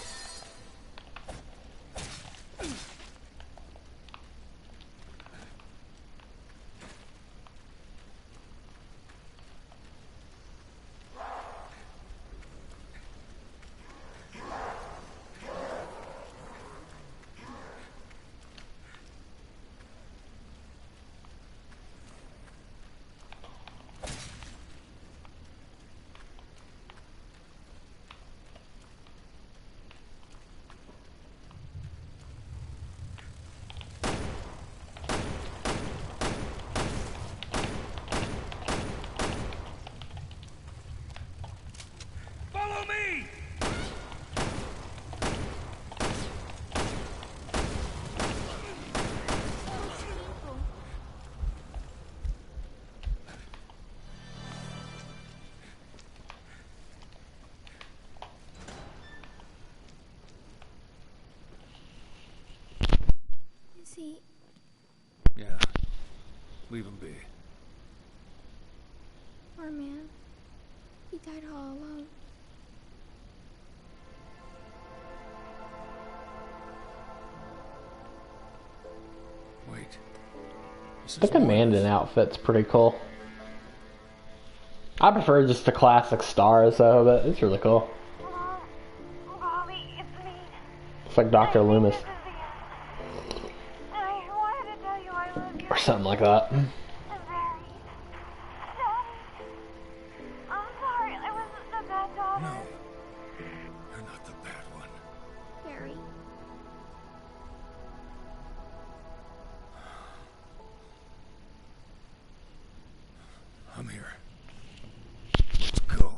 Leave him be. Poor man. He died all alone. Wait. The commandant outfit's pretty cool. I prefer just the classic stars though, but it's really cool. Bobby, it's me. It's like Dr. Loomis. I wanted to tell you I love you. Or something like that. Very. I'm sorry, I wasn't the bad daughter. No. You're not the bad one. Barry. I'm here. Let's go.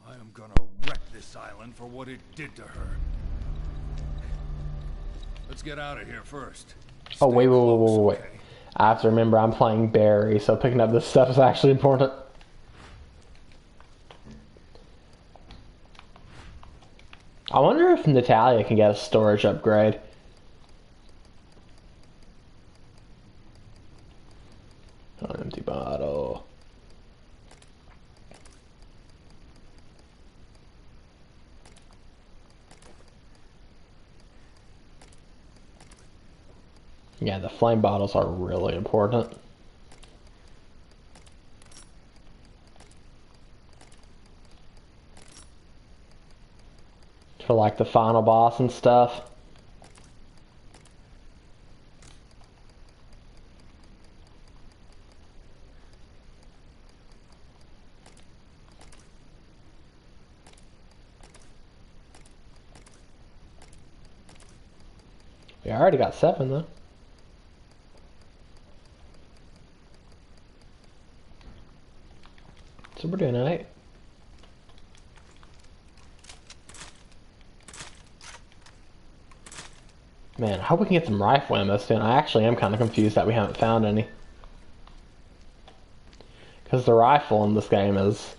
I am gonna wreck this island for what it did to her. Let's get out of here first. Oh, wait. I have to remember I'm playing Barry, so picking up this stuff is actually important. I wonder if Natalia can get a storage upgrade. Oh, empty bottle. Yeah, the flame bottles are really important. For like the final boss and stuff. We already got 7 though. So we're doing alright. Man, I hope we can get some rifle ammo soon. I actually am kind of confused that we haven't found any. Because the rifle in this game is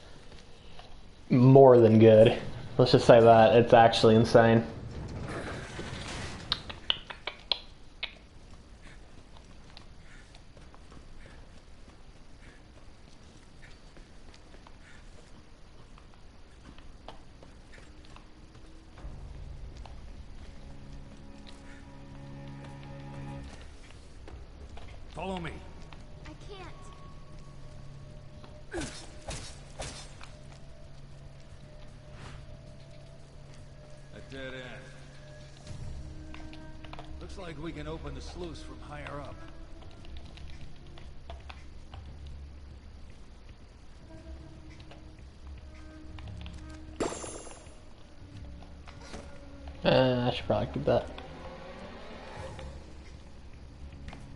more than good. Let's just say that. It's actually insane. Follow me. I can't. A dead end. Looks like we can open the sluice from higher up. I should probably keep that.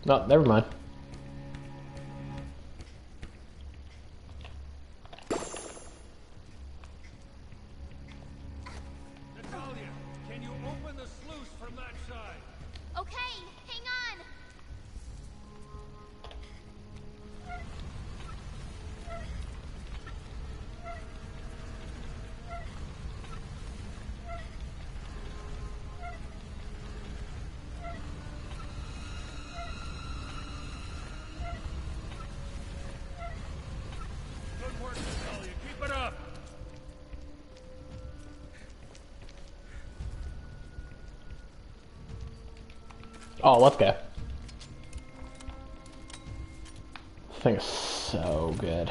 No, never mind. Natalia, can you open the sluice from that side? Okay, hang on. Good work, Natalia. Keep it up. Oh, let's go. This thing is so good.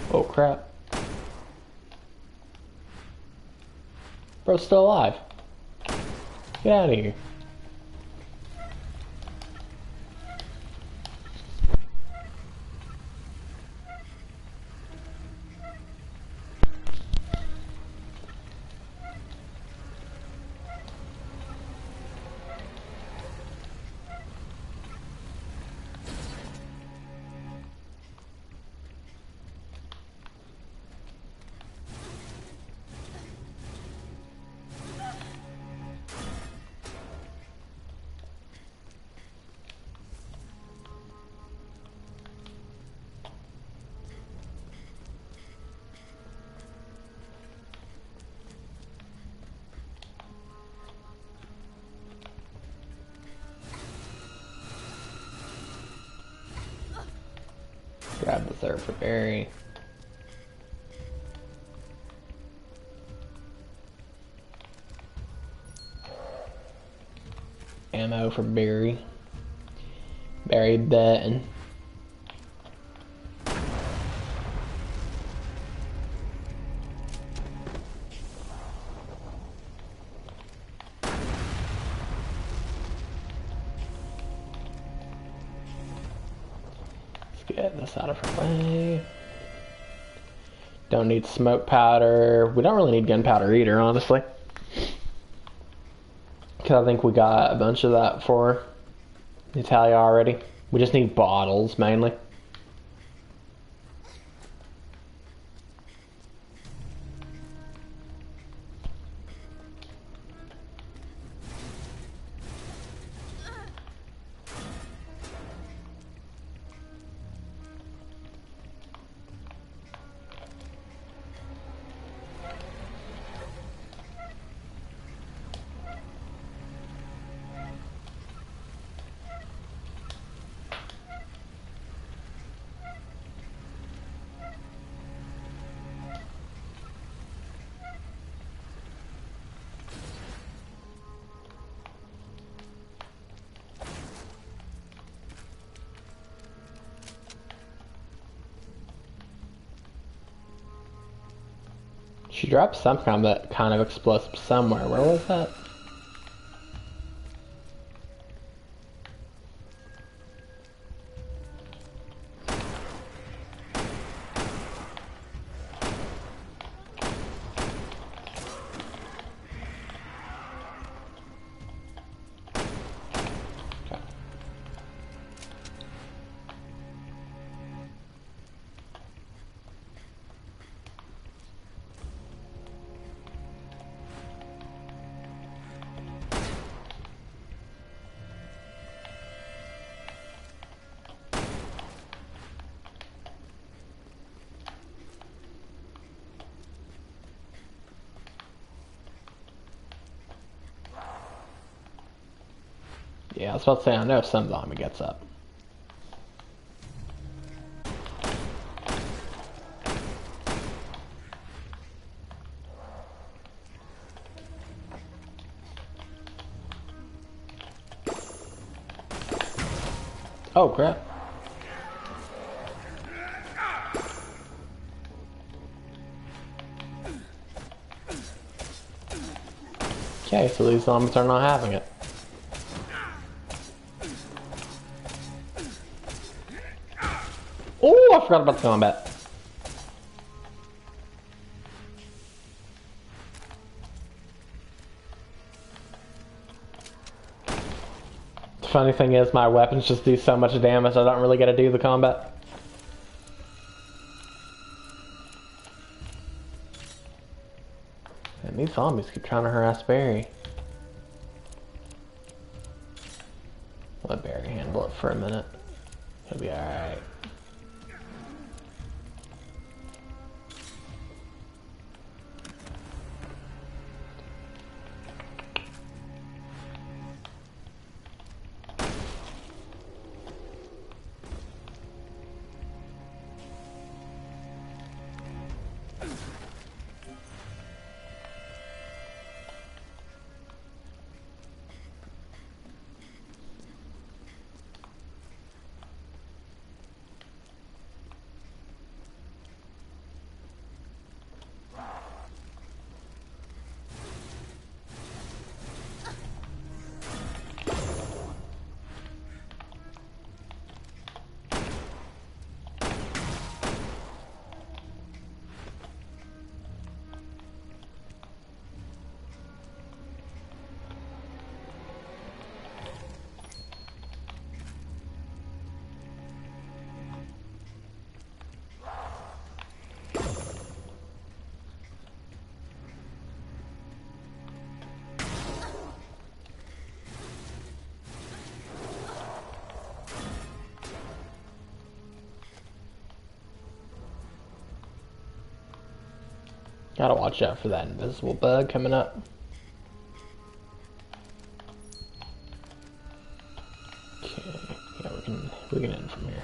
Oh crap. Bro's still alive. Get out of here. Grab the third for Barry. Ammo for Barry. Barry betting. Get this out of her way. Don't need smoke powder. We don't really need gunpowder either, honestly. Because I think we got a bunch of that for Natalia already. We just need bottles, mainly. She dropped some kind of explosive somewhere. Where was that? Yeah, I was about to say, I know some zombie gets up. Oh, crap. Okay, so these zombies are not having it. Oh, I forgot about the combat. The funny thing is, my weapons just do so much damage, I don't really get to do the combat. And these zombies keep trying to harass Barry. Let Barry handle it for a minute. He'll be alright. Gotta watch out for that invisible bug coming up. Okay, yeah, we can end from here.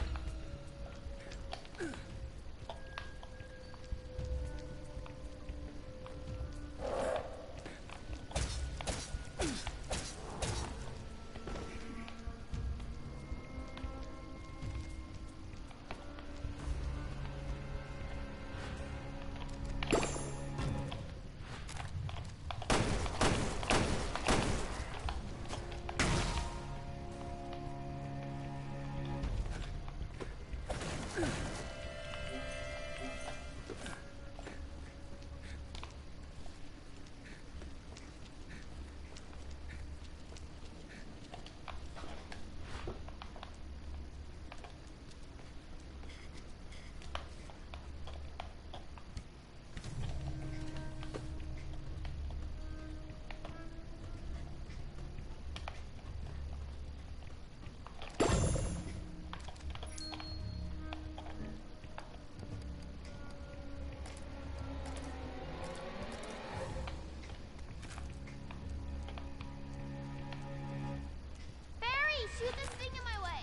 shoot this thing in my way.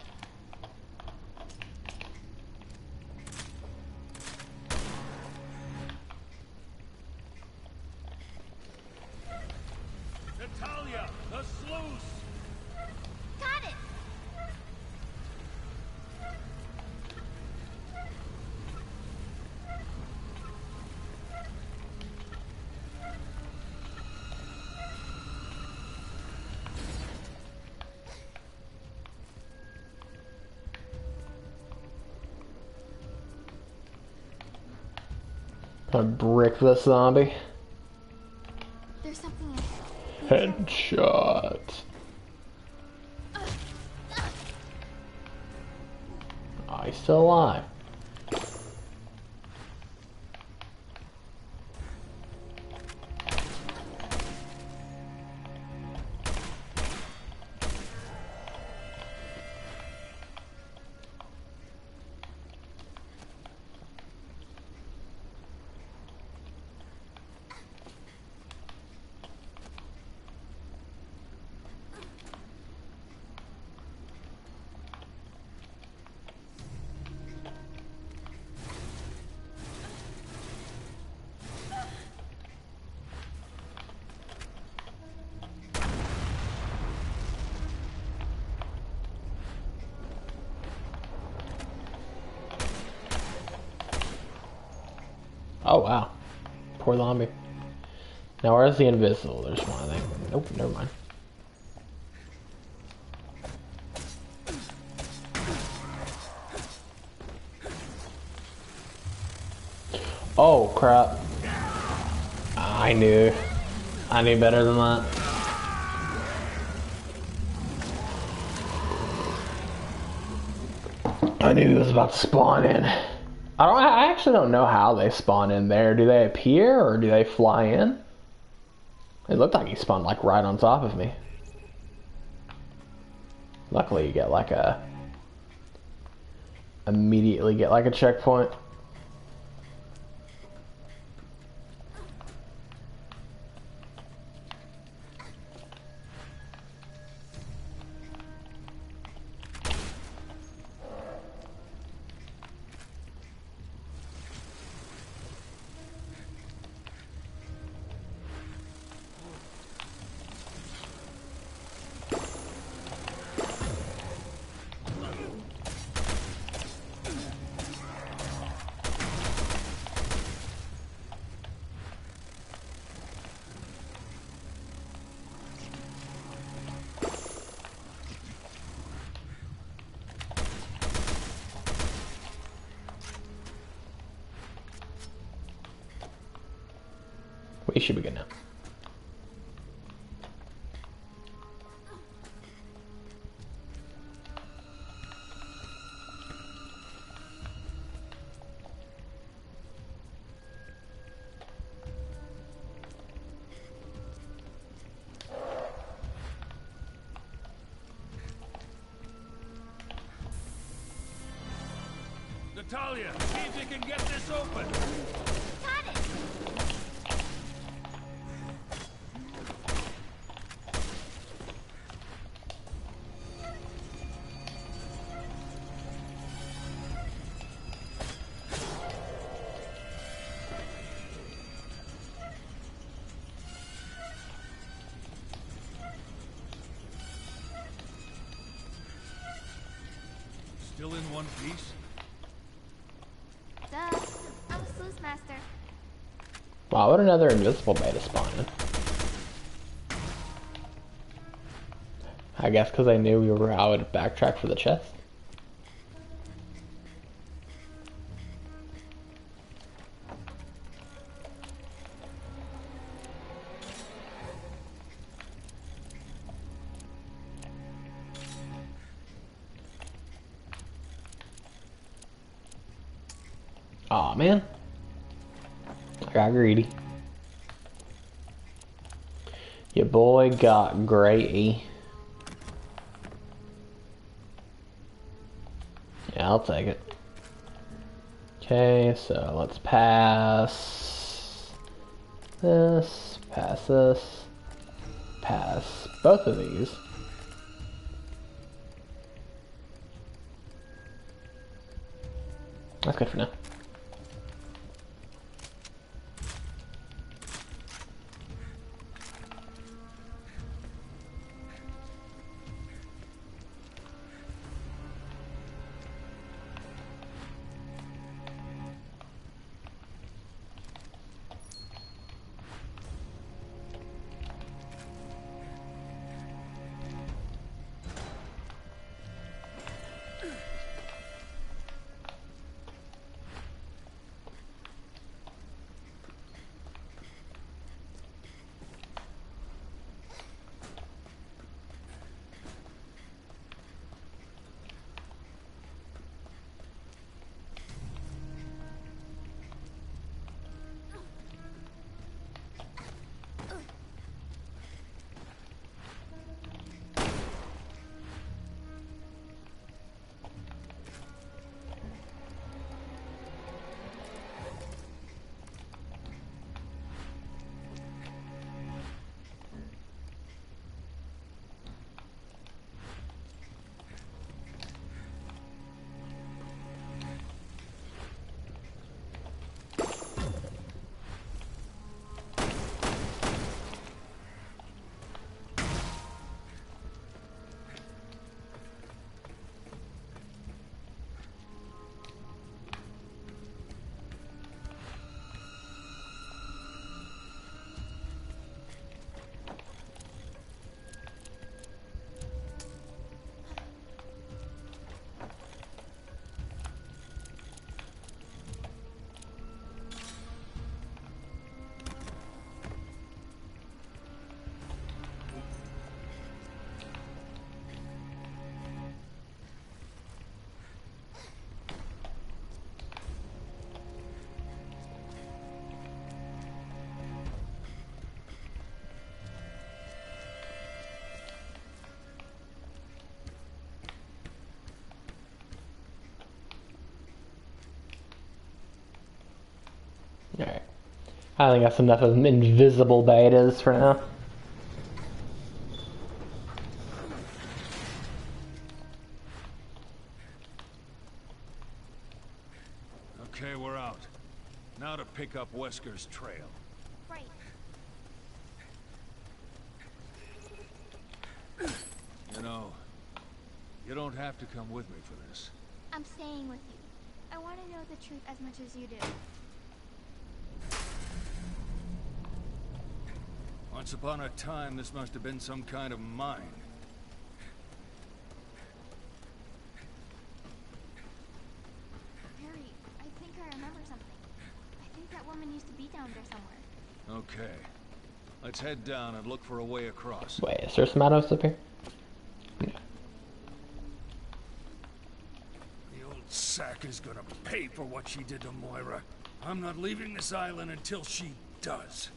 Natalia, the sluice! Got it! Gonna brick this zombie. There's something ahead. Headshot. Oh, he's still alive. Oh wow. Poor zombie. Now where's the invisible? There's one, I think. Nope, never mind. Oh crap. I knew better than that. I knew he was about to spawn in. I actually don't know how they spawn in there. Do they appear or do they fly in? It looked like he spawned like right on top of me. Luckily you get like a immediately get like a checkpoint. We should be good now. Natalia, see if you can get this open. Got it! Still in one piece? Duh. I'm a sluice master. Wow, what another invisible beta spawn in. I guess because I knew I would backtrack for the chest. Aw, man. I got greedy. Your boy got greedy. Yeah, I'll take it. Okay, so let's pass this, pass this, pass both of these. That's good for now. Alright. I think that's enough of invisible betas for now. Okay, we're out. Now to pick up Wesker's trail. Right. You know, you don't have to come with me for this. I'm staying with you. I want to know the truth as much as you do. Once upon a time, this must have been some kind of mine. Harry, I think I remember something. I think that woman used to be down there somewhere. Okay. Let's head down and look for a way across. Wait, is there some items up here? The old sack is gonna pay for what she did to Moira. I'm not leaving this island until she does.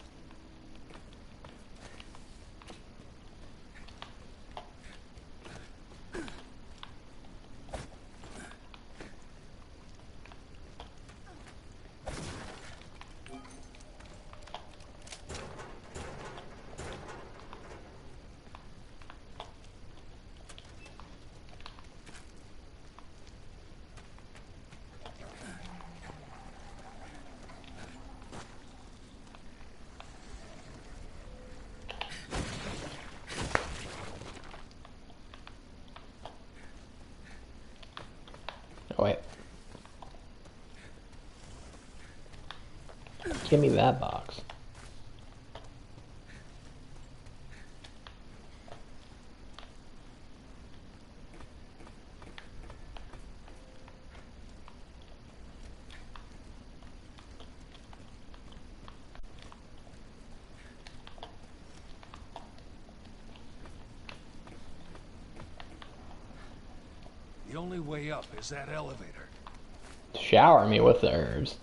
Oh, wait. Give me that box. The only way up is that elevator. Shower me with the herbs.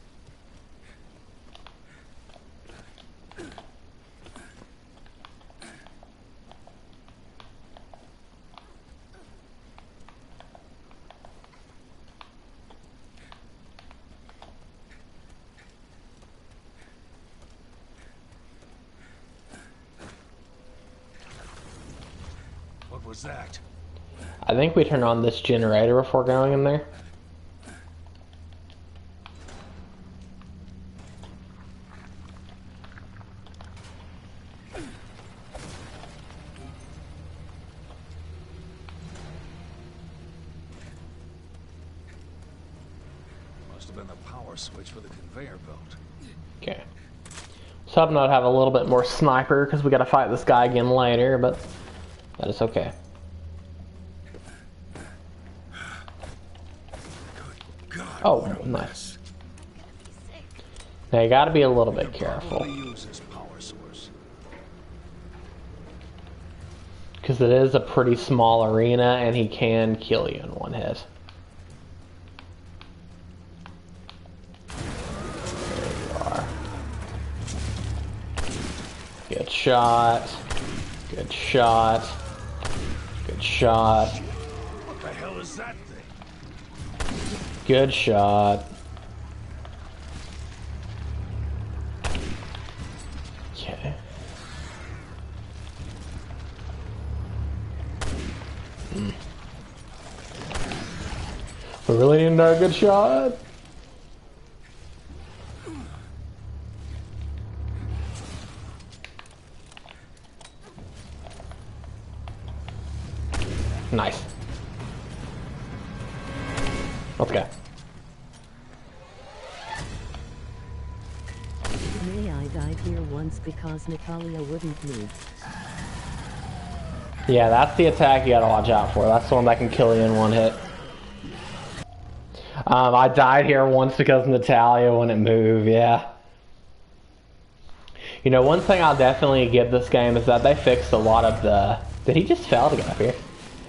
What was that? I think we turn on this generator before going in there. have been the power switch for the conveyor belt. Okay. So hoping I'd have a little bit more sniper because we got to fight this guy again later, but that is okay. Oh, nice. Now you got to be a little bit careful because it is a pretty small arena and he can kill you in one hit. Good shot. Good shot. Good shot. What the hell is that thing? Good shot. Okay. We really need another good shot. Nice. Let's go. May I died here once because Natalia wouldn't move. Yeah, that's the attack you gotta watch out for. That's the one that can kill you in one hit. I died here once because Natalia wouldn't move, yeah. You know, one thing I'll definitely give this game is that they fixed a lot of the... Did he just fail to get up here?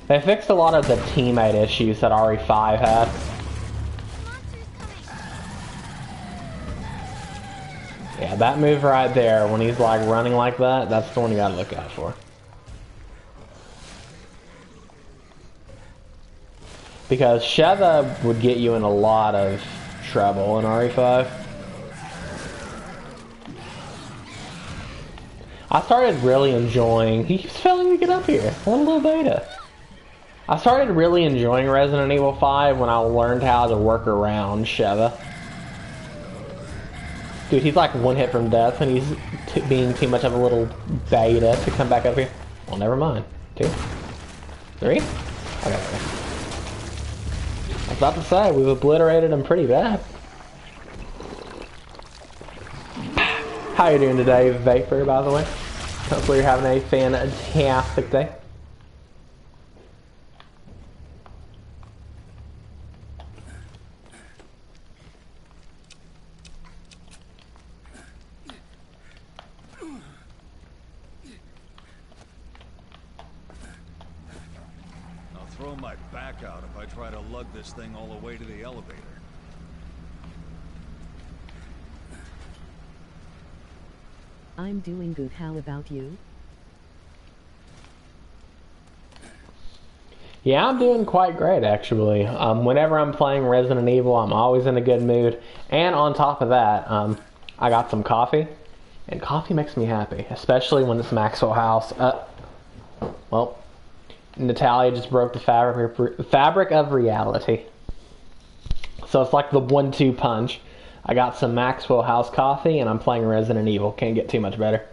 They fixed a lot of the teammate issues that RE5 had. Yeah, that move right there, when he's like running like that, that's the one you gotta look out for. Because Sheva would get you in a lot of trouble in RE5. I started really enjoying... He keeps failing to get up here. What a little beta. I started really enjoying Resident Evil 5 when I learned how to work around Sheva. Dude, he's like one hit from death and he's being too much of a little beta to come back up here. Well, never mind. 2? 3? Okay. I was about to say, we've obliterated him pretty bad. How you doing today, Vapor, by the way? Hopefully you're having a fantastic day. I'll throw my back out if I try to lug this thing all the way to the elevator. I'm doing good, how about you? Yeah, I'm doing quite great, actually. Whenever I'm playing Resident Evil, I'm always in a good mood. And on top of that, I got some coffee. And coffee makes me happy, especially when it's Maxwell House. Well, Natalia just broke the fabric of reality. So it's like the 1-2 punch. I got some Maxwell House coffee, and I'm playing Resident Evil. Can't get too much better.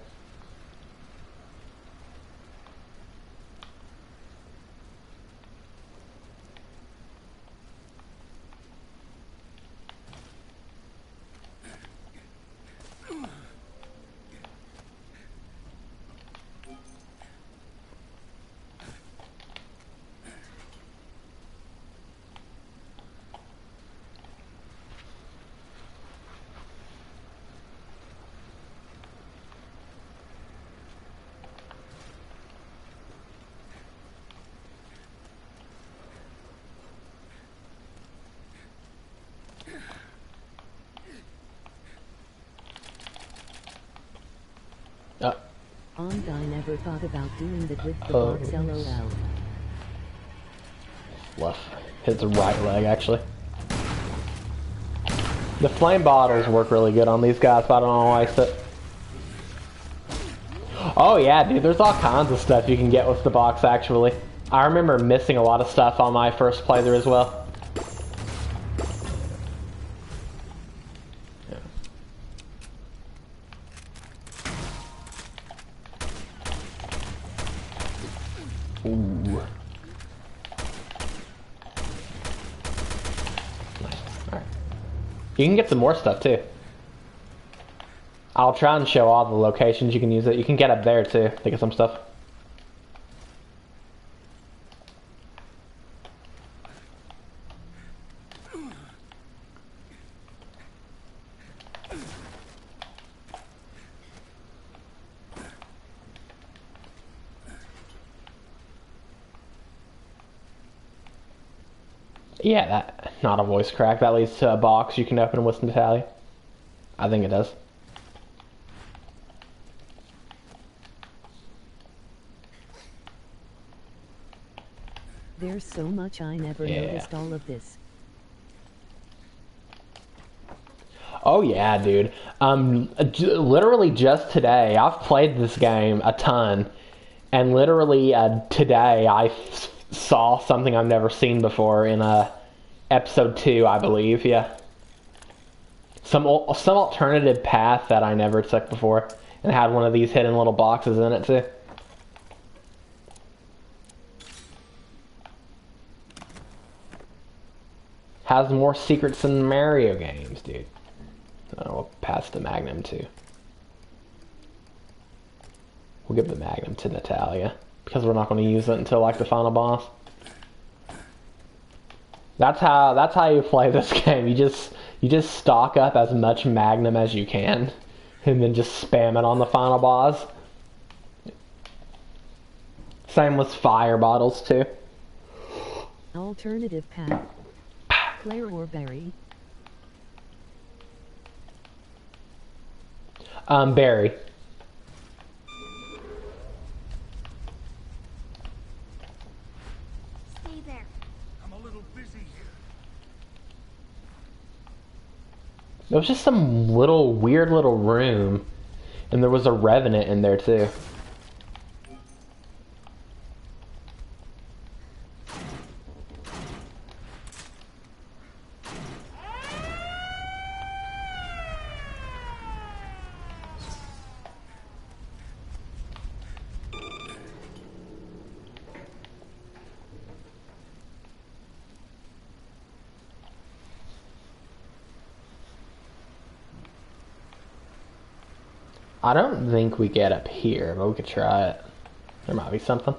I never thought about doing that with the box, LOL. Left. Hits the right leg, actually. The flame bottles work really good on these guys, but I don't know why I said. Oh yeah, dude, there's all kinds of stuff you can get with the box, actually. I remember missing a lot of stuff on my first playthrough as well. Ooh. Nice. Alright. You can get some more stuff too. I'll try and show all the locations you can use it. You can get up there too to get some stuff. Yeah, that not a voice crack. That leads to a box you can open with Natalia. I think it does. There's so much I never noticed all of this. Oh yeah, dude. Literally just today, I've played this game a ton, and literally today I saw something I've never seen before in episode 2, I believe. Yeah, some alternative path that I never took before, and had one of these hidden little boxes in it too. Has more secrets than Mario games, dude. Oh, we'll pass the Magnum too. We'll give the Magnum to Natalia because we're not going to use it until like the final boss. That's how you play this game. You just stock up as much Magnum as you can, and then just spam it on the final boss. Same with fire bottles too. Alternative path. Claire or Barry? Barry. Stay there. I'm a little busy here. There was just some weird little room, and there was a revenant in there too. I don't think we get up here, but we could try it. There might be something.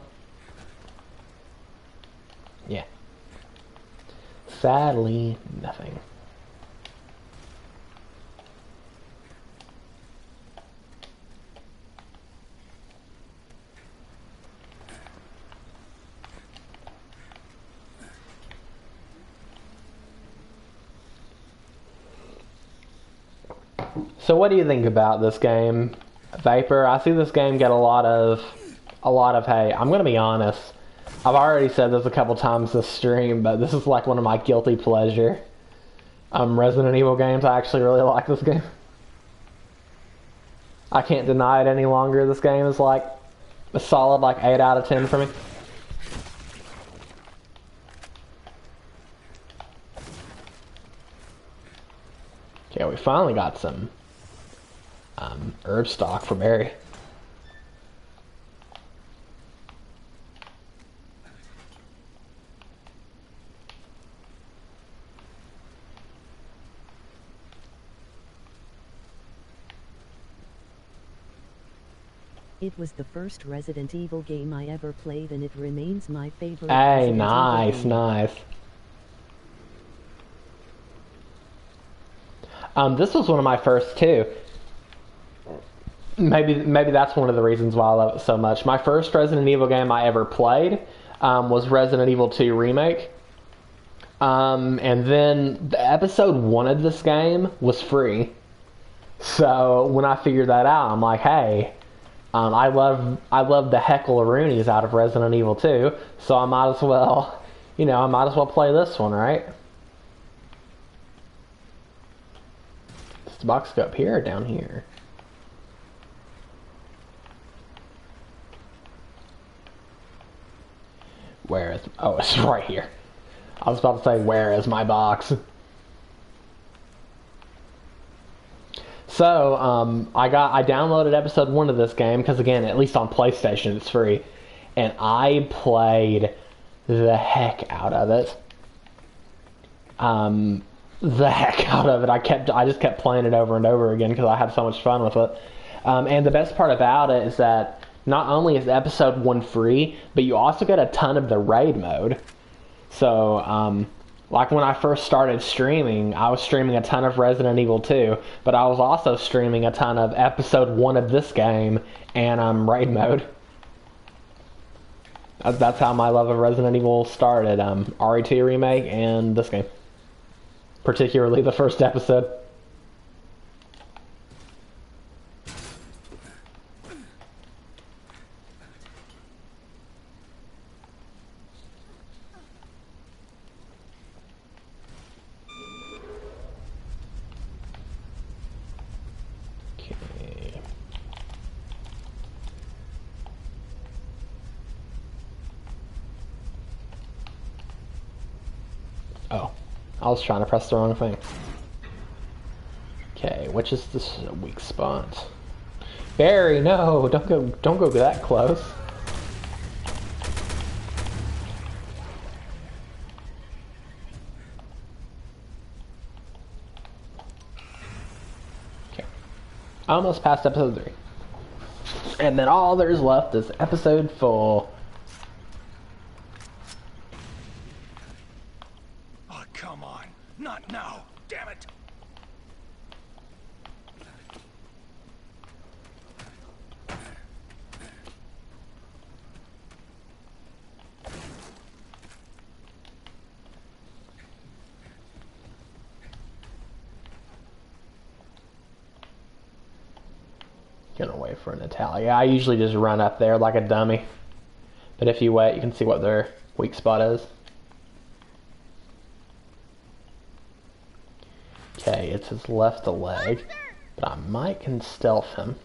Yeah. Sadly, nothing. So what do you think about this game, Vapor? I see this game get a lot of hate. I'm gonna be honest. I've already said this a couple times this stream, but this is like one of my guilty pleasure Resident Evil games. I actually really like this game. I can't deny it any longer. This game is like a solid like 8 out of 10 for me. Okay, we finally got some herb stock for Barry. It was the first Resident Evil game I ever played, and it remains my favorite. Hey, nice, nice. This was one of my first too. Maybe that's one of the reasons why I love it so much. My first Resident Evil game I ever played was Resident Evil 2 Remake. And then the episode 1 of this game was free. So when I figured that out, I'm like, hey, I love the heckle-a-roonies out of Resident Evil 2, so I might as well, play this one, right? Does the box go up here or down here? Where is... Oh, it's right here. I was about to say, where is my box? So, I downloaded episode 1 of this game, because again, at least on PlayStation, it's free. And I played the heck out of it. the heck out of it. I just kept playing it over and over again because I had so much fun with it. And the best part about it is that not only is episode 1 free, but you also get a ton of the raid mode. So, like when I first started streaming, I was streaming a ton of Resident Evil 2, but I was also streaming a ton of episode 1 of this game and raid mode. That's how my love of Resident Evil started. RE2 remake and this game. Particularly the first episode. Oh, I was trying to press the wrong thing. Okay, which is this weak spot? Barry, no, don't go that close. Okay, almost past episode 3, and then all there's left is episode 4. Come on, not now, damn it! Gonna wait for Natalia. I usually just run up there like a dummy, but if you wait, you can see what their weak spot is. Okay, it's his left leg, but I might can stealth him.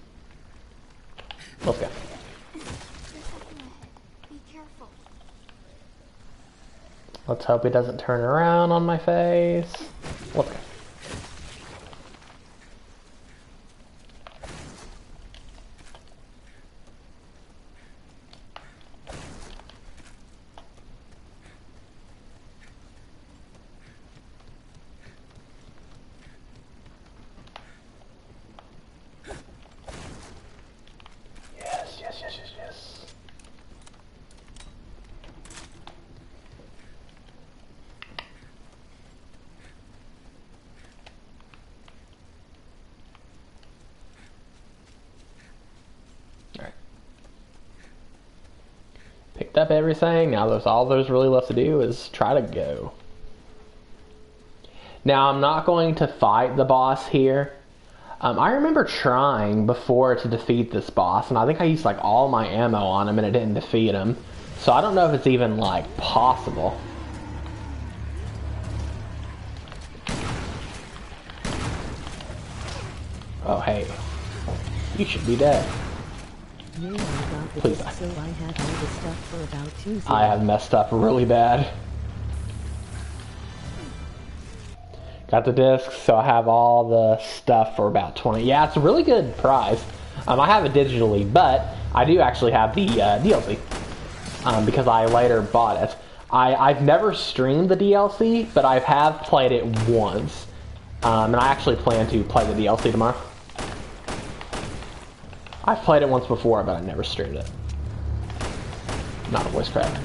Let's go. Be careful. Let's hope he doesn't turn around on my face. Let's go. Yes. Alright. Picked up everything. Now all there's really left to do is try to go. Now I'm not going to fight the boss here. I remember trying before to defeat this boss, and I think I used like all my ammo on him and it didn't defeat him. So I don't know if it's even like possible. Oh hey, you should be dead. Please die. So I had all the stuff for about 2 seconds. I have messed up really bad. Got the disc, so I have all the stuff for about 20. Yeah, it's a really good price. I have it digitally, but I do actually have the DLC because I later bought it. I've never streamed the DLC, but I have played it once, and I actually plan to play the DLC tomorrow. I've played it once before, but I never streamed it. Not a voice crack.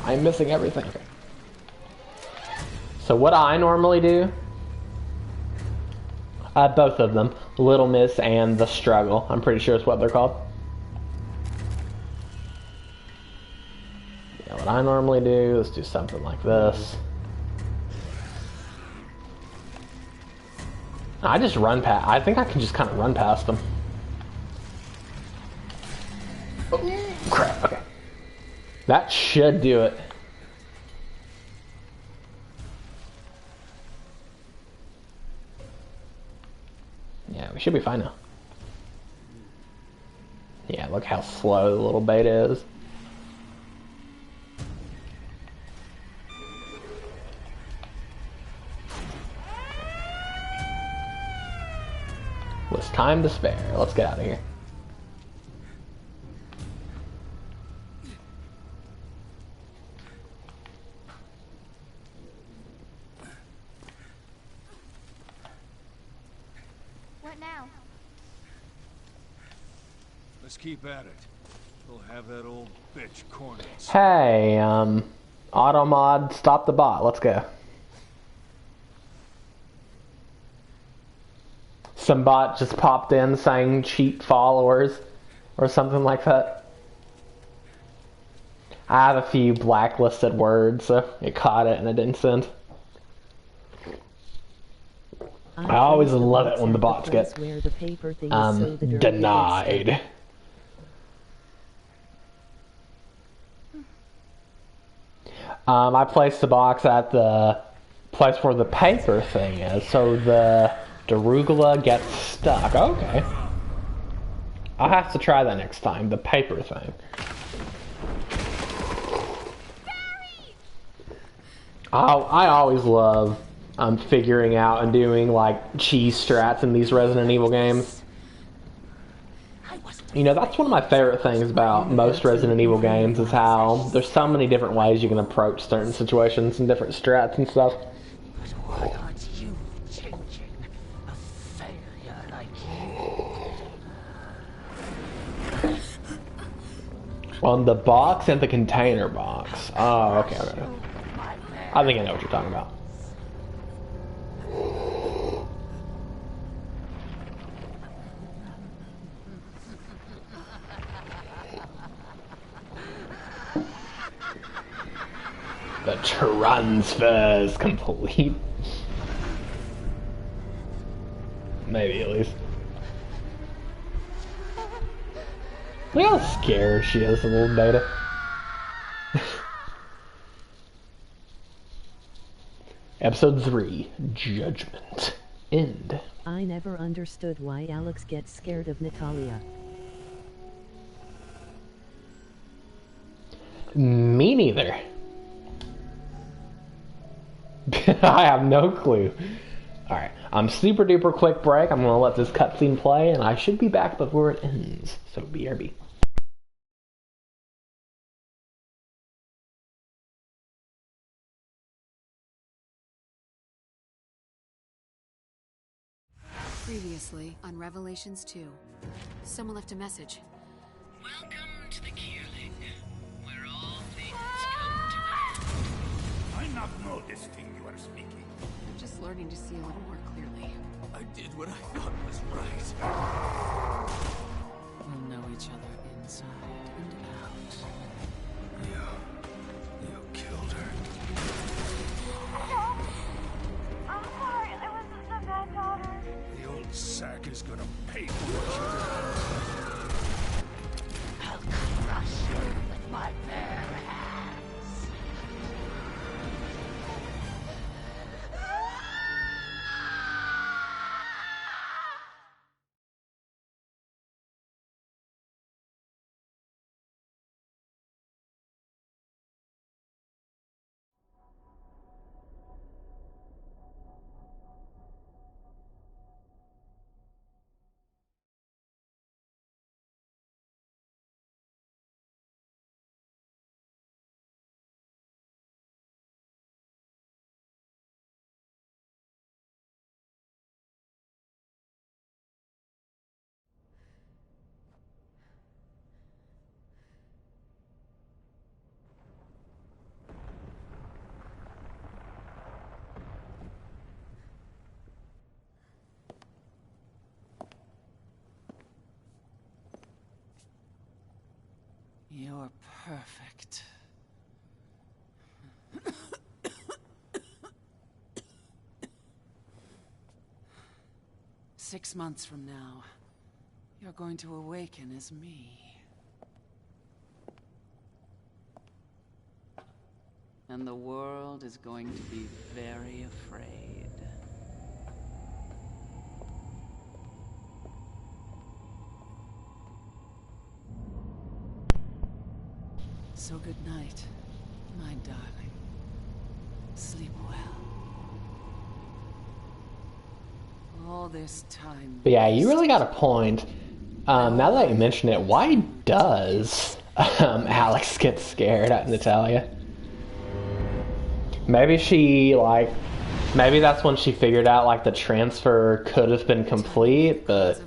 I'm missing everything. Okay. So what I normally do, both of them, Little Miss and The Struggle, I'm pretty sure is what they're called. Yeah, what I normally do, let's do something like this. I just run past, I think I can just kind of run past them. Oh, crap, okay. That should do it. Yeah, we should be fine now. Yeah, look how slow the little beta is. With time to spare, let's get out of here. now? Let's keep at it. We'll have that old bitch cornered. Hey, Automod, stop the bot. Let's go. Some bot just popped in saying cheap followers or something like that. I have a few blacklisted words, so it caught it and it didn't send. I always love it when the bots get denied. I placed the box at the place where the paper thing is, so the Darugula gets stuck. Okay. I'll have to try that next time, the paper thing. I always love figuring out and doing like cheese strats in these Resident Evil games. You know, that's one of my favorite things about most Resident Evil games is how there's so many different ways you can approach certain situations and different strats and stuff. But why aren't you changing? A failure like you. On the box and the container box. Oh, okay. I think I know what you're talking about. The transfer is complete. Maybe at least. Look how scared she is of little Data. Episode 3, Judgment. End. I never understood why Alex gets scared of Natalia. Me neither. I have no clue. Alright, I'm super duper quick break. I'm gonna let this cutscene play and I should be back before it ends. So BRB. Previously on Revelations 2, someone left a message. Welcome to the Kierling, where all things come to pass. I not know this thing you are speaking. I'm just learning to see a little more clearly. I did what I thought was right. We'll know each other inside and out. You killed her. No! I'm sorry, I was just a bad daughter. The old sack is gonna pay for it. I'll crush you with my bare hands. You're perfect. Six months from now, you're going to awaken as me. And the world is going to be very afraid. So good night, my darling. Sleep well. All this time. But yeah, you really got a point. Now that you mention it, why does Alex get scared at Natalia? Maybe she, like, Maybe that's when she figured out like the transfer could have been complete, but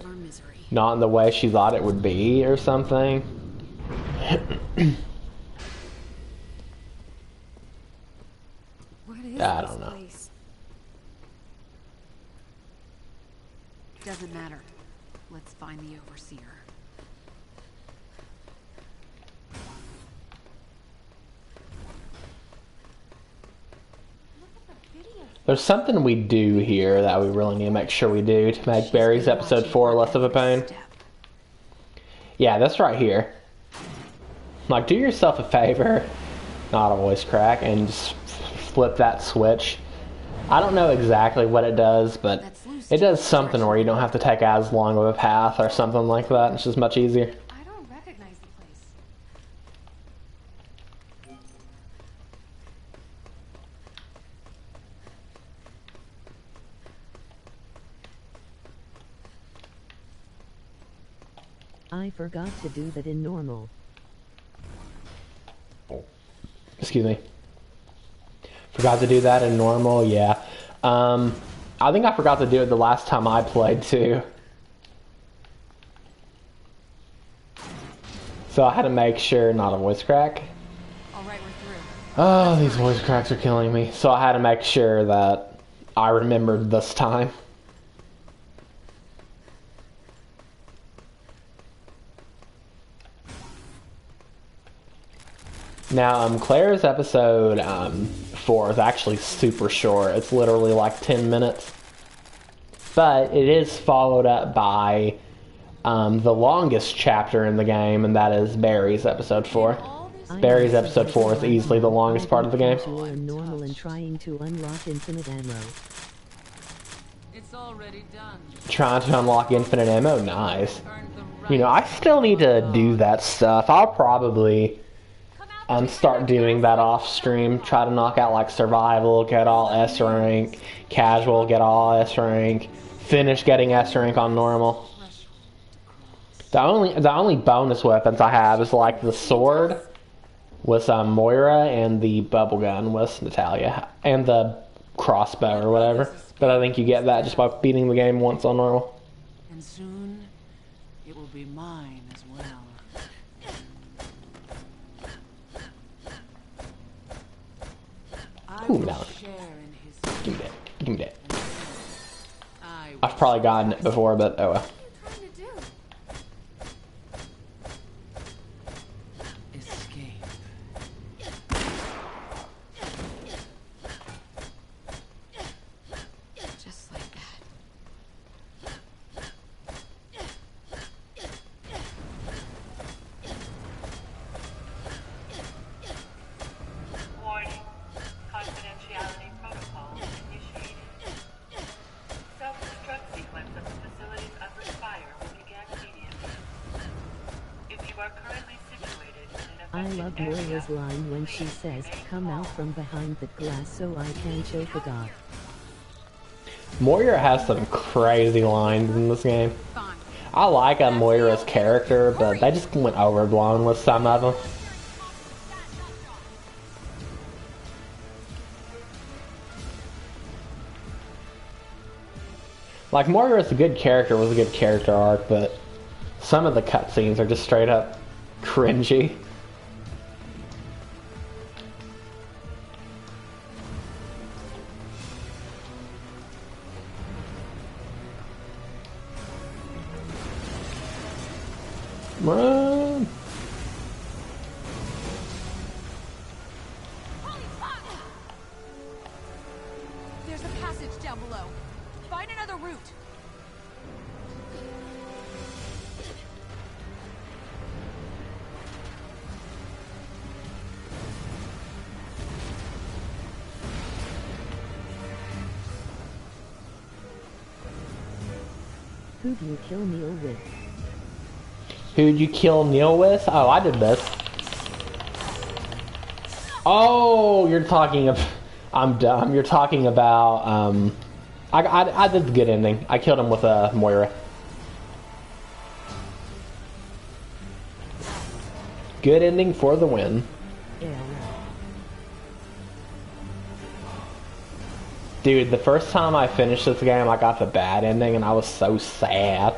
not in the way she thought it would be or something. I don't know. Doesn't matter. Let's find the overseer. There's something we do here that we really need to make sure we do to make Barry's episode 4 less of a pain. Yeah, that's right here. Like, do yourself a favor, not a voice crack, and just flip that switch. I don't know exactly what it does, but it does something where you don't have to take as long of a path or something like that. It's just much easier. I don't recognize the place. I forgot to do that in normal. Excuse me. Forgot to do that in normal, yeah. I think I forgot to do it the last time I played too. So I had to make sure, not a voice crack. Alright, we're through. Oh, these voice cracks are killing me. So I had to make sure that I remembered this time. Now, Claire's episode 4 is actually super short. It's literally like 10 minutes. But it is followed up by the longest chapter in the game, and that is Barry's episode 4. Barry's episode 4 is easily the longest part of the game. Normal and trying to unlock infinite ammo. It's already done. Trying to unlock infinite ammo? Nice. You know, I still need to do that stuff. I'll probably start doing that off stream. Try to knock out like survival, get all S rank, casual, get all S rank, finish getting S rank on normal. The only bonus weapons I have is like the sword with Moira and the bubble gun with Natalia and the crossbow or whatever. But I think you get that just by beating the game once on normal. And soon it will be mine as well. Ooh, no. Give me that. Give me that. I've probably gotten it before, but oh well. Just like that. Warning. Confidentiality protocol initiated. Self-destruct sequence of the facility's upper spire will begin immediately. If you are currently situated in an I love Moira's line when she says, "Come out from behind the glass so I can choke it off." Moira has some crazy lines in this game. I like Moira's character, but they just went overblown with some of them. Like, Moira's a good character with a good character arc, but some of the cutscenes are just straight up cringy. Run! There's a passage down below. Find another route. Who'd you kill Neil with? Who'd you kill Neil with? Oh, I did this. Oh, you're talking of... I'm dumb. You're talking about... I did the good ending. I killed him with Moira. Good ending for the win. Dude, the first time I finished this game, I got the bad ending, and I was so sad.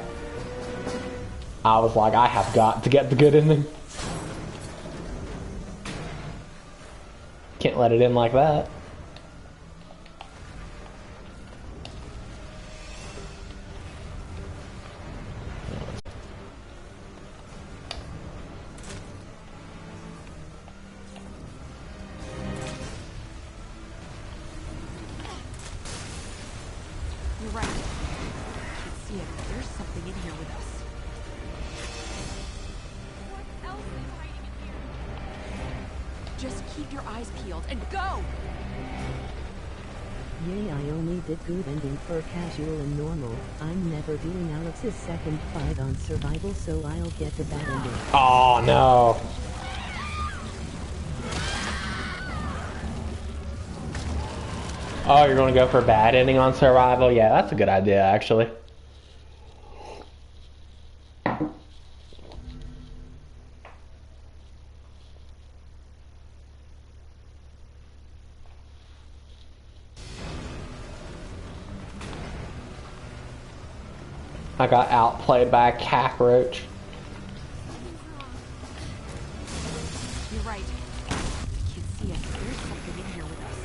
I was like, I have got to get the good ending. Can't let it in like that. You're right. I can't see it, but there's something in here with us. What else is hiding in here? Just keep your eyes peeled and go! Yay, I only did good ending for casual and normal. I'm never doing Alex's second fight on survival, so I'll get the bad ending. Oh no. Oh, you're going to go for a bad ending on survival? Yeah, that's a good idea, actually. I got outplayed by a cockroach. You're right. I can't see it, but there's something in here with us.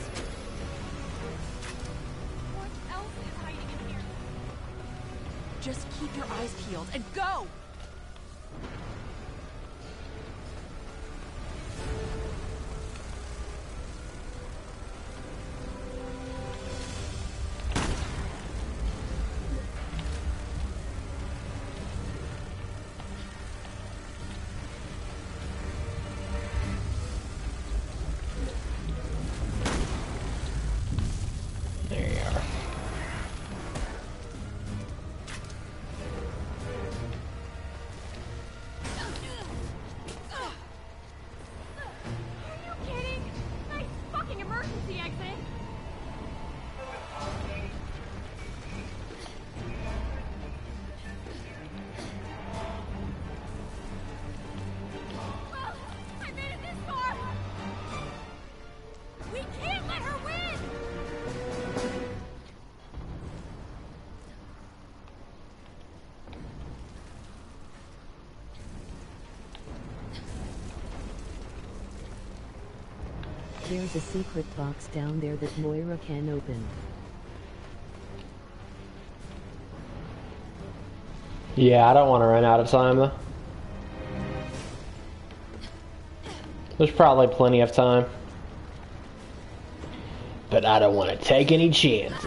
What else is hiding in here? Just keep your eyes peeled and go! There's a secret box down there that Moira can open. Yeah, I don't want to run out of time, though. There's probably plenty of time. But I don't want to take any chances.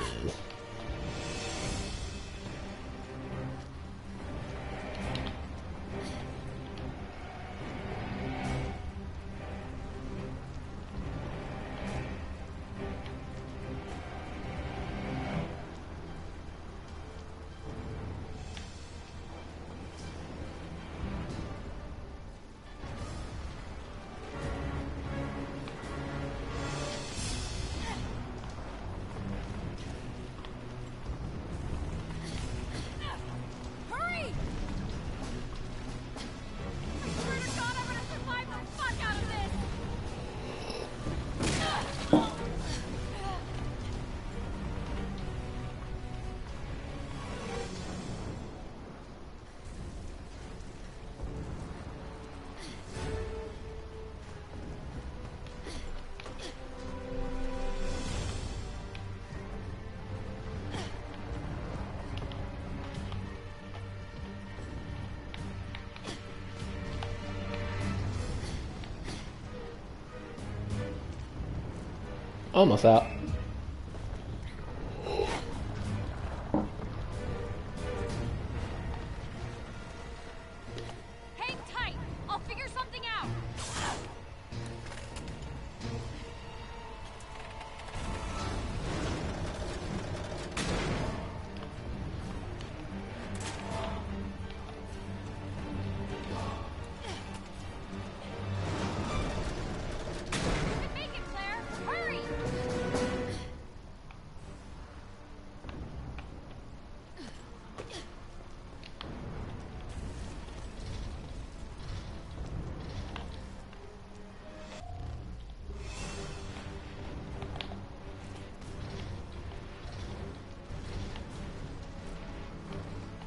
Almost out. Hang tight! I'll figure something out! You can make it, Claire! Hurry!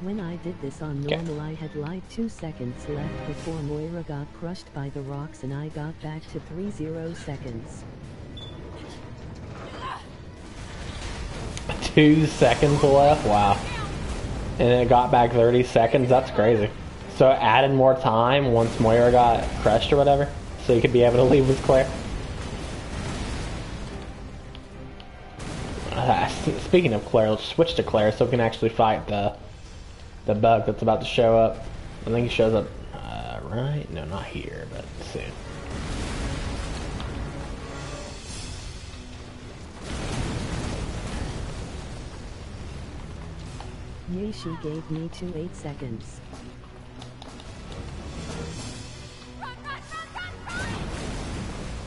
When I did this on normal, I had like 2 seconds left before Moira got crushed by the rocks and I got back to 30 seconds. 2 seconds left? Wow. And it got back 30 seconds? That's crazy. So it added more time once Moira got crushed or whatever? So you could be able to leave with Claire? Speaking of Claire, let's switch to Claire so we can actually fight the bug that's about to show up. I think he shows up, right? No, not here, but soon. Yay, she gave me 8 seconds.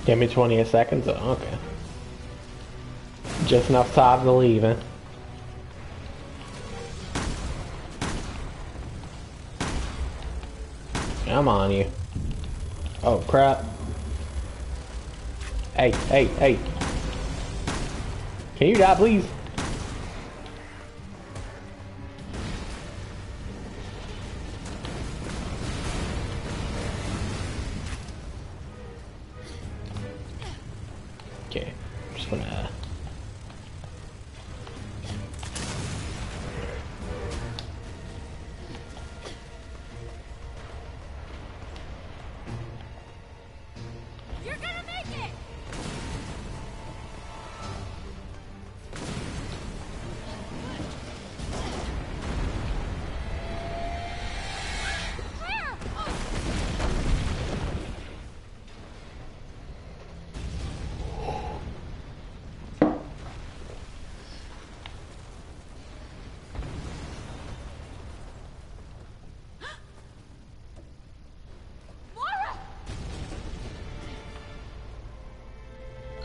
Give me 28 seconds? Oh, okay. Just enough time to leave, eh? I'm on you. Oh, crap. Hey, hey, hey. Can you die, please? Okay, I'm just gonna... You're gonna make it!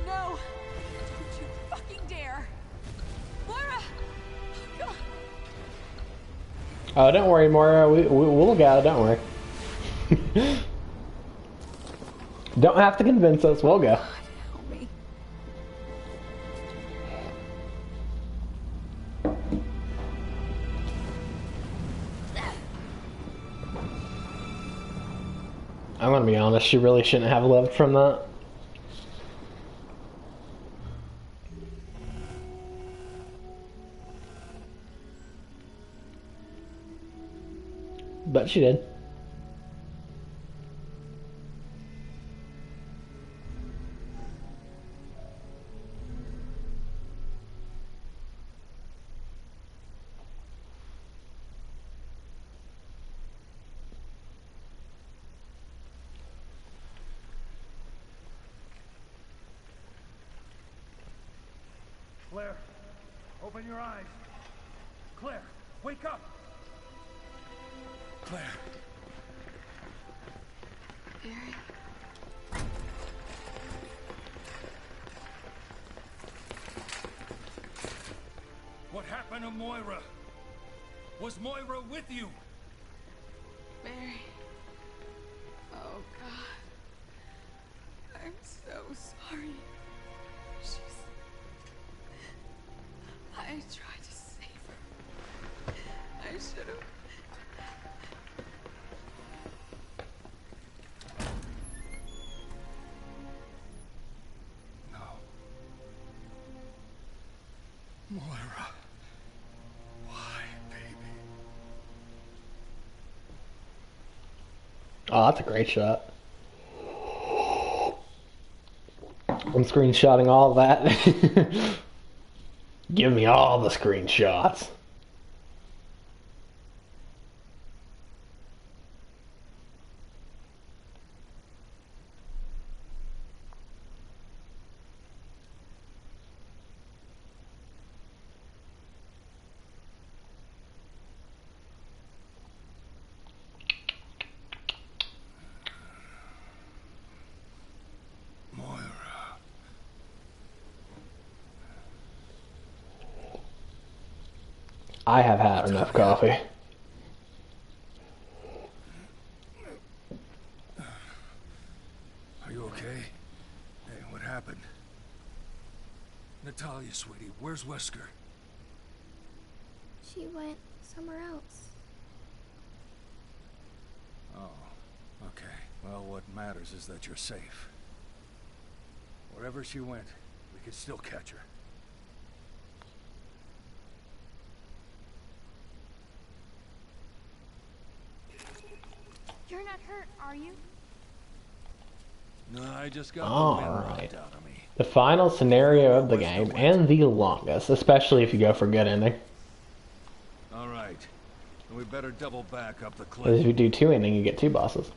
No! Don't you fucking dare! Moira! Come on! Oh, don't worry, Moira. We'll look at it, don't worry. Don't have to convince us, we'll go. Help me. I'm gonna be honest, she really shouldn't have lived from that. But she did. Claire, open your eyes. Claire, wake up. Claire. Barry? What happened to Moira? Was Moira with you? Barry. Oh, God. I'm so sorry. I tried to save her. I should have. No. Moira. Why, baby? Oh, that's a great shot. I'm screenshotting all of that. Give me all the screenshots. I have had enough coffee. Are you okay? Hey, what happened? Natalia, sweetie, where's Wesker? She went somewhere else. Okay, well, what matters is that you're safe. Wherever she went, we could still catch her. You're not hurt, are you? No, I just got the wind Alright. knocked out of me. The final scenario of the game, and the longest, especially if you go for good ending. Alright. We better double back up the Because if cliff. you do 2 ending, you get 2 bosses.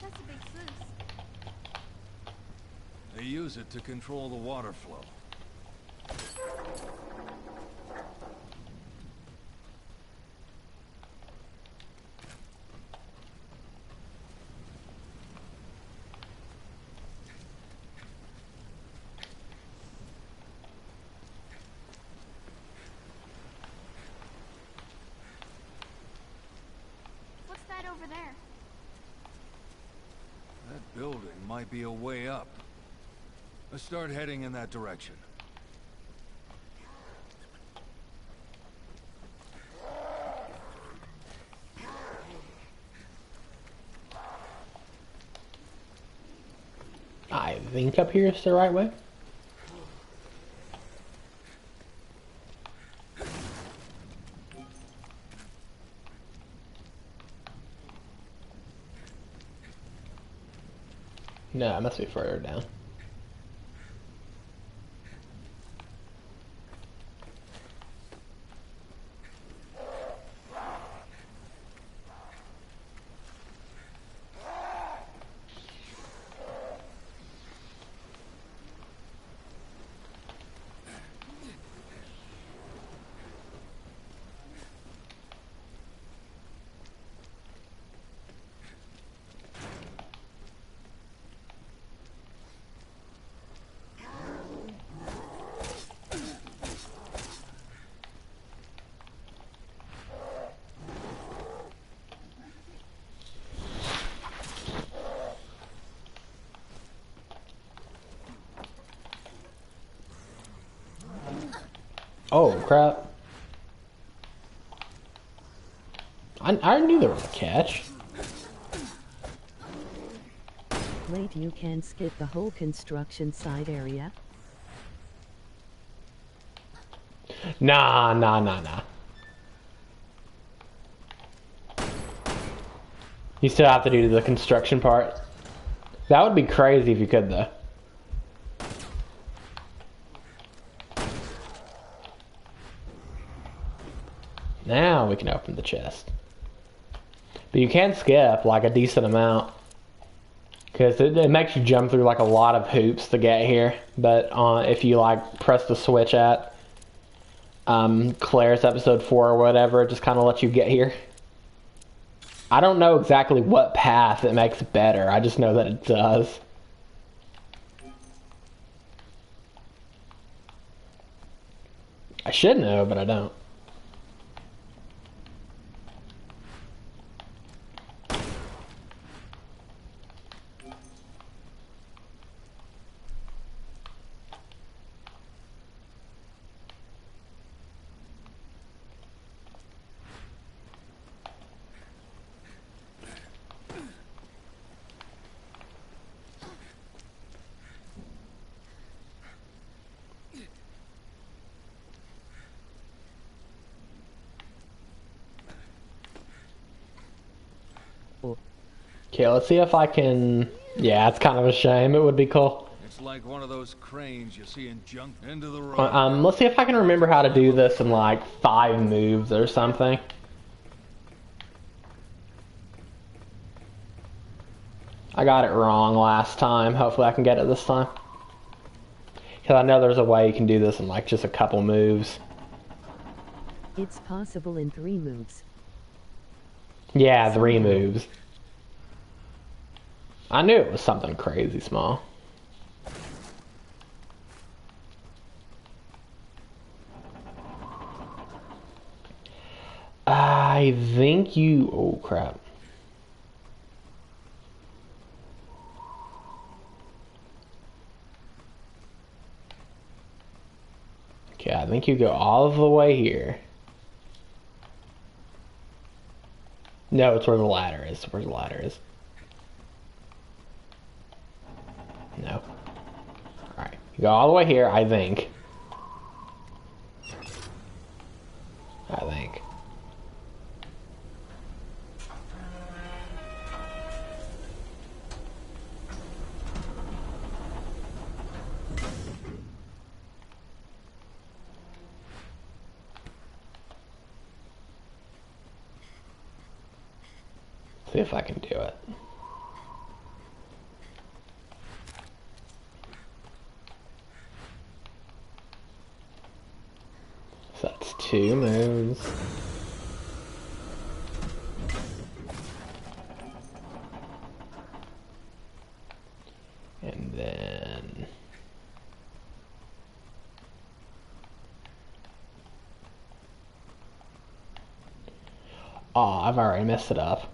That's a big sluice. They use it to control the water flow. What's that over there? That building might be a way up. Let's start heading in that direction. I think up here is the right way. No, it must be further down. Oh, crap. I knew there was a catch. Wait, you can skip the whole construction site area? Nah. You still have to do the construction part. That would be crazy if you could, though. Now we can open the chest. But you can skip, like, a decent amount. Because it makes you jump through, like, a lot of hoops to get here. But if you, like, press the switch at Claire's episode 4 or whatever, it just kind of lets you get here. I don't know exactly what path it makes better. I just know that it does. I should know, but I don't. Okay, let's see if I can... Yeah, it's kind of a shame. It would be cool. It's like one of those cranes you see in junk into the road. Let's see if I can remember how to do this in like 5 moves or something. I got it wrong last time. Hopefully I can get it this time. Because I know there's a way you can do this in like just a couple moves. It's possible in 3 moves. Yeah, 3 moves. I knew it was something crazy small. I think you... Oh, crap. Okay, I think you go all the way here. No, it's where the ladder is. Where the ladder is. No. Alright. You go all the way here, I think. See if I can do it. So that's 2 moves. And then... oh, I've already messed it up.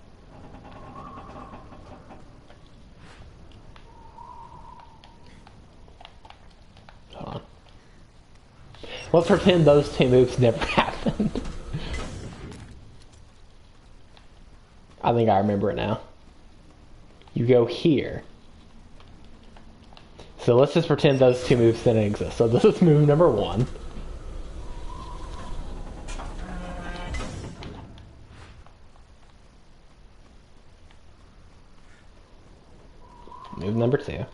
Hold on. Let's pretend those 2 moves never happened. I think I remember it now. You go here. So let's just pretend those 2 moves didn't exist. So this is move number 1. Move number 2.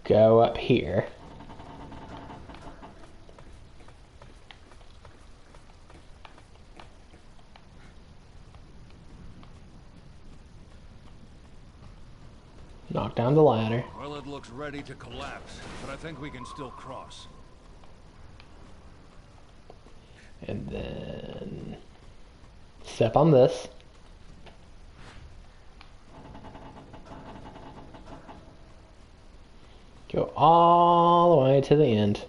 Go up here. Knock down the ladder. Well, it looks ready to collapse, but I think we can still cross. And then... step on this. Go all the way to the end.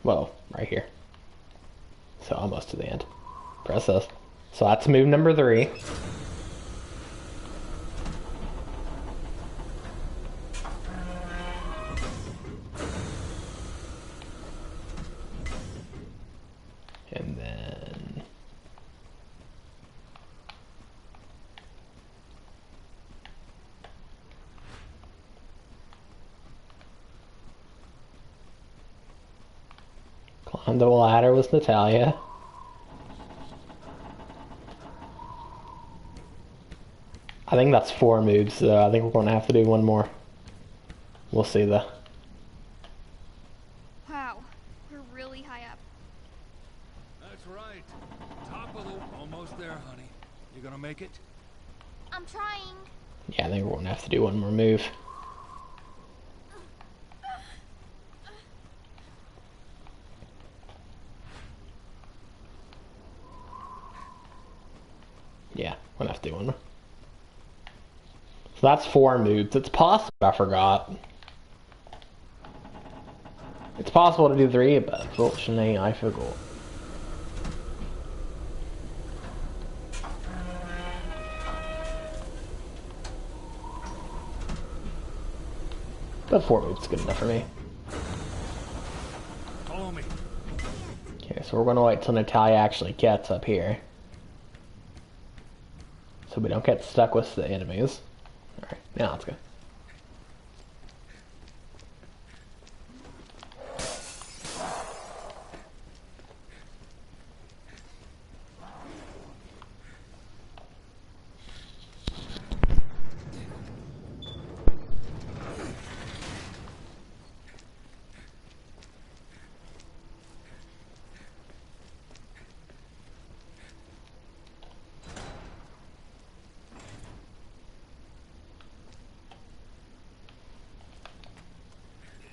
Well, right here. So almost to the end. Press this. So that's move number 3. And then... climb the ladder with Natalia. I think that's 4 moves, so I think we're going to have to do 1 more. We'll see though. Wow, we're really high up. That's right. Top of the... almost there, honey. You gonna make it? I'm trying. Yeah, I think we're going to have to do 1 more move. Yeah, we're going to have to do 1 more. So that's 4 moves. It's possible, I forgot. It's possible to do 3, but unfortunately I forgot. But 4 moves is good enough for me. Follow me. Okay, so we're going to wait till Natalia actually gets up here. So we don't get stuck with the enemies. Alright, now let's go.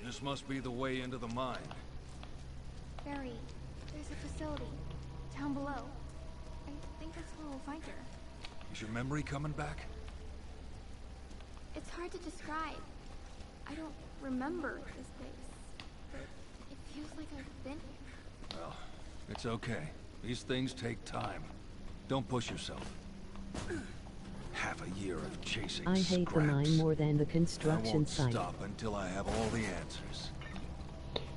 This must be the way into the mine. Barry, there's a facility down below. I think that's where we'll find her. Is your memory coming back? It's hard to describe. I don't remember this place, but it feels like I've been here. Well, it's okay. These things take time. Don't push yourself. Half a year of chasing I hate the mine more than the I construction won't site. stop until I have all the answers.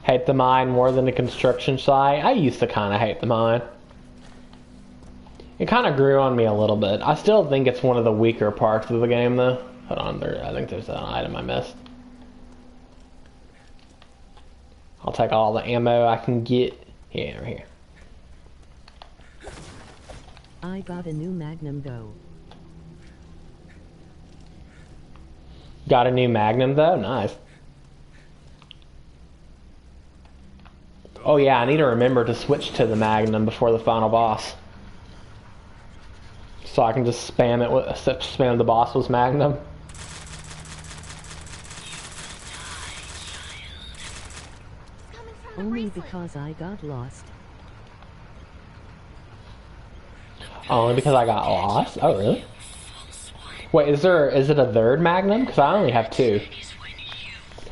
Hate the mine more than the construction site. I used to kind of hate the mine. It kind of grew on me a little bit. I still think it's one of the weaker parts of the game, though. Hold on, I think there's an item I missed. I'll take all the ammo I can get. Yeah, right here. I got a new Magnum though. Got a new Magnum though? Nice. Oh yeah, I need to remember to switch to the Magnum before the final boss. So I can just spam it with spam the boss with Magnum. Only because I got lost. Only because I got lost? Oh really? Wait, is it a third Magnum? Because I only have two.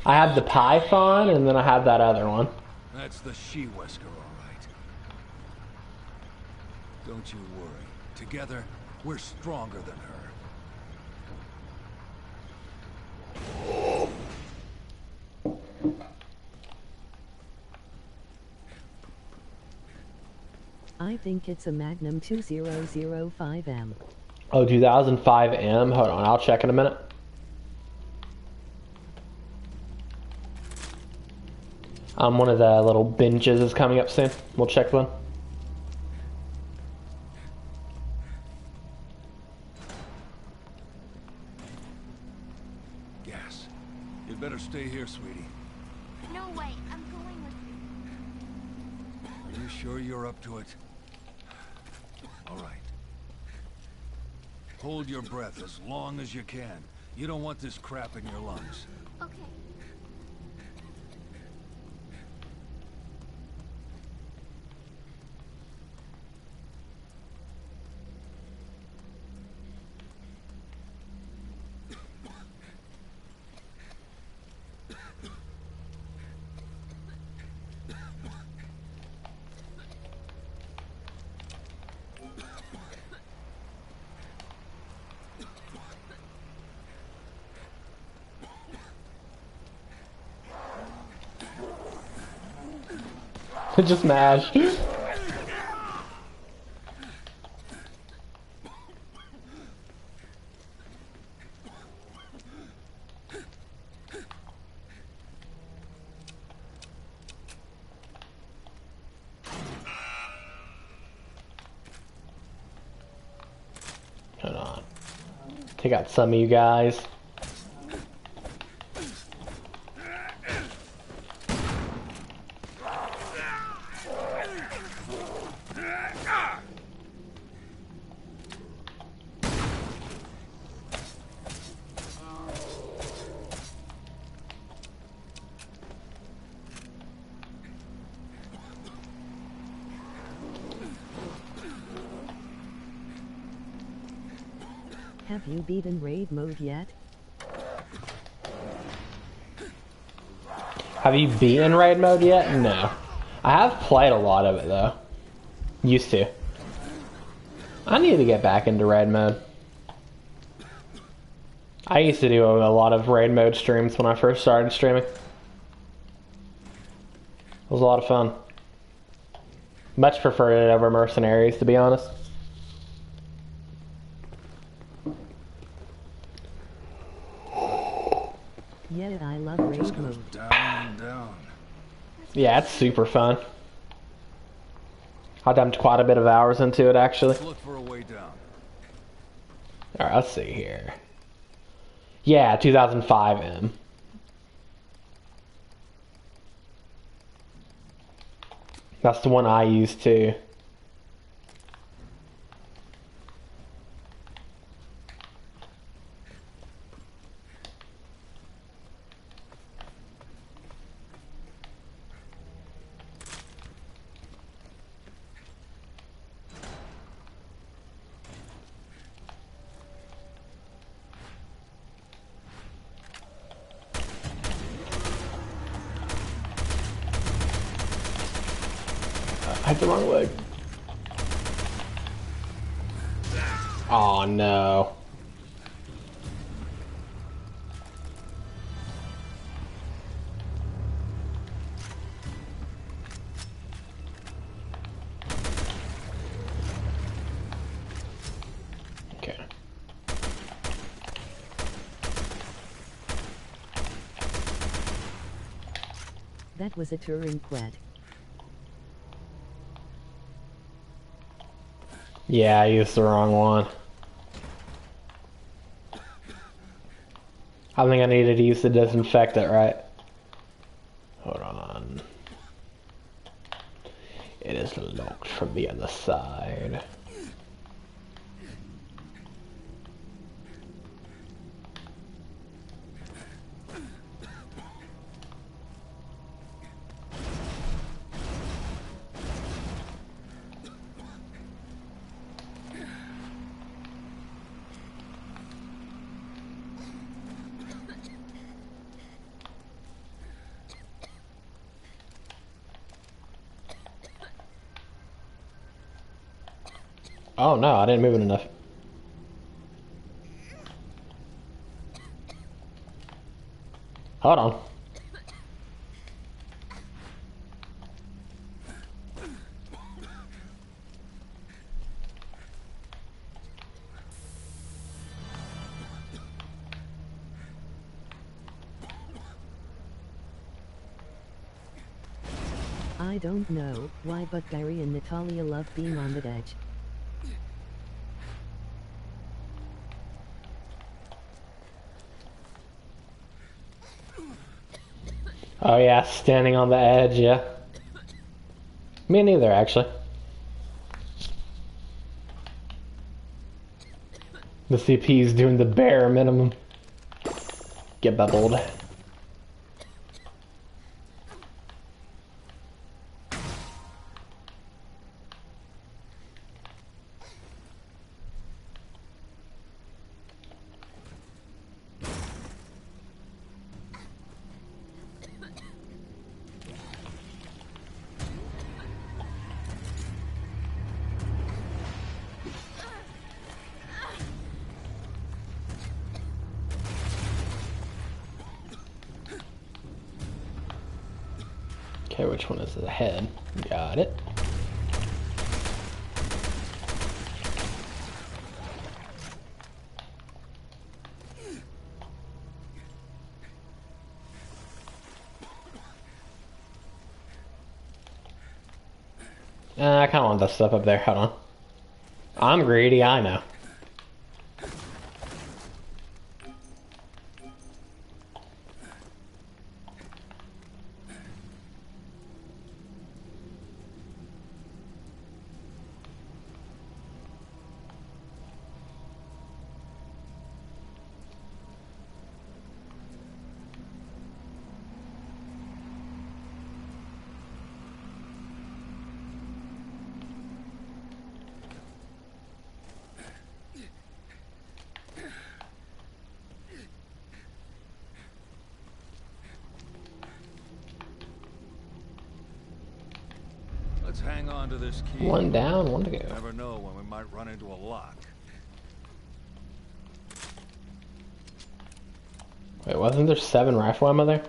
I have the Python and then I have that other one. That's the She-Wesker, all right. Don't you worry. Together, we're stronger than her. I think it's a Magnum 2005M. Oh, 2005M? Hold on, I'll check in a minute. One of the little binges is coming up soon. We'll check one. Gas. You'd better stay here, sweetie. No way, I'm going with you. Are you sure you're up to it? All right. Hold your breath as long as you can. You don't want this crap in your lungs. Okay. Just mash. Hold on. Take out some of you guys. Have you beaten raid mode yet? Have you beaten raid mode yet? No. I have played a lot of it though. Used to. I need to get back into raid mode. I used to do a lot of raid mode streams when I first started streaming. It was a lot of fun. Much preferred it over Mercenaries, to be honest. Yeah, I love raid mode. Down and down. Yeah, it's super fun. I dumped quite a bit of hours into it, actually. Let's look for a way down. Alright, let's see here. Yeah, 2005M. That's the one I used too. I hit the wrong leg. Oh no. That was a Turing quet. Yeah, I used the wrong one. I think I needed to use the disinfectant, right? Hold on. It is locked from the other side. Oh no, I didn't move it enough. Hold on. I don't know why, but Barry and Natalia love being on the edge. Oh yeah, standing on the edge, yeah. Me neither, actually. The CP's doing the bare minimum. Get bubbled. Okay, which one is the head? Got it. I kind of want that stuff up there. Hold on. I'm greedy, I know. Let's hang on to this key. One down, one to go. Never know when we might run into a lock. Wait, wasn't there 7 rifle ammo there?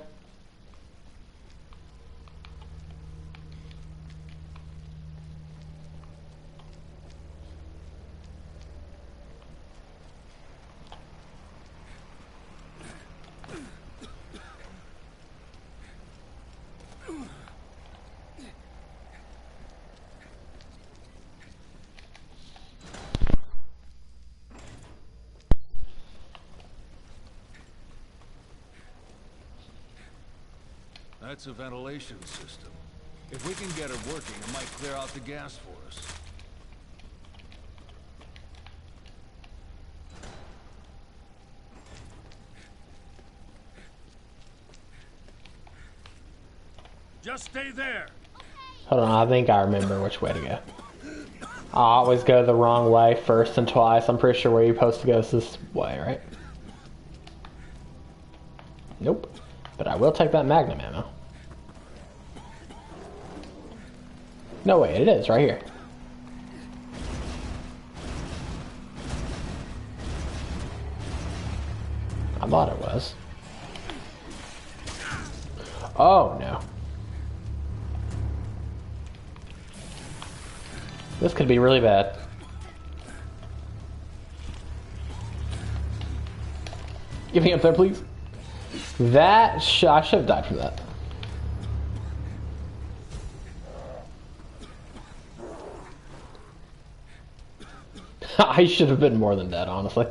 That's a ventilation system. If we can get it working, it might clear out the gas for us. Just stay there. Hold on, I think I remember which way to go. I always go the wrong way first and twice. I'm pretty sure where you're supposed to go is this way, right? Nope. But I will take that Magnum ammo. No, wait, it is right here. I thought it was. Oh, no. This could be really bad. Get me up there, please. I should have died from that. I should have been more than dead, honestly.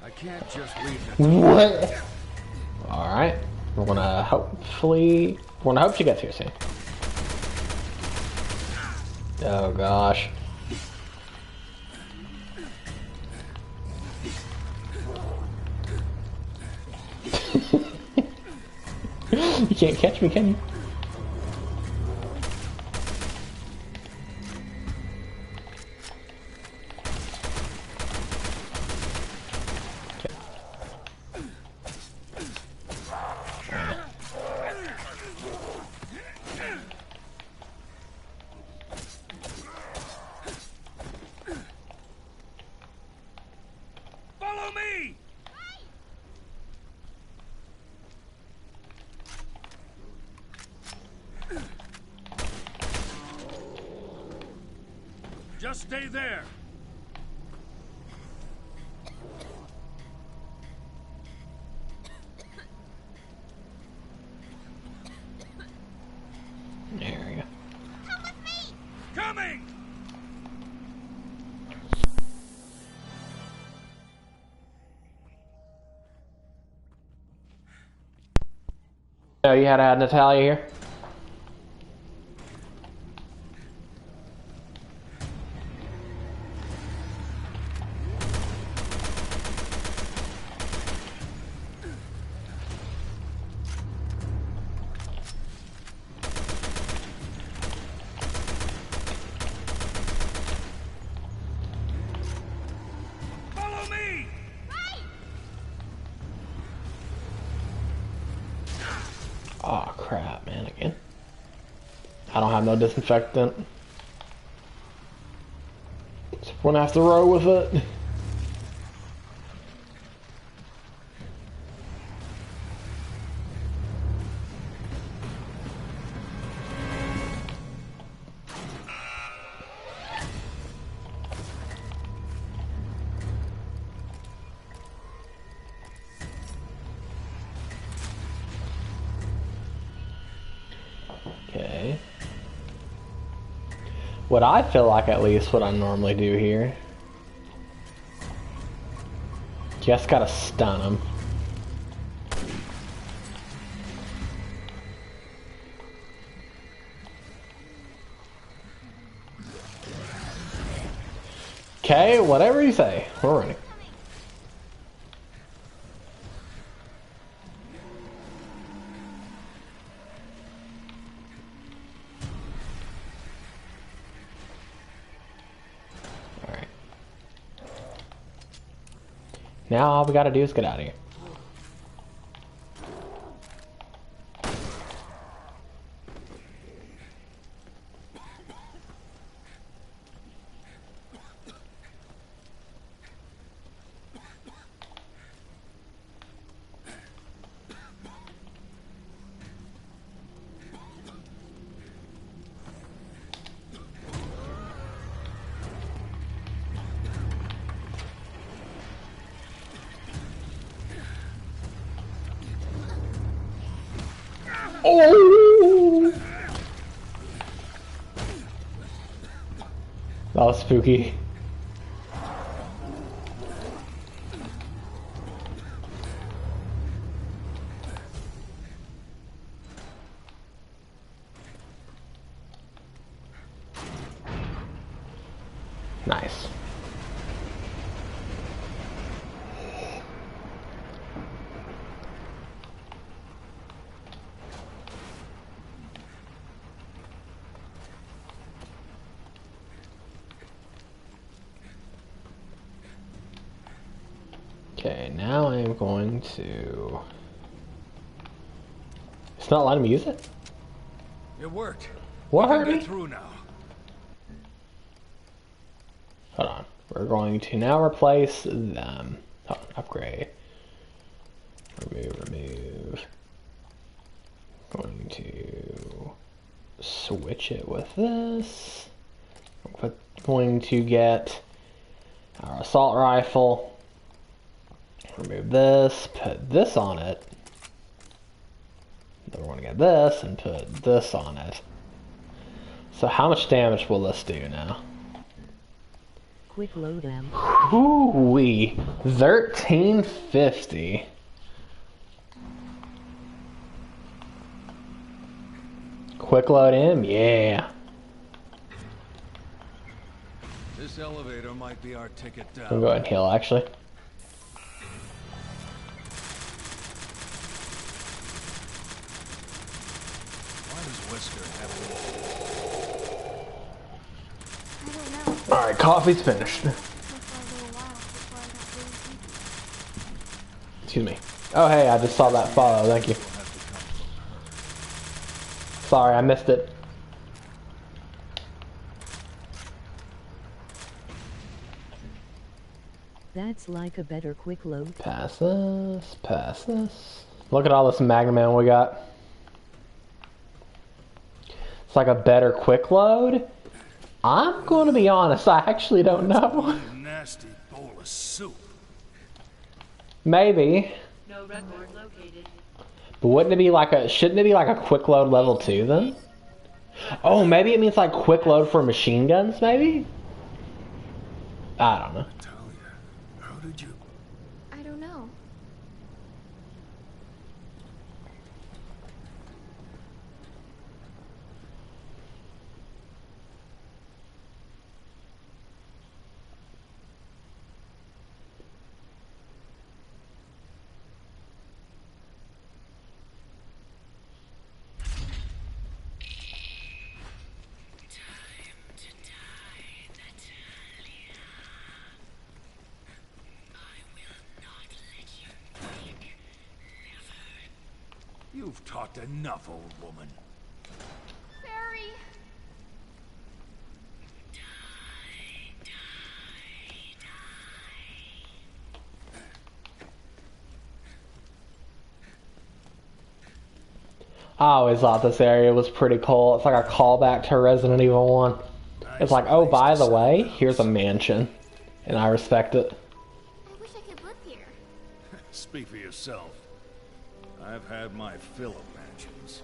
I can't just leave that. What? Alright. We're gonna hope she gets here soon. Oh gosh. You can't catch me, can you? Follow me! Just stay there. There we go. Coming! Oh, you had to add Natalia here? Follow me! Oh crap, man, again. I don't have no disinfectant. So we're gonna have to roll with it. Okay. What I feel like, at least, what I normally do here. Just gotta stun him. Okay, whatever you say. We're running. Alright. Now all we gotta do is get out of here. Oh! That was spooky. Nice. Okay, now I'm going to... It's not letting me use it? It worked. What We hurt can me? get through now. Hold on. We're going to now replace them. Hold on, upgrade. Remove. Going to switch it with this. Going to get our assault rifle. remove this, put this on it. Then we're going to get this and put this on it. So how much damage will this do now? Quick load am. Ooh-wee. 1350. Quick load M? Yeah. This elevator might be our ticket down. We'll go ahead and heal, actually. Why does Wesker have Alright, coffee's finished. Excuse me. Oh, hey, I just saw that follow. Thank you. Sorry, I missed it. That's like a better quick load. Pass this, pass this. Look at all this Magnum ammo we got. It's like a better quick load. I'm going to be honest, I actually don't know. nasty bowl of soup? Maybe. No record located. But wouldn't it be like a, shouldn't it be like a quick load level 2 then? Oh, maybe it means like quick load for machine guns, maybe? I don't know. How did you... I don't know. You've talked enough, old woman. Barry! I always thought this area was pretty cool. It's like a callback to Resident Evil 1. It's like, oh, by the way, here's a mansion. And I respect it. I wish I could live here. Speak for yourself. I've had my fill of mansions.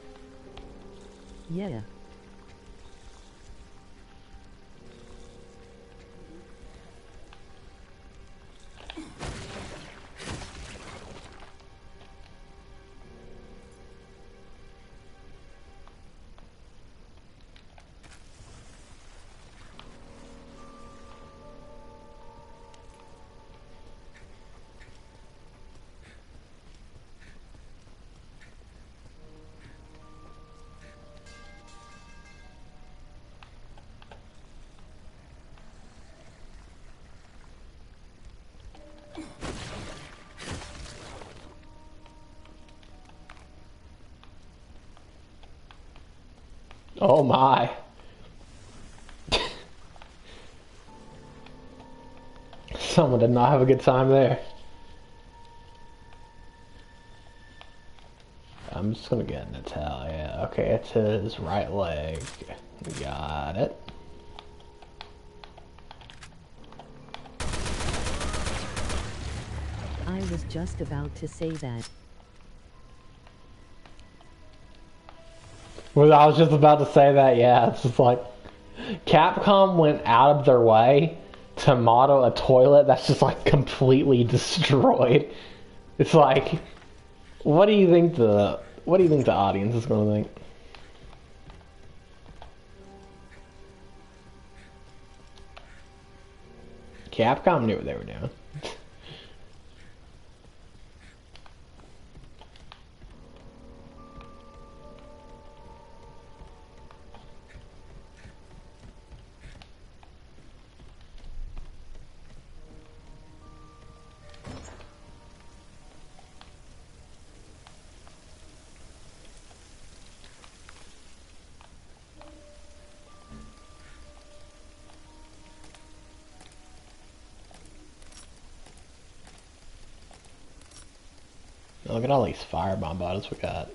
Yeah. Oh my. Someone did not have a good time there. I'm just gonna get Natalia. Okay, it's his right leg. Got it. I was just about to say that. Well, I was just about to say that, yeah. It's just like, Capcom went out of their way to model a toilet that's just like completely destroyed. It's like, what do you think the audience is gonna think? Capcom knew what they were doing. Look at all these firebomb bottles we got.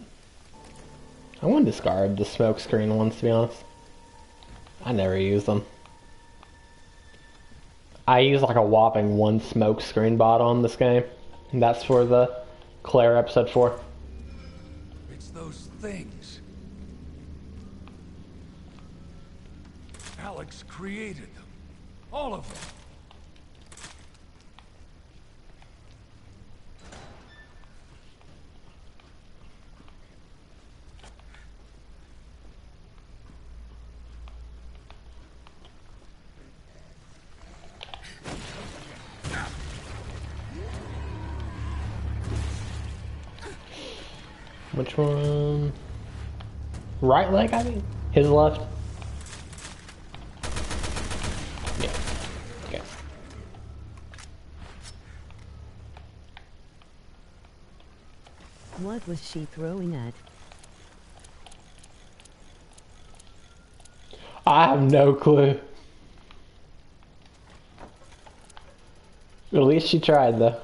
I want to discard the smoke screen ones, to be honest. I never use them. I use like a whopping 1 smoke screen bottle in this game. And that's for the Claire episode 4. It's those things. Alex created them. All of them. Which one? Right leg, I think? His left? Yeah. Okay. What was she throwing at? I have no clue. At least she tried, though.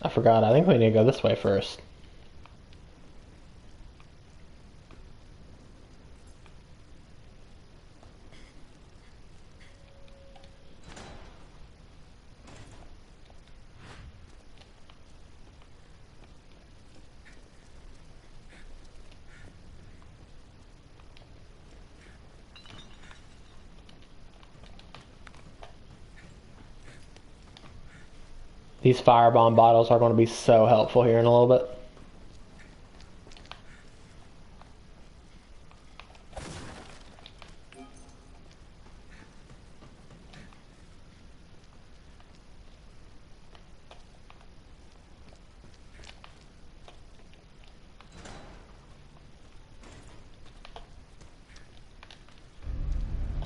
I forgot. I think we need to go this way first. These firebomb bottles are going to be so helpful here in a little bit.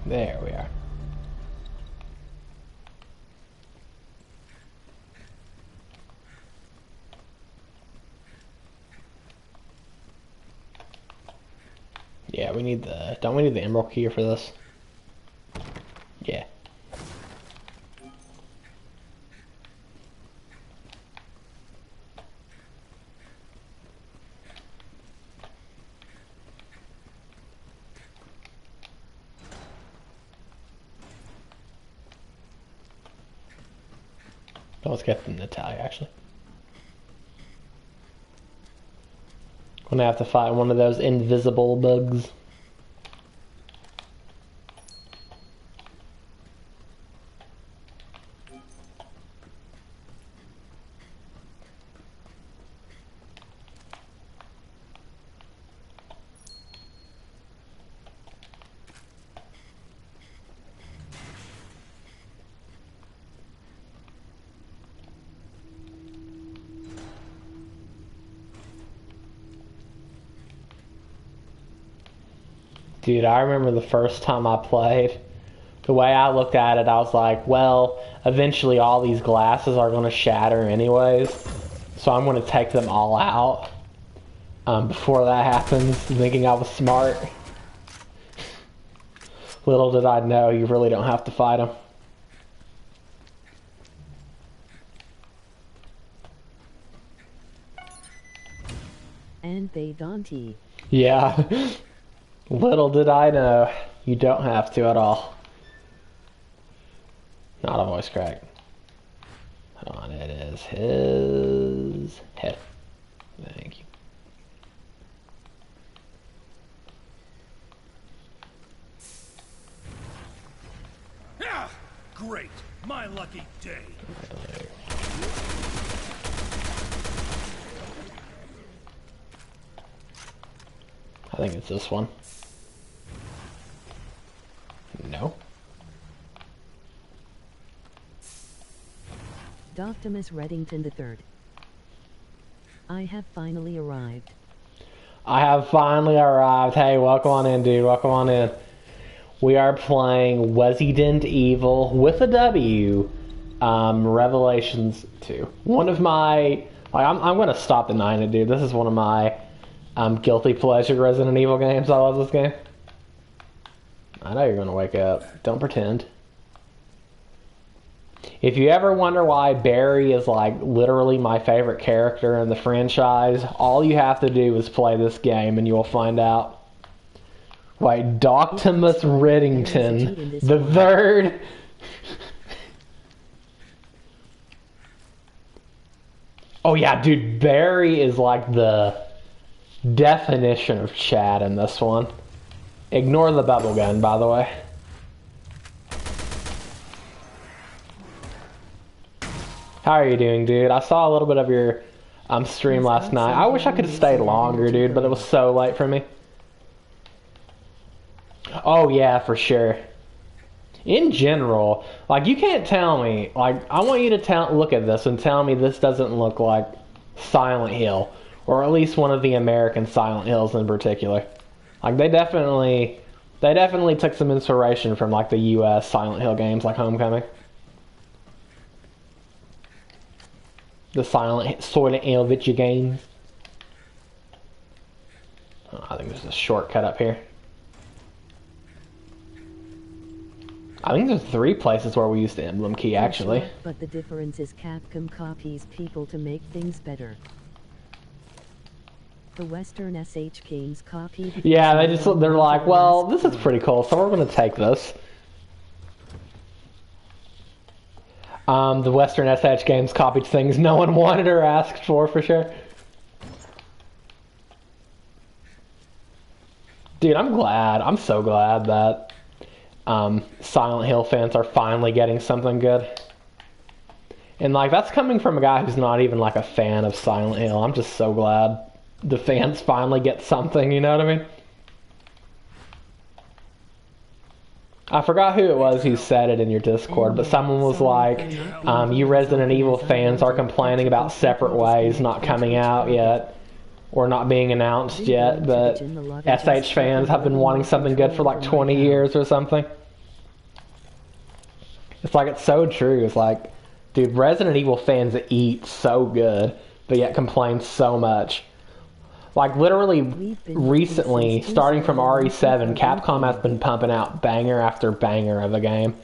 There we are. Yeah, we need the... Don't we need the emerald key for this? Yeah. Oh, let's get the Natalia, actually. Gonna have to fight one of those invisible bugs. Dude, I remember the first time I played, the way I looked at it, I was like, well, eventually all these glasses are going to shatter anyways, so I'm going to take them all out before that happens, thinking I was smart. Little did I know, you really don't have to fight them. And they don't. Yeah. Little did I know, you don't have to at all. Not a voice crack. Hold on, it is his head. Thank you. Yeah, great. My lucky day. I think it's this one. No. Doctimus Reddington III. I have finally arrived. I have finally arrived. Hey, welcome on in, dude. Welcome on in. We are playing Resident Evil with a W, Revelations 2. One of my, like, I'm gonna stop denying it, dude. This is one of my guilty pleasure Resident Evil games. I love this game. I know you're gonna wake up. Don't pretend. If you ever wonder why Barry is like literally my favorite character in the franchise, all you have to do is play this game and you'll find out. Wait, DOCvember Riddington, the third. Oh yeah, dude, Barry is like the definition of Chad in this one. Ignore the bubble gun, by the way. How are you doing, dude? I saw a little bit of your stream last night. I wish I could have stayed longer, dude, but it was so late for me. Oh yeah, for sure. In general, like, you can't tell me, like, I want you to look at this and tell me this doesn't look like Silent Hill, or at least one of the American Silent Hills in particular. Like, they definitely took some inspiration from like the US Silent Hill games like Homecoming. The Silent Hill Vitya games. Oh, I think there's a shortcut up here. I think there's 3 places where we used the emblem key, actually. But the difference is Capcom copies people to make things better. The Western SH games copied... Yeah, they're like, well, this is pretty cool, so we're going to take this. The Western SH games copied things no one wanted or asked for sure. Dude, I'm so glad that Silent Hill fans are finally getting something good. And like, that's coming from a guy who's not even like a fan of Silent Hill. I'm just so glad the fans finally get something, you know what I mean? I forgot who it was who said it in your Discord, but someone was like, you Resident Evil fans are complaining about Separate Ways not coming out yet, or not being announced yet, but SH fans have been wanting something good for like 20 years or something. It's like, it's so true. It's like, dude, Resident Evil fans eat so good, but yet complain so much. Like, literally, recently, starting from RE7, Capcom has been pumping out banger after banger of a game.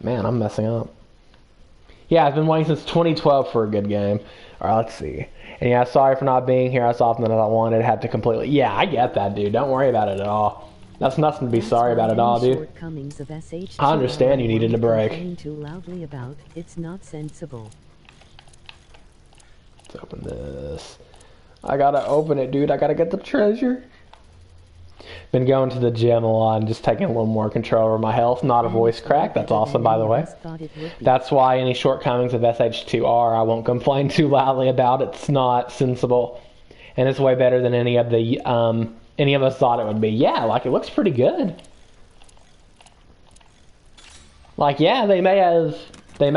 Man, I'm messing up. Yeah, I've been waiting since 2012 for a good game. Alright, let's see. And yeah, sorry for not being here as often as I wanted. Had to completely... Yeah, I get that, dude. Don't worry about it at all. That's nothing to be sorry about at all, dude. I understand you needed a break. Too loudly about. It's not sensible. Let's open this. I gotta open it, dude. I gotta get the treasure. Been going to the gym a lot and just taking a little more control over my health. Not a voice crack. That's awesome, by the way. That's why any shortcomings of SH2 are, I won't complain too loudly about. It's not sensible. And it's way better than any of us thought it would be. Yeah, like, it looks pretty good. Like, yeah, they may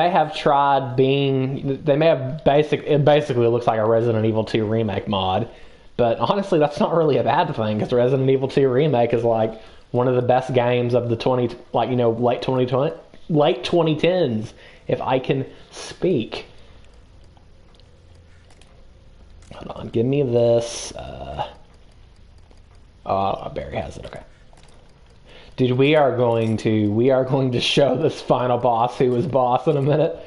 have tried being... They may have it basically looks like a Resident Evil 2 remake mod. But honestly, that's not really a bad thing, because Resident Evil 2 Remake is like one of the best games of the late 2010s, if I can speak. Hold on, give me this. Oh, Barry has it. Okay, dude, we are going to show this final boss who is boss in a minute.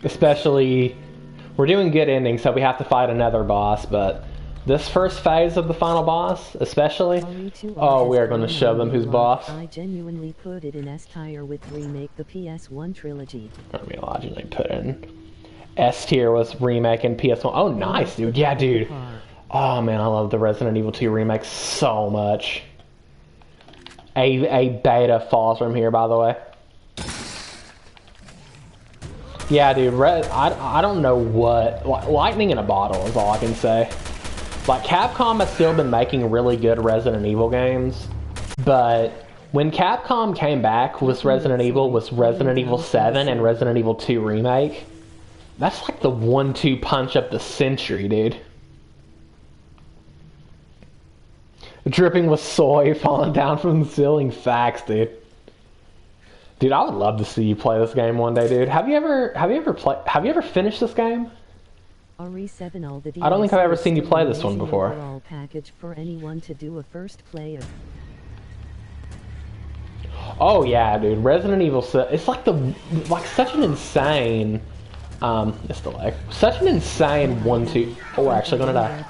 Especially. We're doing good endings, so we have to fight another boss, but this first phase of the final boss, especially, oh, we are going to show them who's boss. I genuinely put it in S tier with Remake the PS1 trilogy. I mean, I genuinely put it in S tier with Remake and PS1. Oh, nice, dude. Yeah, dude. Oh, man, I love the Resident Evil 2 Remake so much. A beta falls from here, by the way. Yeah, dude, I don't know what... Lightning in a bottle is all I can say. Like, Capcom has still been making really good Resident Evil games, but when Capcom came back with Resident Evil 7 and Resident Evil 2 Remake, that's like the 1-2 punch of the century, dude. Dripping with soy falling down from the ceiling. Facts, dude. Dude, I would love to see you play this game one day, dude. Have you ever finished this game? RE7 all the I don't think I've ever seen you play this one amazing before. overall package for anyone to do a first play of. Oh yeah, dude. Resident Evil. It's like such an insane. It's delay. Such an insane 1-2. Oh, we're actually gonna die.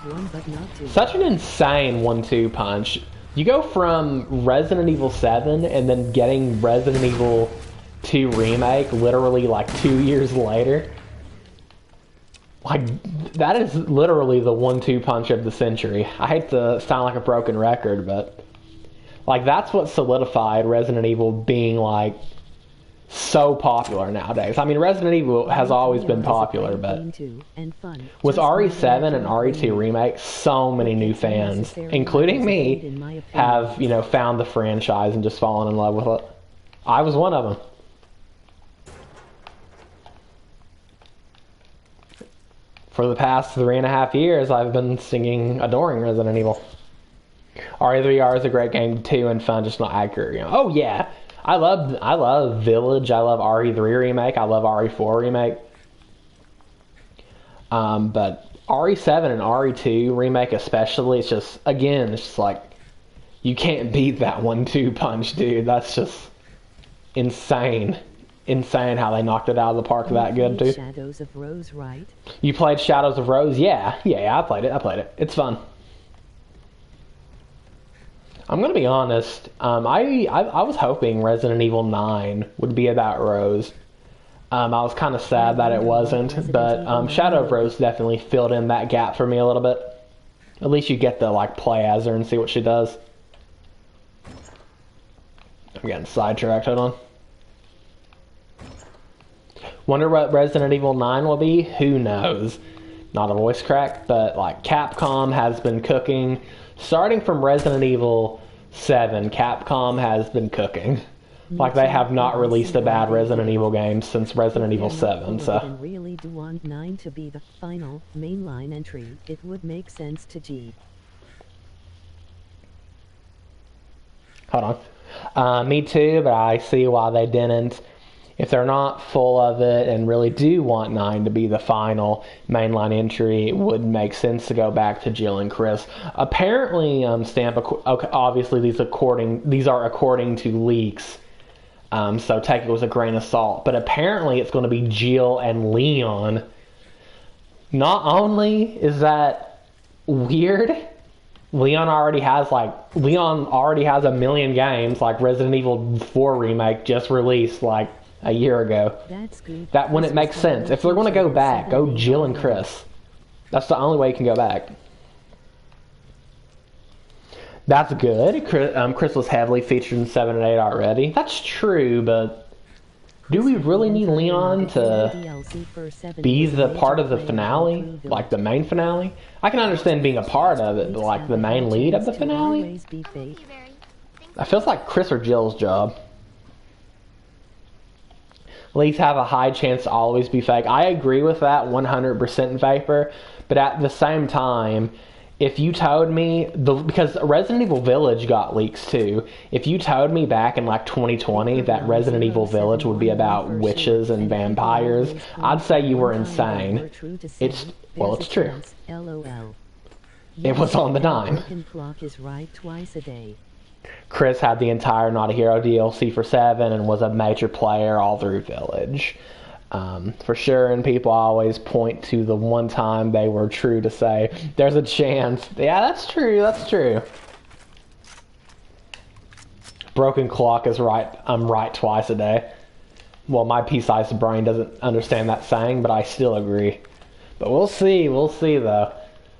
Such an insane 1-2 punch. You go from Resident Evil 7 and then getting Resident Evil 2 remake literally like 2 years later. Like that is literally the 1-2 punch of the century. I hate to sound like a broken record, but like that's what solidified Resident Evil being like so popular nowadays. I mean, Resident Evil has always been popular, but with RE7 and RE2 remake, so many new fans, including me, have, you know, found the franchise and just fallen in love with it. I was one of them. For the past 3.5 years, I've been adoring Resident Evil. RE3R is a great game too, and fun, just not accurate. You know? Oh yeah. I love Village. I love RE3 remake. I love RE4 remake. But RE7 and RE2 remake especially, it's just like you can't beat that 1-2 punch, dude. That's just insane. Insane how they knocked it out of the park that good, too. Shadows of Rose, right? You played Shadows of Rose? Yeah, I played it. It's fun. I'm gonna be honest. I was hoping Resident Evil 9 would be about Rose. I was kind of sad that it wasn't, but Shadow of Rose definitely filled in that gap for me a little bit. At least you get to like play as her and see what she does. I'm getting sidetracked. Hold on. Wonder what Resident Evil 9 will be? Who knows? Not a voice crack, but like Capcom has been cooking. Starting from Resident Evil 7, Capcom has been cooking. Like they have not released a bad Resident Evil game since Resident Evil 7, so. I really do want 9 to be the final mainline entry. It would make sense to G. Hold on. Me too, but I see why they didn't. If they're not full of it and really do want 9 to be the final mainline entry, it would make sense to go back to Jill and Chris. Apparently, Stamp. Okay, obviously these are according to leaks, so take it with a grain of salt. But apparently, it's going to be Jill and Leon. Not only is that weird, Leon already has a million games. Like Resident Evil 4 remake just released like a year ago. That's good. That when it makes sense. If they're going to go back, go Jill and Chris. That's the only way you can go back. That's good. Chris was heavily featured in 7 and 8 already. That's true, but do we really need Leon to be the part of the finale? Like the main finale? I can understand being a part of it, but like the main lead of the finale? That feels like Chris or Jill's job. Leaks have a high chance to always be fake. I agree with that 100% Vapor, but at the same time, if you told me, because Resident Evil Village got leaks too, if you told me back in like 2020 that Resident Evil Village would be about witches and vampires, I'd say you were insane. It's true. It was on the dime. Clock is right twice a day. Chris had the entire Not a Hero DLC for 7 and was a major player all through Village. For sure, and people always point to the one time they were true to say, there's a chance. Yeah, that's true. Broken clock is right. I'm right twice a day. Well, my pea-sized brain doesn't understand that saying, but I still agree. But we'll see though.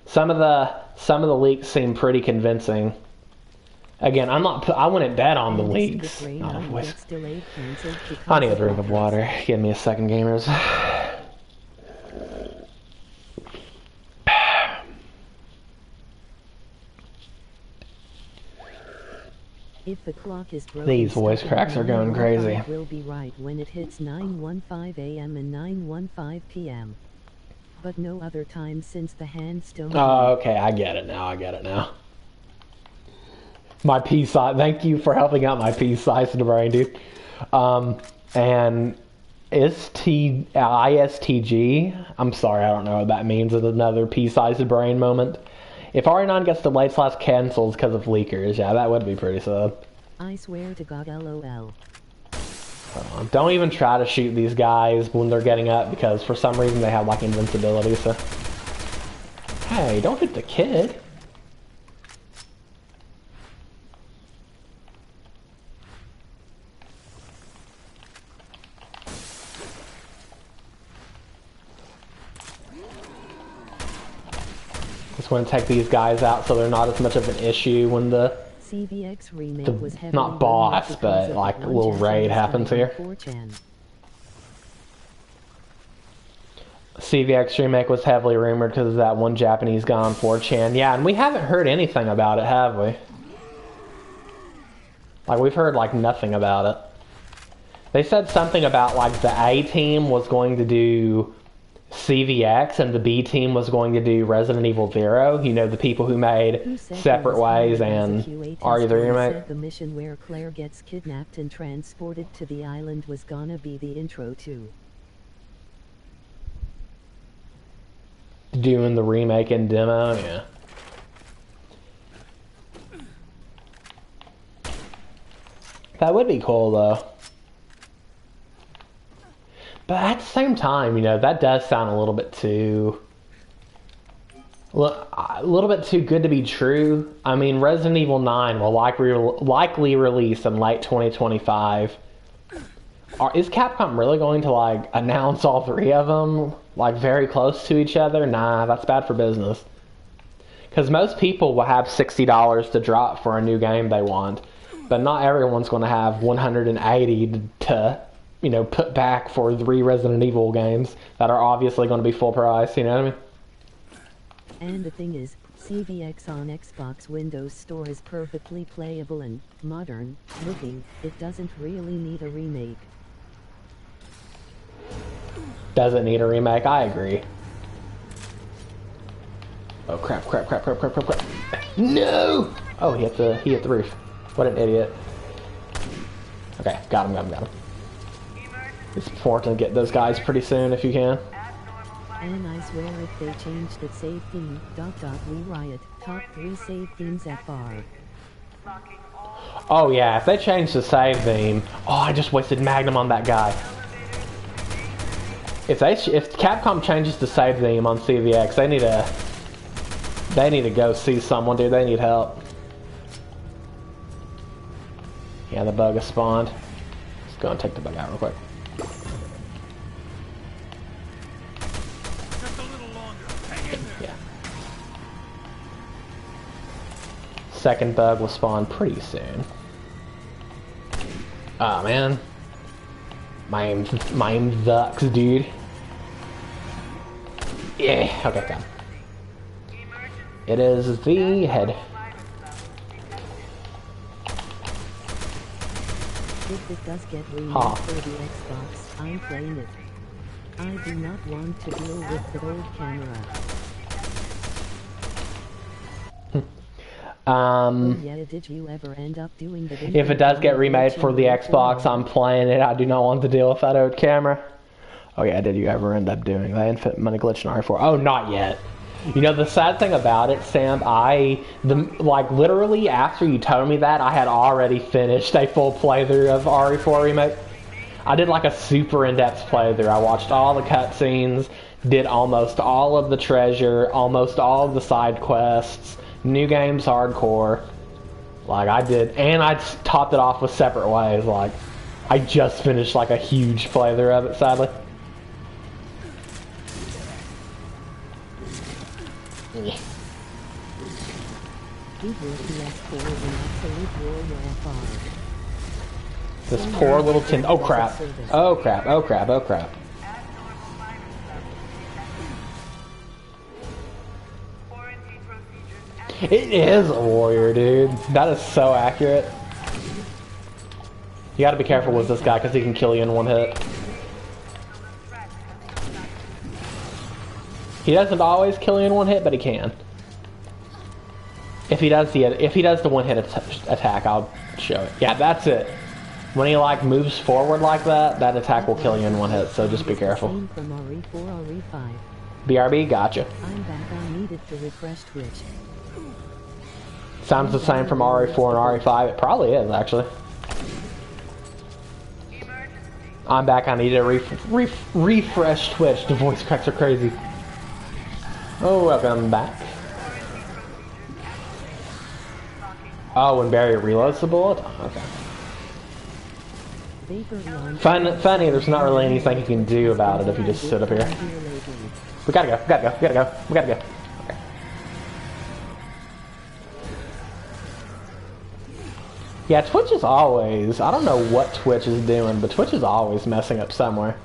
Some of the leaks seem pretty convincing. Again, I wouldn't bet on the leaks. I need a drink of water. Give me a second, gamers. If the clock is broken, these voice cracks are going crazy. Will be right when it hits 9:15 a.m. and 9:15 p.m. But no other time since the handstone. Oh, okay, I get it now. My peace size. Thank you for helping out my peace size to the brain, dude. And ISTG. I'm sorry, I don't know what that means. It's another peace-sized brain moment. If RE9 gets delayed / cancels because of leakers, yeah, that would be pretty sad. I swear to God, LOL. Don't even try to shoot these guys when they're getting up because for some reason they have like invincibility, so. Hey, don't hit the kid. Just want to take these guys out so they're not as much of an issue when the CVX remake was heavily not boss, but like a little raid happens here. CVX remake was heavily rumored because of that one Japanese guy on 4chan. Yeah, and we haven't heard anything about it, have we? Like, we've heard, like, nothing about it. They said something about, like, the A team was going to do CVX and the B team was going to do Resident Evil 0. You know, the people who made Separate Ways and RE3 remake. The mission where Claire gets kidnapped and transported to the island was gonna be the intro to. Doing the remake and demo, yeah. That would be cool, though. But at the same time, you know, that does sound a little bit too... a little bit too good to be true. I mean, Resident Evil 9 will likely release in late 2025. Is Capcom really going to, like, announce all three of them, like, very close to each other? Nah, that's bad for business. Because most people will have $60 to drop for a new game they want, but not everyone's going to have $180 to, you know, put back for 3 Resident Evil games that are obviously going to be full price, you know what I mean? And the thing is, CVX on Xbox Windows Store is perfectly playable and modern looking. It doesn't really need a remake. Doesn't need a remake, I agree. Oh crap, crap, crap, crap, crap, crap, crap. No! Oh, he hit the roof. What an idiot. Okay, got him. It's important to get those guys pretty soon if you can. And I swear if they changed the save theme, we riot. Top 3 save themes at bar. Oh yeah, if they change the save theme... Oh, I just wasted Magnum on that guy. If Capcom changes the save theme on CVX, they need to go see someone, dude. They need help. Yeah, the bug has spawned. Let's go and take the bug out real quick. Just a little longer. Hang in there. Yeah. Second bug will spawn pretty soon. Ah, man. My aim sucks, dude. Yeah, okay, got him. It is the head. If it does get remade for the Xbox, I'm playing it. I do not want to deal with the old camera. Yeah, did you ever end up doing the if it does get remade for the Xbox, I'm playing it. I do not want to deal with that old camera. Oh yeah, did you ever end up doing that Infinite Money Glitch in RE4? Oh, not yet. You know, the sad thing about it, Sam, like, literally after you told me that, I had already finished a full playthrough of RE4 Remake. I did, like, a super in-depth playthrough. I watched all the cutscenes, did almost all of the treasure, almost all of the side quests, New Games Hardcore. Like, I did, and I topped it off with Separate Ways. Like, I just finished, like, a huge playthrough of it, sadly. Yeah. This poor little tin. Oh crap. Oh crap. Oh crap. Oh crap. It is a warrior, dude. That is so accurate. You gotta be careful with this guy because he can kill you in one hit. He doesn't always kill you in one hit, but he can. If he does the one-hit attack, I'll show it. Yeah, that's it. When he like moves forward like that, that attack will kill you in one hit. So just be careful. From RE4, RE5. BRB, gotcha. I'm back. I needed to refresh Twitch. Sounds the same from RE4 and RE5. It probably is actually. I'm back. I need to refresh Twitch. The voice cracks are crazy. Oh, welcome back. Oh, when Barry reloads the bullet? Okay. Funny, there's not really anything you can do about it if you just sit up here. We gotta go, we gotta go, we gotta go, we gotta go. Okay. Yeah, Twitch is always, I don't know what Twitch is doing, but Twitch is always messing up somewhere.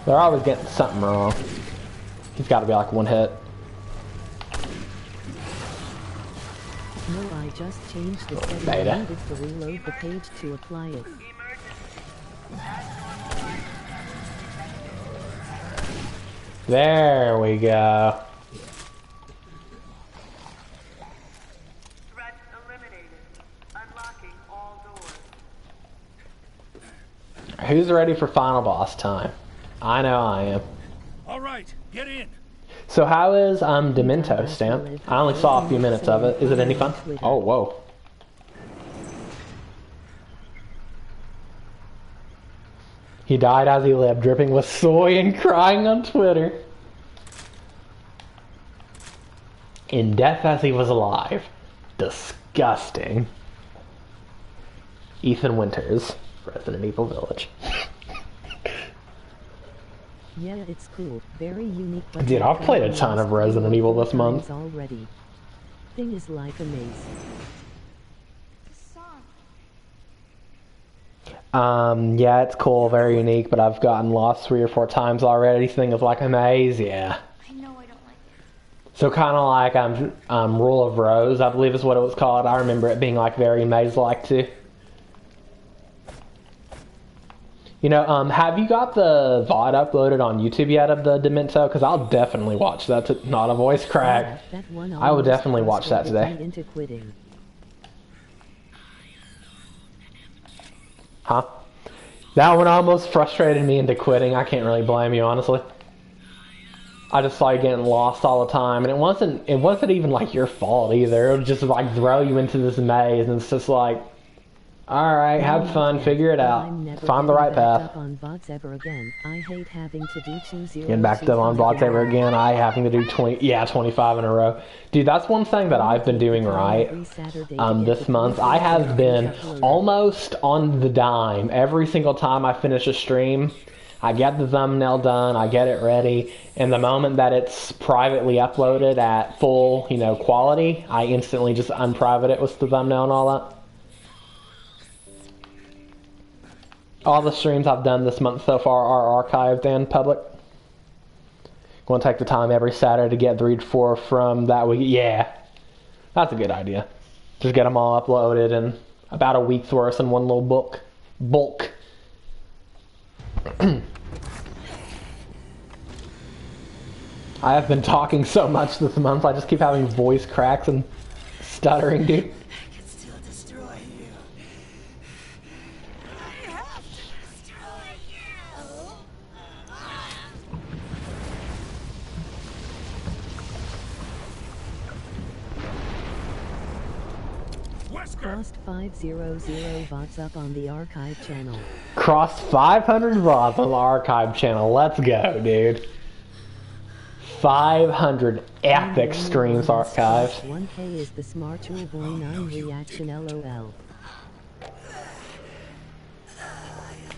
They're always getting something wrong. He's gotta be like one hit. No, I just changed the setting. Beta. I needed to reload the page to apply it. There we go. Threat eliminated. Unlocking all doors. Who's ready for final boss time? I know I am. All right, get in. So how is Demento, Stan? I only saw a few minutes of it. Is it any fun? Oh, whoa. He died as he lived, dripping with soy and crying on Twitter. In death as he was alive. Disgusting. Ethan Winters, Resident Evil Village. Yeah, it's cool. Very unique. But Dude, I've played a ton of Resident Evil this month. Already. Thing is like a maze. Yeah, it's cool, very unique, but I've gotten lost 3 or 4 times already. Thing is like a maze, yeah. I know I don't like it. So kind of like Rule of Rose, I believe is what it was called. I remember it being like very maze-like too. You know, have you got the VOD uploaded on YouTube yet of the Demento? Because I'll definitely watch that. Not a voice crack. I will definitely watch that today. Into quitting. Huh? That one almost frustrated me into quitting. I can't really blame you, honestly. I just like getting lost all the time, and it wasn't even like your fault either. It would just like throw you into this maze, and it's just like, all right, have fun, figure it out, find the right path. On bots ever again. I hate having to do 2-0. Getting backed up on bots ever again. I having to do 25 in a row. Dude, that's one thing that I've been doing right. This month, I have been almost on the dime. Every single time I finish a stream, I get the thumbnail done, I get it ready, and the moment that it's privately uploaded at full, quality, I instantly just unprivate it with the thumbnail and all that. All the streams I've done this month so far are archived and public. Going to take the time every Saturday to get 3 to 4 from that week. Yeah, that's a good idea. Just get them all uploaded in about a week's worth in one little bulk. I have been talking so much this month, I just keep having voice cracks and stuttering, dude. Crossed 500 bots up on the archive channel. Crossed 500 VODs on the archive channel. Let's go, dude. 500 epic streams archived. 1K is the smart boy 9 reaction, LOL.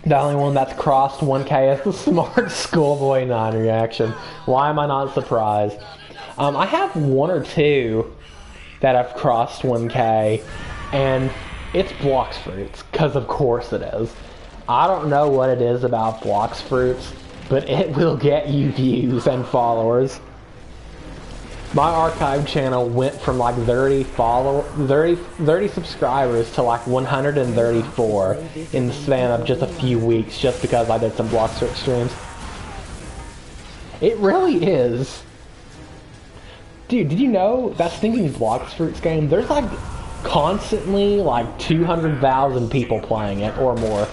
The only one that's crossed 1K is the smart schoolboy 9 reaction. Why am I not surprised? I have 1 or 2 that have crossed 1K, and it's Blocks Fruits, because of course it is. I don't know what it is about Blocks Fruits, but it will get you views and followers. My archive channel went from like 30 subscribers to like 134 in the span of just a few weeks, just because I did some Blocks Fruit streams. It really is. Dude, did you know that stinking Blox Fruits game, there's like constantly like 200,000 people playing it or more.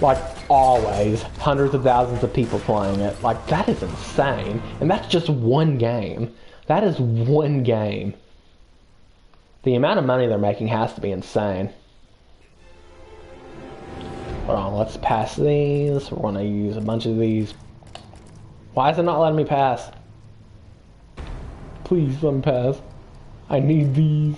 Like always, hundreds of thousands of people playing it. Like that is insane. And that's just one game. That is one game. The amount of money they're making has to be insane. Hold on, let's pass these. We're gonna use a bunch of these. Why is it not letting me pass? Please let me pass. I need these.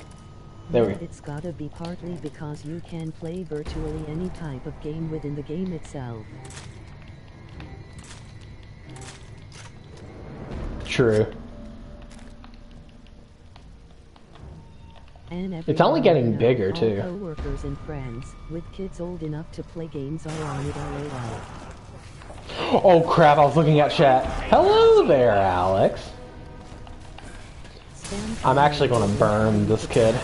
There we go. It's gotta be partly because you can play virtually any type of game within the game itself. True. And It's only getting bigger, all too. Co-workers and friends with kids old enough to play games are on it LOL. Oh crap, I was looking at chat. Hello there, Alex. I'm actually gonna burn this kid.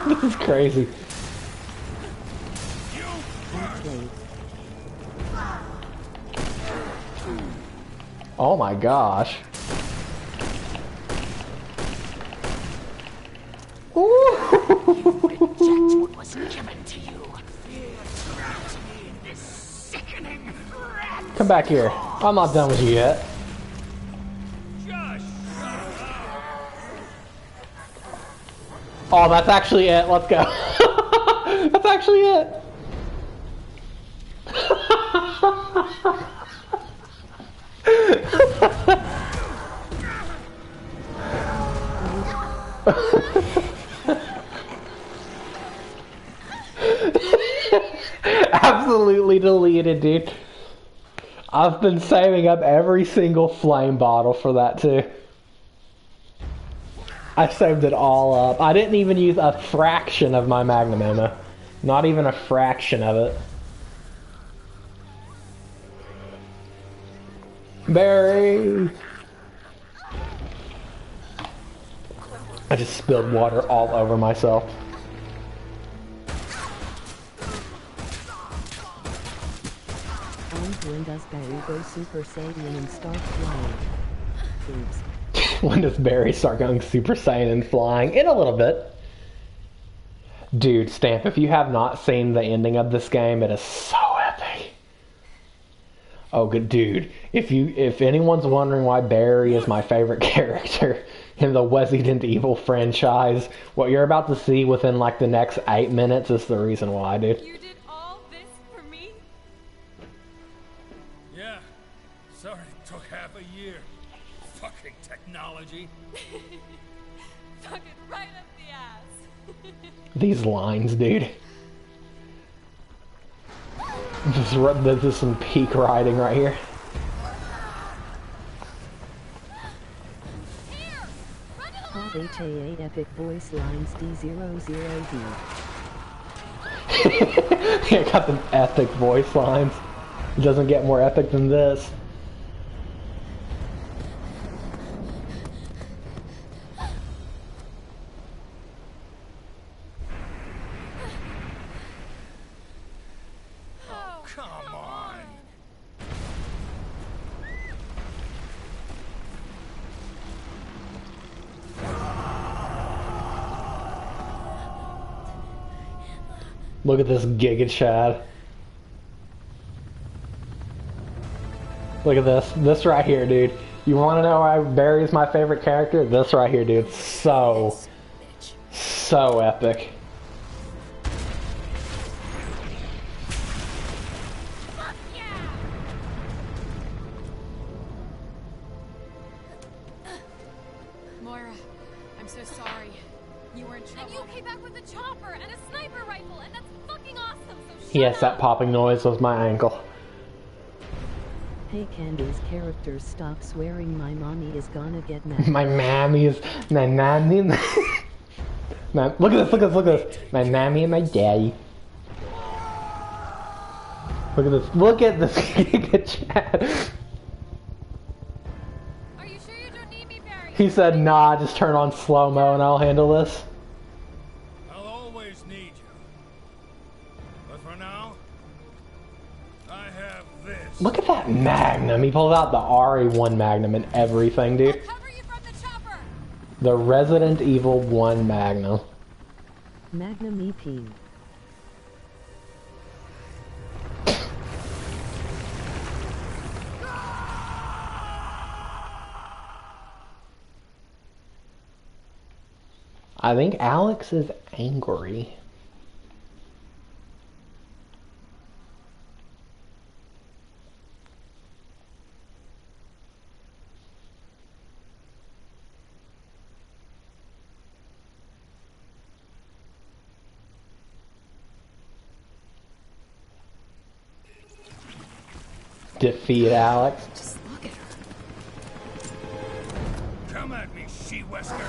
This is crazy. Oh my gosh. What was given to you. This sickening rat. Come back here. I'm not done with you yet. Oh, that's actually it. Let's go. That's actually it. Absolutely deleted, dude. I've been saving up every single flame bottle for that too. I saved it all up. I didn't even use a fraction of my magnum ammo. Not even a fraction of it. Barry! I just spilled water all over myself. When does Barry go Super Saiyan and start flying? Oops. When does Barry start going Super Saiyan and flying? In a little bit. Dude, Stamp, if you have not seen the ending of this game, it is so epic. Oh, good dude. If anyone's wondering why Barry is my favorite character in the Resident Evil franchise, what you're about to see within like the next 8 minutes is the reason why, dude. You did all this for me? Yeah. Sorry it took half a year. Fucking technology. Fucking right up the ass. These lines, dude. This is some peak writing right here. All HAA epic voice lines D00D. I got them epic voice lines. It doesn't get more epic than this. Come on. Look at this Giga Chad. Look at this. This right here, dude. You want to know why Barry is my favorite character? This right here, dude. So epic. Moira, I'm so sorry. You were in trouble. And you came back with a chopper and a sniper rifle, and that's fucking awesome, so shut Yes, up. that popping noise was my ankle. Hey Candy's characters, stop swearing, my mommy is gonna get mad. My mammy is my nanny. Look at this, look at this, look at this. My mammy and my daddy. Look at this, look at this Giga Chad. Are you sure you don't need me, Barry? He said, nah, just turn on slow-mo and I'll handle this. I'll always need you. But for now, I have this. Look at that Magnum. He pulled out the RE1 Magnum and everything, dude. I'll cover you from the chopper. The Resident Evil 1 Magnum. Magnum EP. I think Alex is angry. Defeat Alex. Just look at her. Come at me, she-wesker.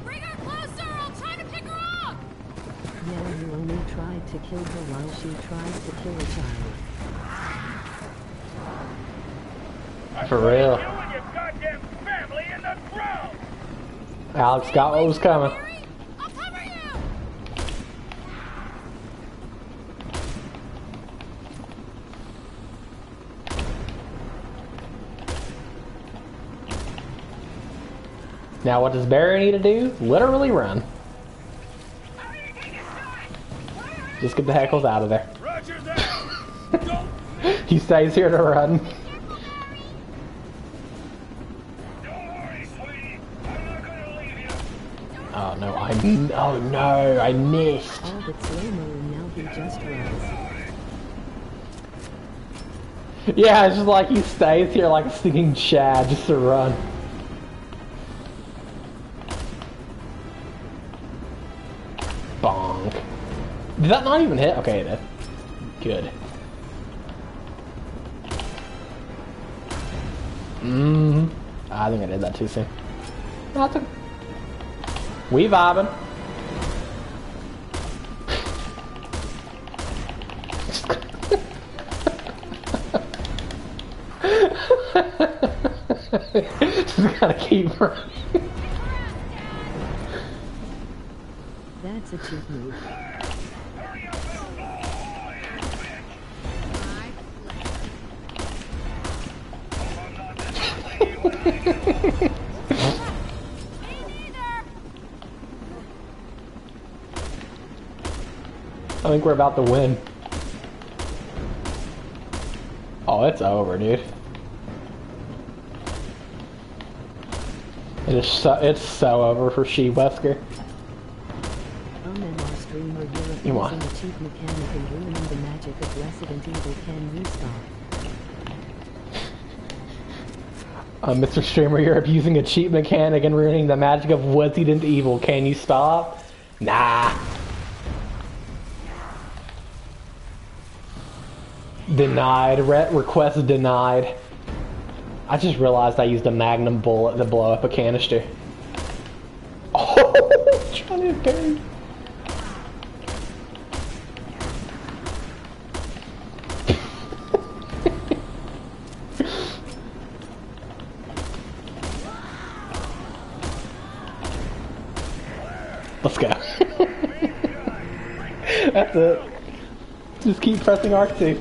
Bring her closer! I'll try to pick her up! Yeah, you only tried to kill her while she tries to kill a child. For real. You and your goddamn family in the ground. Alex got what was coming. I'll cover you! Now what does Barry need to do? Literally run. Just get the heckles out of there. Roger that. He stays here to run. Oh no, oh no, I missed. All but slow-mo and now he just runs. Yeah, it's just like he stays here like a stinging Chad just to run. Bonk. Did that not even hit? Okay, it did. Good. I think I did that too soon. That's okay. We vibing. Just gotta keep running. That's a cheap move. I think we're about to win. Oh, it's over, dude. It's so over for she-wesker. MMR streamer, you're You won. abusing a cheap mechanic and ruining the magic of Resident Evil. Can you stop? Mr. Streamer, you're abusing a cheap mechanic and ruining the magic of Resident Evil. Can you stop? Nah. Denied. Request denied. I just realized I used a magnum bullet to blow up a canister. Oh, trying to bury. Let's go. That's it. Just keep pressing R2.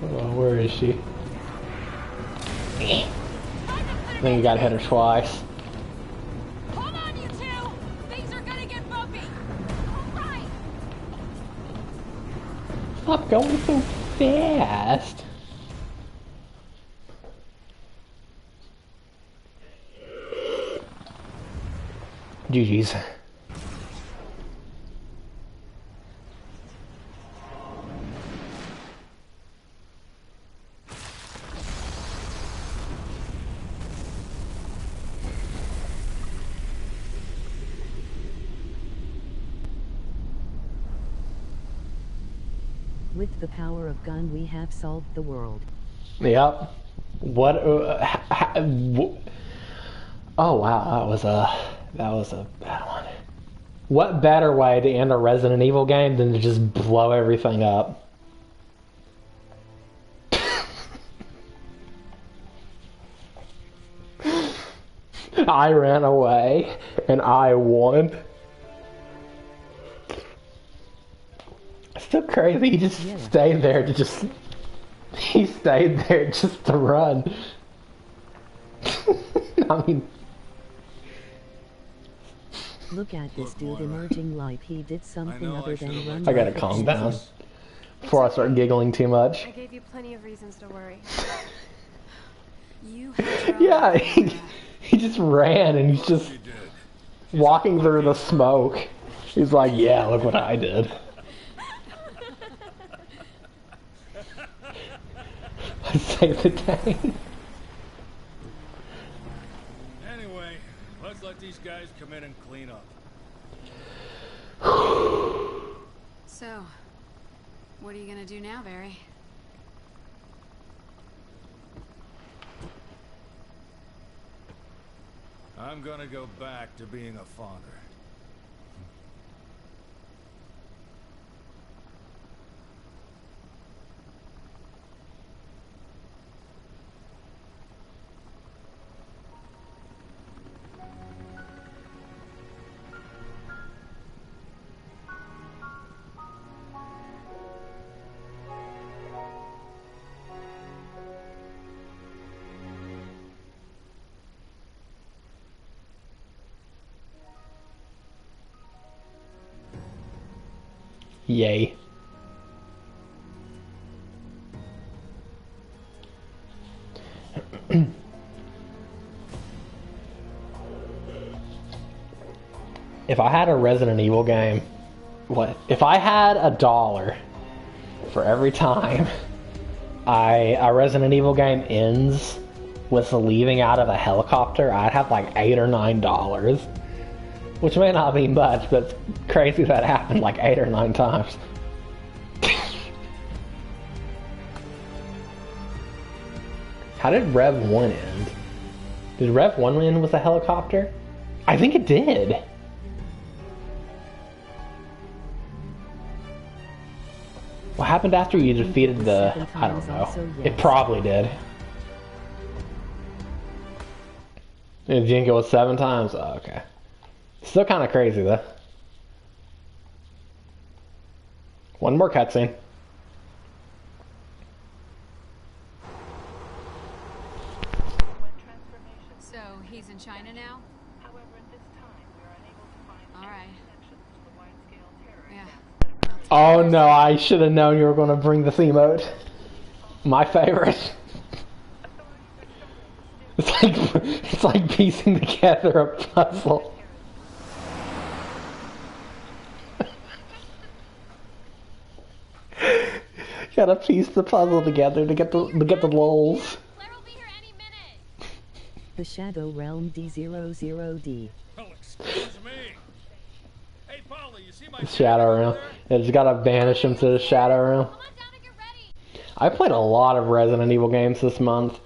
Oh, where is she? I think you gotta hit her twice. Hold on, you two! Things are gonna get bumpy! Alright! Stop going so fast. GG's. With the power of gun, we have solved the world. Yep. What? Oh wow, that was a bad one. What better way to end a Resident Evil game than to just blow everything up? I ran away and I won. Still crazy. He just stayed there to just. He stayed there just to run. I mean. Look at this dude emerging like he did something other than run. I gotta calm down before I start giggling too much. I gave you plenty of reasons to worry. Yeah, he just ran and he's just walking through the smoke. He's like, yeah, look what I did. I saved the day. Anyway, let's let these guys come in and clean up. So, what are you gonna do now, Barry? I'm gonna go back to being a father. Yay. If I had a Resident Evil game, what? If I had $1 for every time a Resident Evil game ends with leaving out of a helicopter, I'd have like $8 or $9. Which may not be much, but it's crazy that happened like 8 or 9 times. How did Rev 1 end? Did Rev 1 end with a helicopter? I think it did. What happened after you defeated the... I don't know. It probably did. You think it was 7 times? Oh, okay. Still kind of crazy, though. One more cutscene. So, he's in China now? However, at this time, we are unable to find Alright. connections to the wide-scale terror Yeah. Oh no, I should have known you were going to bring the emote. My favorite. It's like piecing together a puzzle. Gotta piece the puzzle together to get the lols. The Shadow Realm D00D. Well, excuse me. Hey, Paula, you see my The Shadow Realm. It's gotta banish him to the Shadow Realm. I played a lot of Resident Evil games this month.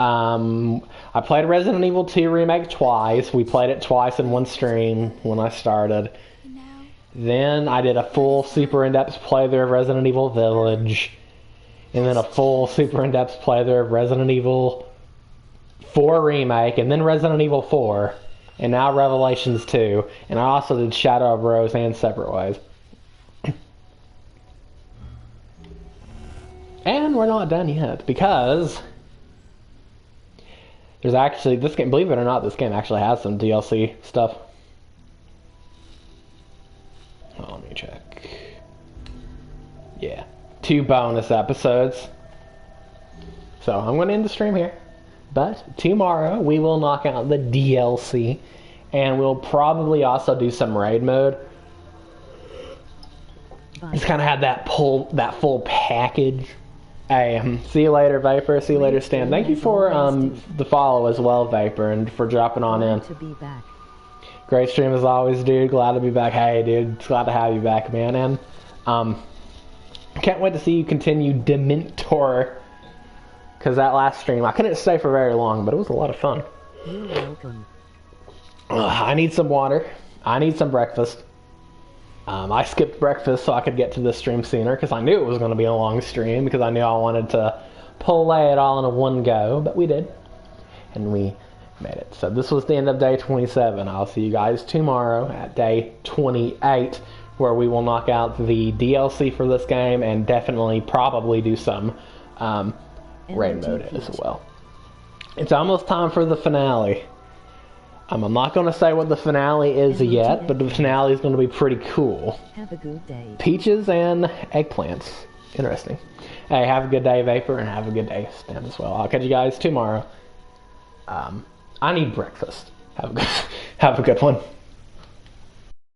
I played Resident Evil 2 Remake twice. We played it twice in one stream when I started. Then I did a full super in-depth playthrough of Resident Evil Village. And then a full super in-depth playthrough of Resident Evil 4 Remake. And then Resident Evil 4. And now Revelations 2. And I also did Shadow of Rose and Separate Ways. And we're not done yet. Because there's actually, this game, believe it or not, this game actually has some DLC stuff. Oh, let me check. Yeah. 2 bonus episodes. So I'm going to end the stream here. But tomorrow we will knock out the DLC. And we'll probably also do some raid mode. Just kind of have that full package. Hey, see you later, Vapor. See you later, Stan. Thank you for the follow as well, Vapor, and for dropping on in. To be back. Great stream as always, dude. Glad to be back. Hey, dude. Glad to have you back, man. And can't wait to see you continue Dementor. Because that last stream, I couldn't stay for very long, but it was a lot of fun. You're welcome. I need some water. I need some breakfast. I skipped breakfast so I could get to this stream sooner because I knew it was going to be a long stream because I knew I wanted to play it all in one go, but we did. And we made it. So this was the end of day 27. I'll see you guys tomorrow at day 28 where we will knock out the DLC for this game and definitely probably do some raid mode as well. It's almost time for the finale. I'm not going to say what the finale is yet, but the finale is going to be pretty cool. Have a good day. Peaches and eggplants. Interesting. Hey, have a good day, Vapor, and have a good day, Stan, as well. I'll catch you guys tomorrow. I need breakfast. Have a good one.